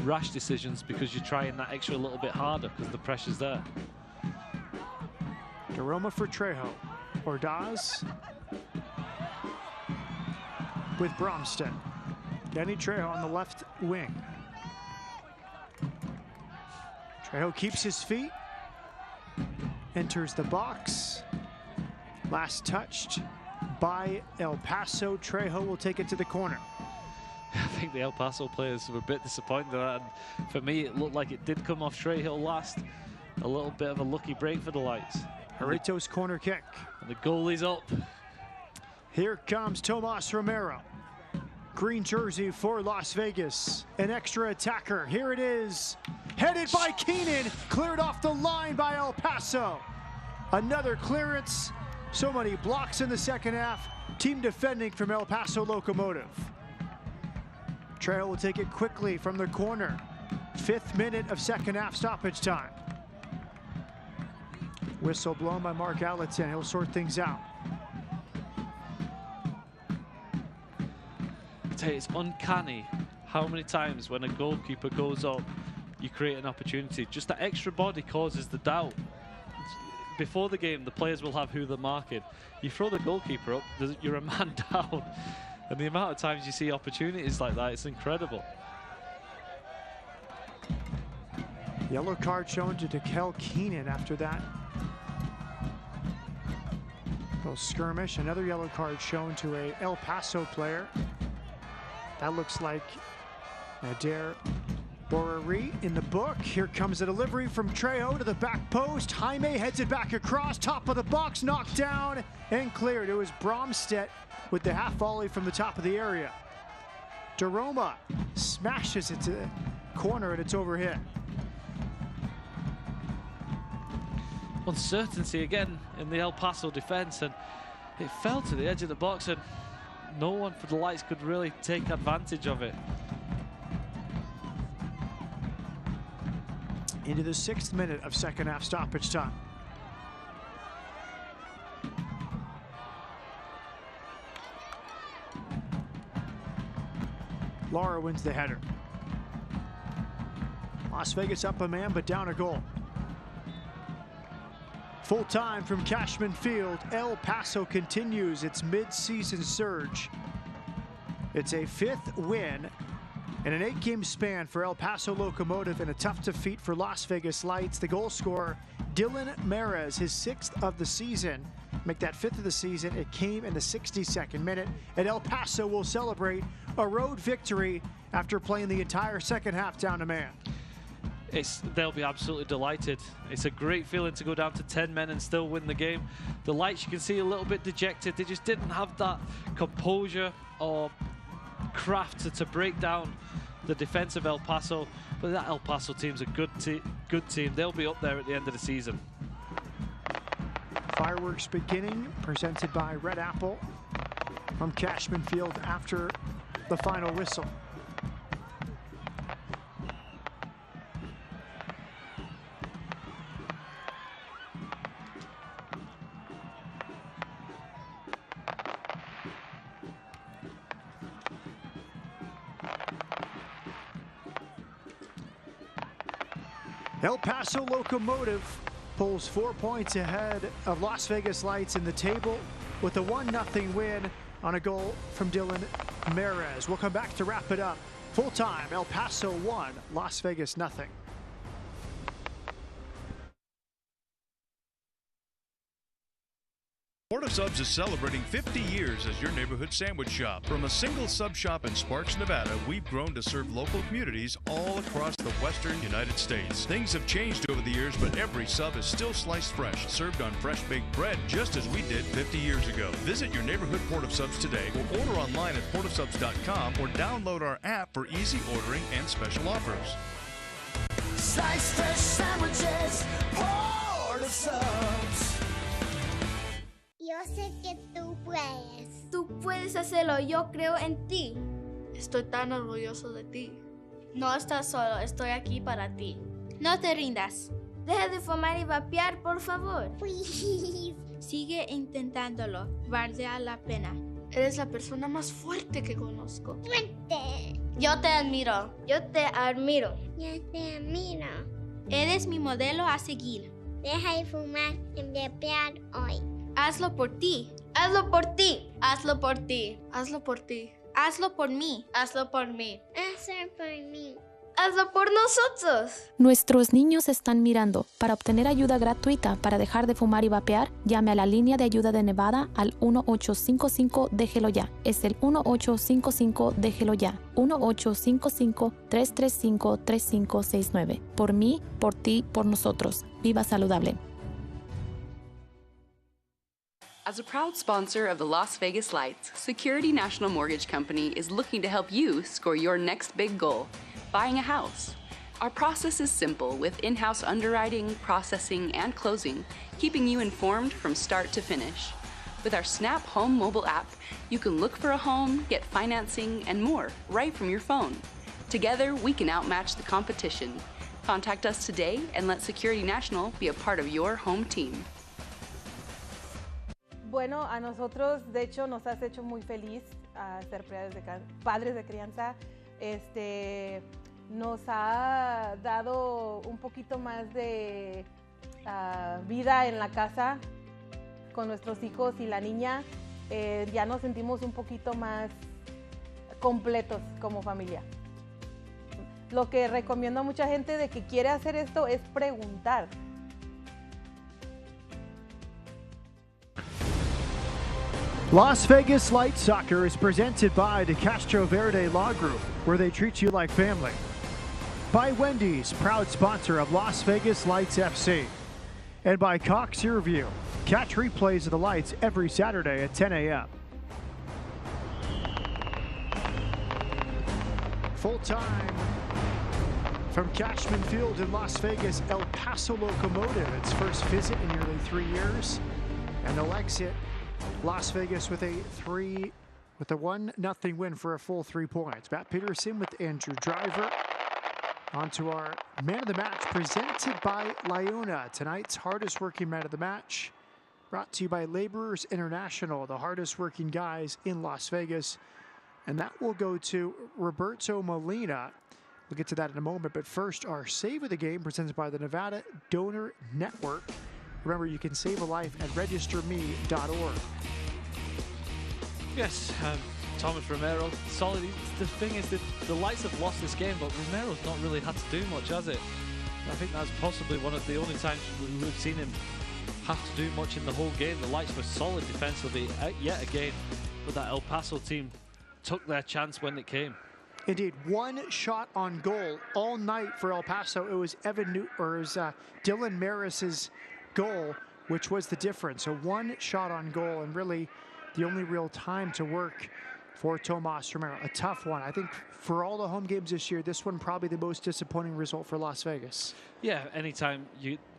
rash decisions, because you're trying that extra little bit harder because the pressure's there. Jeroma for Trejo. Ordaz with Bromstead. Danny Trejo on the left wing. Trejo keeps his feet, enters the box. Last touched by El Paso. Trejo will take it to the corner. I think the El Paso players were a bit disappointed at that. And for me, it looked like it did come off Trejo last. A little bit of a lucky break for the lights. Jarrito's corner kick. And the goalie's up. Here comes Tomas Romero. Green jersey for Las Vegas. An extra attacker. Here it is. Headed by Keenan. Cleared off the line by El Paso. Another clearance. So many blocks in the second half. Team defending from El Paso Locomotive. Trejo will take it quickly from the corner. 5th minute of second half stoppage time. Whistle blown by Mark Allerton. He'll sort things out. I tell you, it's uncanny how many times when a goalkeeper goes up, you create an opportunity. Just that extra body causes the doubt. Before the game, the players will have who they're marking. You throw the goalkeeper up, you're a man down. And the amount of times you see opportunities like that, it's incredible. Yellow card shown to Dekel Keenan after that. Little skirmish. Another yellow card shown to a El Paso player. That looks like Adair Borari in the book. Here comes a delivery from Trejo to the back post. Jaime heads it back across, top of the box, knocked down and cleared. It was Bromstedt with the half volley from the top of the area. DeRoma smashes it to the corner and it's overhit. Uncertainty again in the El Paso defense, and it fell to the edge of the box and no one for the Lights could really take advantage of it. Into the 6th minute of second half stoppage time. Lara wins the header. Las Vegas up a man, but down a goal. Full time from Cashman Field. El Paso continues its mid-season surge. It's a 5th win in an 8-game span for El Paso Locomotive and a tough defeat for Las Vegas Lights. The goal scorer, Dylan Mares, his 6th of the season. Make that 5th of the season. It came in the 62nd minute, and El Paso will celebrate a road victory after playing the entire second half down a man. They'll be absolutely delighted. It's a great feeling to go down to 10 men and still win the game. The Lights, you can see a little bit dejected. They just didn't have that composure or craft to break down the defense of El Paso. But that El Paso team's a good team. They'll be up there at the end of the season. Fireworks beginning, presented by Red Apple from Cashman Field after the final whistle. El Paso Locomotive pulls 4 points ahead of Las Vegas Lights in the table with a 1-0 win on a goal from Dylan Mares. We'll come back to wrap it up. Full time, El Paso 1, Las Vegas 0. Port of Subs is celebrating 50 years as your neighborhood sandwich shop. From a single sub shop in Sparks, Nevada, we've grown to serve local communities all across the western United States. Things have changed over the years, but every sub is still sliced fresh, served on fresh baked bread, just as we did 50 years ago. Visit your neighborhood Port of Subs today, or order online at portofsubs.com, or download our app for easy ordering and special offers. Sliced fresh sandwiches, Port of Subs. Yo sé que tú puedes. Tú puedes hacerlo, yo creo en ti. Estoy tan orgulloso de ti. No estás solo, estoy aquí para ti. No te rindas. Deja de fumar y vapear, por favor. Please. Sigue intentándolo, vale la pena. Eres la persona más fuerte que conozco. Fuerte. Yo te admiro. Yo te admiro. Yo te admiro. Eres mi modelo a seguir. Deja de fumar y vapear hoy. Hazlo por ti. Hazlo por ti. Hazlo por ti. Hazlo por ti. Hazlo por mí. Hazlo por mí. Hazlo por mí. Hazlo por nosotros. Nuestros niños están mirando. Para obtener ayuda gratuita para dejar de fumar y vapear, llame a la línea de ayuda de Nevada al 1855 Déjelo Ya. Es el 1855 Déjelo Ya. 1855-335-3569. Por mí, por ti, por nosotros. Viva saludable. As a proud sponsor of the Las Vegas Lights, Security National Mortgage Company is looking to help you score your next big goal, buying a house. Our process is simple with in-house underwriting, processing, and closing, keeping you informed from start to finish. With our Snap Home mobile app, you can look for a home, get financing, and more right from your phone. Together, we can outmatch the competition. Contact us today and let Security National be a part of your home team. Bueno, a nosotros, de hecho, nos has hecho muy feliz a ser padres de crianza. Nos ha dado un poquito más de vida en la casa con nuestros hijos y la niña. Ya nos sentimos un poquito más completos como familia. Lo que recomiendo a mucha gente de que quiere hacer esto es preguntar. Las Vegas Light Soccer is presented by the Castro Verde Law Group, where they treat you like family. By Wendy's, proud sponsor of Las Vegas Lights FC. And by Cox Earview. Catch replays of the Lights every Saturday at 10 a.m. Full time from Cashman Field in Las Vegas, El Paso Locomotive. Its first visit in nearly 3 years. And they'll exit Las Vegas with a 1-0 win for a full 3 points. Matt Peterson with Andrew Driver. On to our man of the match, presented by Lyona. Tonight's hardest working man of the match, brought to you by Laborers International, the hardest working guys in Las Vegas. And that will go to Roberto Molina. We'll get to that in a moment, but first, our save of the game presented by the Nevada Donor Network. Remember, you can save a life at registerme.org. Yes, Thomas Romero, solid. The thing is that the Lights have lost this game, but Romero's not really had to do much, has it? I think that's possibly one of the only times we've seen him have to do much in the whole game. The Lights were solid defensively yet again, but that El Paso team took their chance when it came. Indeed, one shot on goal all night for El Paso. It was Dylan Maris's goal, which was the difference. So one shot on goal, and really the only real time to work for Tomas Romero. A tough one. I think for all the home games this year, this one probably the most disappointing result for Las Vegas. Yeah, anytime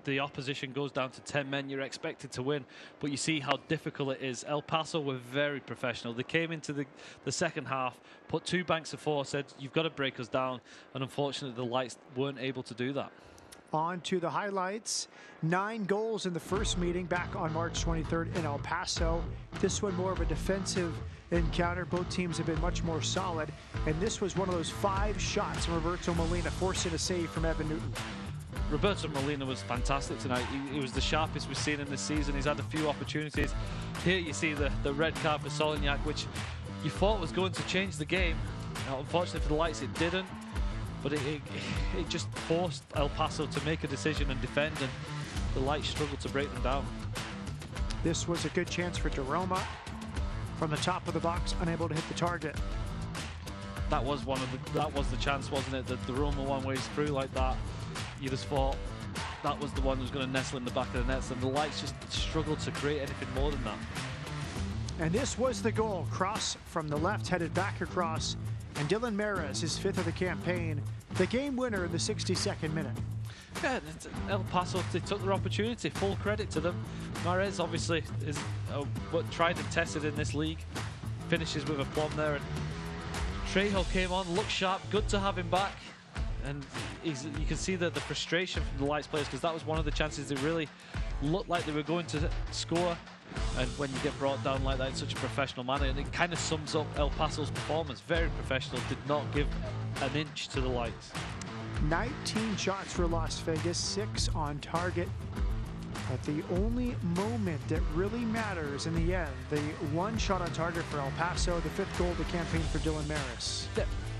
the opposition goes down to 10 men, you're expected to win, but you see how difficult it is. El Paso were very professional. They came into the second half, put 2 banks of 4, said, you've got to break us down, and unfortunately the Lights weren't able to do that. On to the highlights. 9 goals in the first meeting back on March 23rd in El Paso. This one more of a defensive encounter. Both teams have been much more solid, and this was one of those 5 shots from Roberto Molina, forcing a save from Evan Newton. Roberto Molina was fantastic tonight. He was the sharpest we've seen in this season. He's had a few opportunities. Here you see the red card for Solignac, which you thought was going to change the game. Unfortunately for the Lights, it didn't. But it just forced El Paso to make a decision and defend, and the Lights struggled to break them down. This was a good chance for DeRoma from the top of the box, unable to hit the target. That was the chance, wasn't it? That DeRoma one ways through like that. You just thought that was the one who was going to nestle in the back of the nets, and the Lights just struggled to create anything more than that. And this was the goal. Cross from the left, headed back across. And Dylan Maris, his 5th of the campaign, the game winner in the 62nd minute. Yeah, El Paso, they took their opportunity. Full credit to them. Mares obviously is tried and tested in this league. Finishes with aplomb there. And Trejo came on, looked sharp. Good to have him back. And you can see the frustration from the Lights players, because that was one of the chances they really looked like they were going to score. And when you get brought down like that in such a professional manner, and it kind of sums up El Paso's performance. Very professional, did not give an inch to the Lights. 19 shots for Las Vegas, 6 on target. But the only moment that really matters in the end, the 1 shot on target for El Paso, the 5th goal of the campaign for Dylan Maris.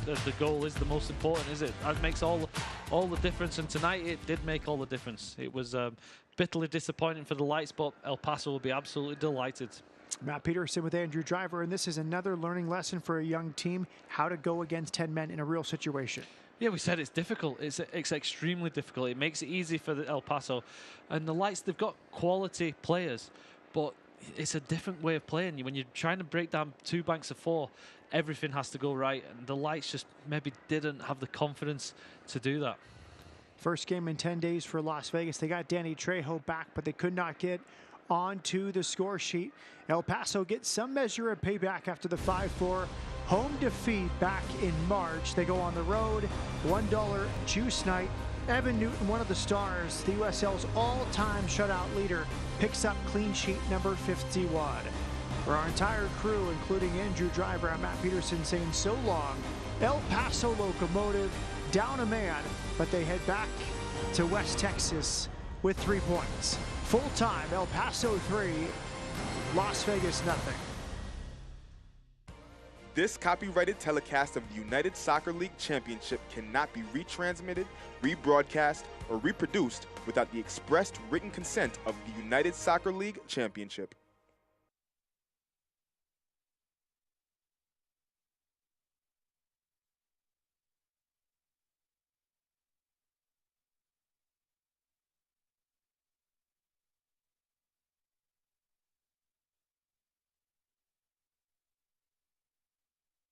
The goal is the most important, is it? That makes all the difference, and tonight it did make all the difference. It was bitterly disappointing for the Lights, but El Paso will be absolutely delighted. Matt Peterson with Andrew Driver, and this is another learning lesson for a young team, how to go against 10 men in a real situation. Yeah, we said it's difficult. It's extremely difficult. It makes it easy for the El Paso. And the Lights, they've got quality players, but it's a different way of playing. When you're trying to break down 2 banks of 4, everything has to go right, and the Lights just maybe didn't have the confidence to do that. First game in 10 days for Las Vegas. They got Danny Trejo back, but they could not get onto the score sheet. El Paso gets some measure of payback after the 5-4 home defeat back in March. They go on the road, $1 juice night. Evan Newton, one of the stars, the USL's all-time shutout leader, picks up clean sheet number 51. For our entire crew, including Andrew Driver and Matt Peterson, saying so long, El Paso Locomotive down a man, but they head back to West Texas with 3 points. Full time, El Paso 3, Las Vegas nothing. This copyrighted telecast of the United Soccer League Championship cannot be retransmitted, rebroadcast, or reproduced without the expressed written consent of the United Soccer League Championship.